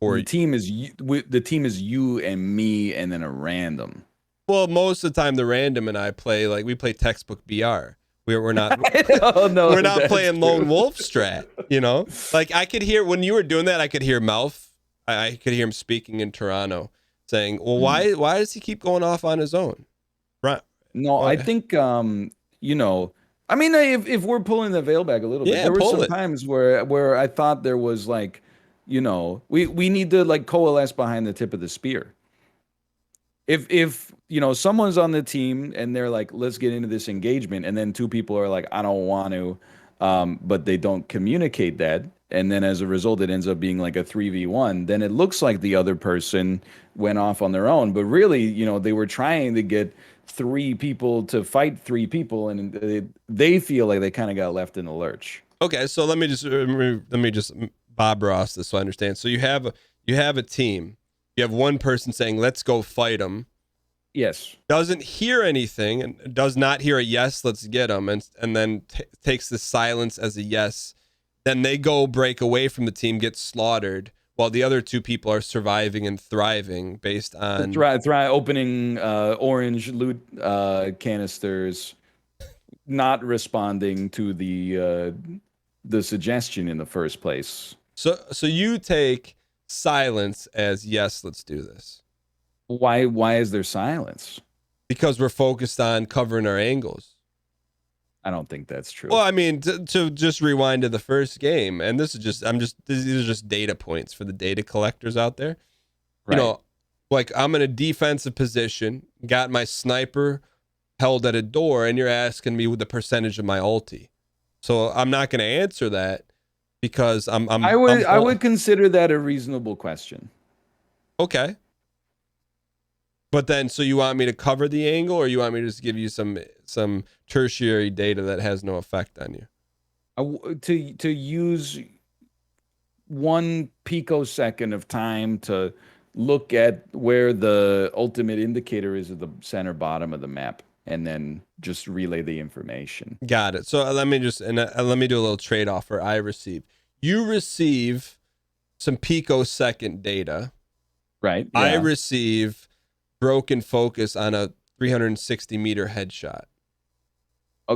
Or the team is you and me, and then a random. Well, most of the time the random and I play like we play textbook BR. We're not we're not playing lone wolf strat, you know? Like I could hear when you were doing that, I could hear Mouth. I could hear him speaking in Toronto saying, "Well, why does he keep going off on his own?" Right. No, I think you know, I mean, if we're pulling the veil back a little bit, there were some times where I thought there was like, you know, we need to like coalesce behind the tip of the spear. If you know someone's on the team and they're like, let's get into this engagement, and then two people are like, I don't want to, but they don't communicate that, and then as a result it ends up being like a 3v1, then it looks like the other person went off on their own, but really, you know, they were trying to get 3 people to fight 3 people, and they feel like they kind of got left in the lurch. Okay, so let me just Bob Ross this so I understand. So you have a team. You have one person saying, let's go fight them. Yes. Doesn't hear anything and does not hear a yes, let's get them, and then takes the silence as a yes. Then they go break away from the team, get slaughtered, while the other 2 people are surviving and thriving based on opening orange loot canisters, not responding to the suggestion in the first place. So you take silence as yes, let's do this. Why is there silence? Because we're focused on covering our angles. I don't think that's true. Well, I mean, to just rewind to the first game, and these are just data points for the data collectors out there. Right. You know, like I'm in a defensive position, got my sniper held at a door, and you're asking me the percentage of my ulti. So I'm not going to answer that because I would consider that a reasonable question. Okay. But then, so you want me to cover the angle, or you want me to just give you some tertiary data that has no effect on you? To use 1 picosecond of time to look at where the ultimate indicator is at the center bottom of the map, and then just relay the information. Got it. So let me do a little trade-off where I receive. You receive some picosecond data. Right. Yeah. I receive broken focus on a 360 meter headshot.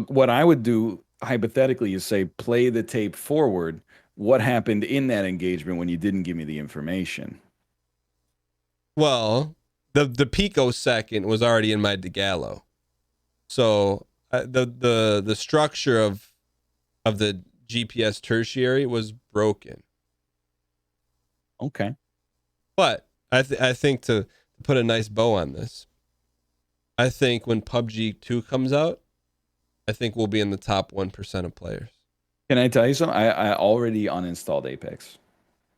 What I would do hypothetically is say, play the tape forward. What happened in that engagement when you didn't give me the information? Well, the picosecond was already in my DeGallo. So the structure of the GPS tertiary was broken. Okay. But I think to put a nice bow on this, I think when PUBG 2 comes out, I think we'll be in the top 1% of players. Can I tell you something? I already uninstalled Apex.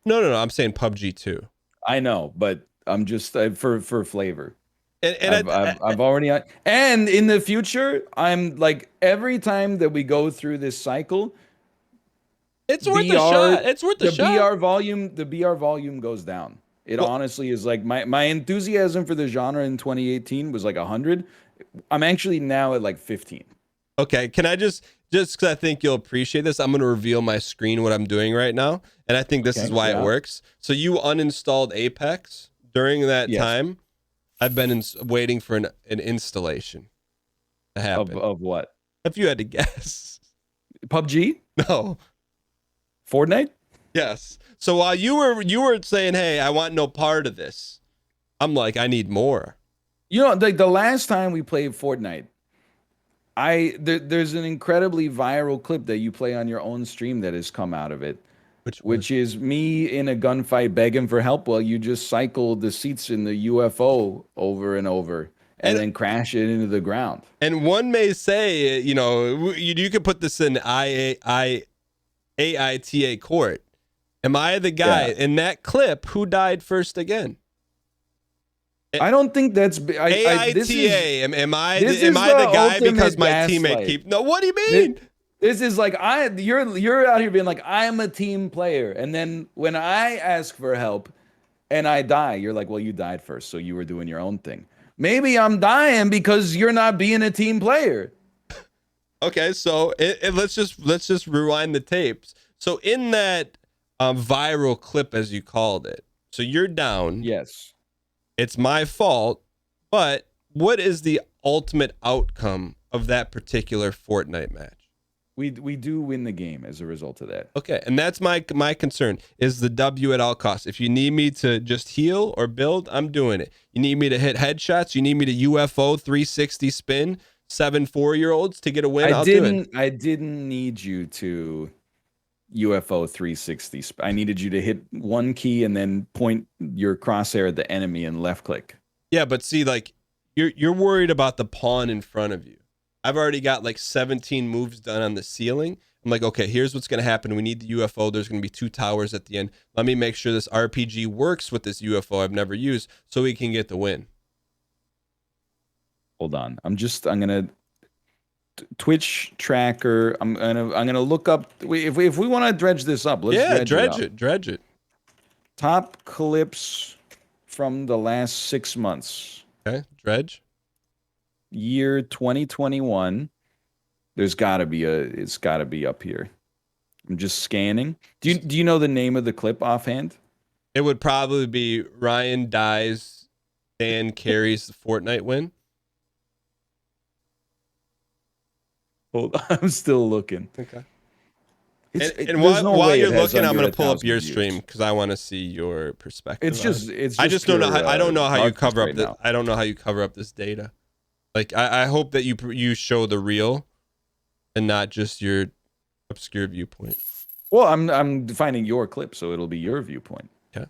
No. I'm saying PUBG 2. I know, but I'm just for flavor. And I've already, and in the future, I'm like, every time that we go through this cycle, it's worth a shot. It's worth a shot. The BR volume goes down. It honestly is like my enthusiasm for the genre in 2018 was like 100. I'm actually now at like 15. Okay, can I just just because I think you'll appreciate this, I'm going to reveal my screen, what I'm doing right now. And I think this is why it works. So you uninstalled Apex during that time. I've been waiting for an installation to happen. Of what? If you had to guess. PUBG? No. Fortnite? Yes. So while you were saying, hey, I want no part of this, I'm like, I need more. You know, like the last time we played Fortnite, there's an incredibly viral clip that you play on your own stream that has come out of it, which is me in a gunfight begging for help while you just cycle the seats in the UFO over and over and then crash it into the ground. And one may say, you know, you could put this in AITA court. Am I the guy in that clip who died first again? I don't think that's AITA. Am I the guy because my teammate keep? No, what do you mean? This is like you're out here being like, I'm a team player, and then when I ask for help and I die, you're like, well, you died first, so you were doing your own thing. Maybe I'm dying because you're not being a team player. Okay, so let's just rewind the tapes. So in that viral clip, as you called it, so you're down. Yes. It's my fault, but what is the ultimate outcome of that particular Fortnite match? We do win the game as a result of that. Okay, and that's my concern is the W at all costs. If you need me to just heal or build, I'm doing it. You need me to hit headshots, you need me to UFO 360 spin 7 4-year-olds to get a win. I'll do it. I didn't need you to UFO 360. I needed you to hit one key and then point your crosshair at the enemy and left click. Yeah, but see, like you're worried about the pawn in front of you. I've already got like 17 moves done on the ceiling. I'm like, okay, here's what's going to happen. We need the UFO. There's going to be 2 towers at the end. Let me make sure this RPG works with this UFO I've never used so we can get the win. Hold on. I'm going to Twitch tracker. I'm gonna look up. If we want to dredge this up, let's dredge it. Top clips from the last 6 months. Okay, dredge. Year 2021. It's got to be up here. I'm just scanning. Do you know the name of the clip offhand? It would probably be Ryan dies, Dan carries the Fortnite win. Hold on, I'm still looking. Okay. And while you're looking, I'm going to pull up your stream because I want to see your perspective. I just don't know. I don't know how you cover up this. I don't know how you cover up this data. Like I hope that you show the real, and not just your obscure viewpoint. Well, I'm finding your clip, so it'll be your viewpoint. Okay.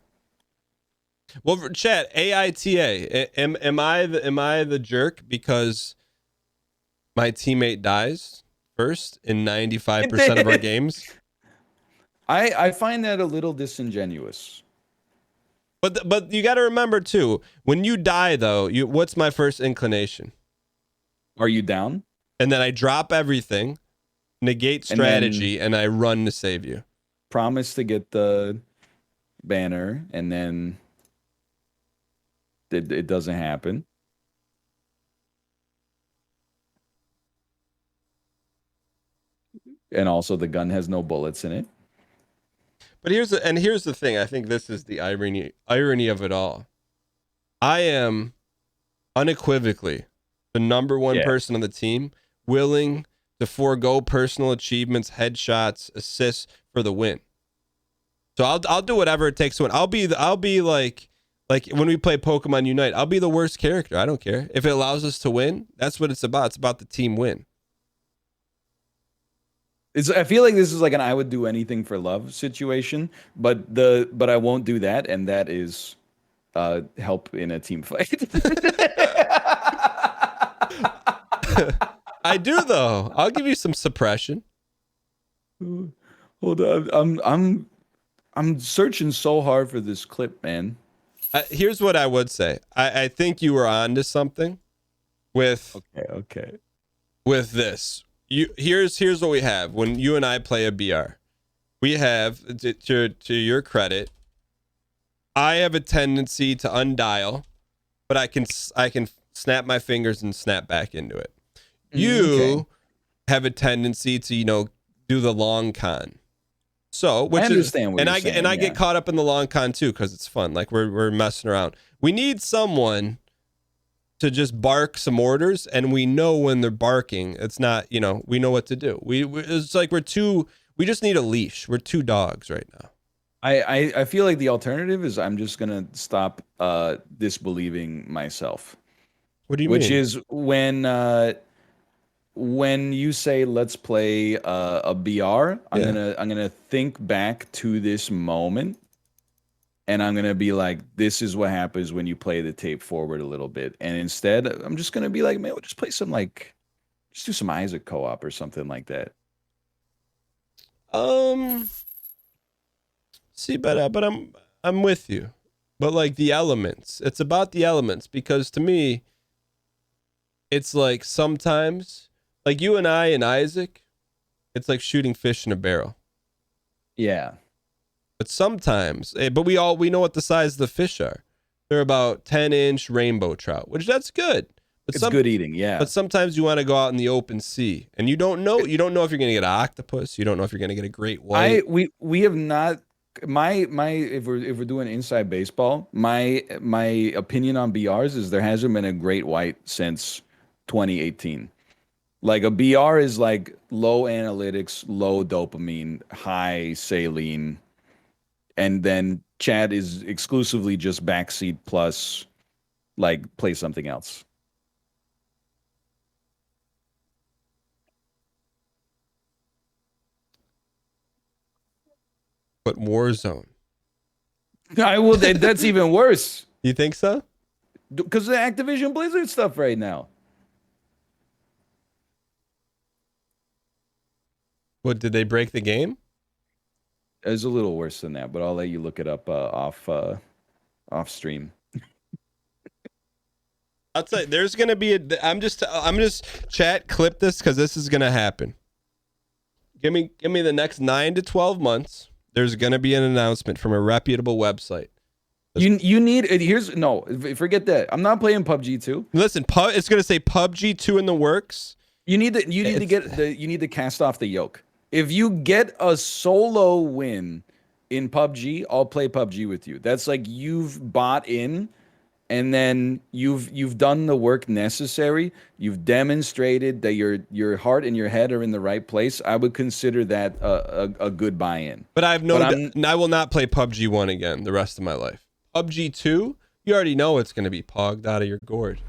Well, chat AITA. Am I the jerk because my teammate dies first in 95% of our games? I find that a little disingenuous. But you got to remember too, when you die though, what's my first inclination? Are you down? And then I drop everything, negate strategy, and I run to save you. Promise to get the banner, and then it doesn't happen. And also the gun has no bullets in it. But here's the thing. I think this is the irony of it all. I am unequivocally the number one person on the team willing to forego personal achievements, headshots, assists for the win. So I'll do whatever it takes to win. I'll be like when we play Pokemon Unite, I'll be the worst character. I don't care. If it allows us to win, that's what it's about. It's about the team win. I feel like this is like an I would do anything for love situation, but I won't do that, and that is help in a team fight. I do though. I'll give you some suppression. Hold on, I'm searching so hard for this clip, man. Here's what I would say. I think you were onto something with okay. With this. Here's what we have when you and I play a BR. We have to your credit. I have a tendency to undial, but I can snap my fingers and snap back into it. You have a tendency to, you know, do the long con. So, which I understand is, what and you're I saying, get caught up in the long con too because it's fun. Like we're messing around. We need someone to just bark some orders, and we know when they're barking. It's not, you know, we know what to do. It's like we just need a leash. We're two dogs right now. I feel like the alternative is I'm just gonna stop disbelieving myself. What do you Which mean? is when you say let's play a BR, I'm gonna think back to this moment, and I'm gonna be like, this is what happens when you play the tape forward a little bit. And instead, I'm just gonna be like, man, we'll just play some just do some Isaac co-op or something like that. See, but I'm with you. But like the elements, it's about the elements, because to me, it's like sometimes, like you and I and Isaac, it's like shooting fish in a barrel. Yeah. But sometimes, but we know what the size of the fish are. They're about 10-inch rainbow trout, which that's good. But It's good eating, yeah. But sometimes you want to go out in the open sea, and you don't know if you're going to get an octopus. You don't know if you're going to get a great white. We have not. My if we're doing inside baseball, my opinion on BRs is there hasn't been a great white since 2018. Like a BR is like low analytics, low dopamine, high saline, and then chat is exclusively just backseat plus like play something else. But Warzone. I will. That's even worse. You think so? Because of the Activision Blizzard stuff right now. What, did they break the game? It's a little worse than that, but I'll let you look it up off stream. I'll tell you, there's gonna be I'm just chat clip this because this is gonna happen. Give me the next 9 to 12 months. There's gonna be an announcement from a reputable website. You need it. Forget that. I'm not playing PUBG 2. Listen, it's gonna say PUBG 2 in the works. You need to cast off the yoke. If you get a solo win in PUBG, I'll play PUBG with you. That's like you've bought in, and then you've done the work necessary. You've demonstrated that your heart and your head are in the right place. I would consider that a good buy-in. But I will not play PUBG 1 again the rest of my life. PUBG 2, you already know it's going to be pogged out of your gourd.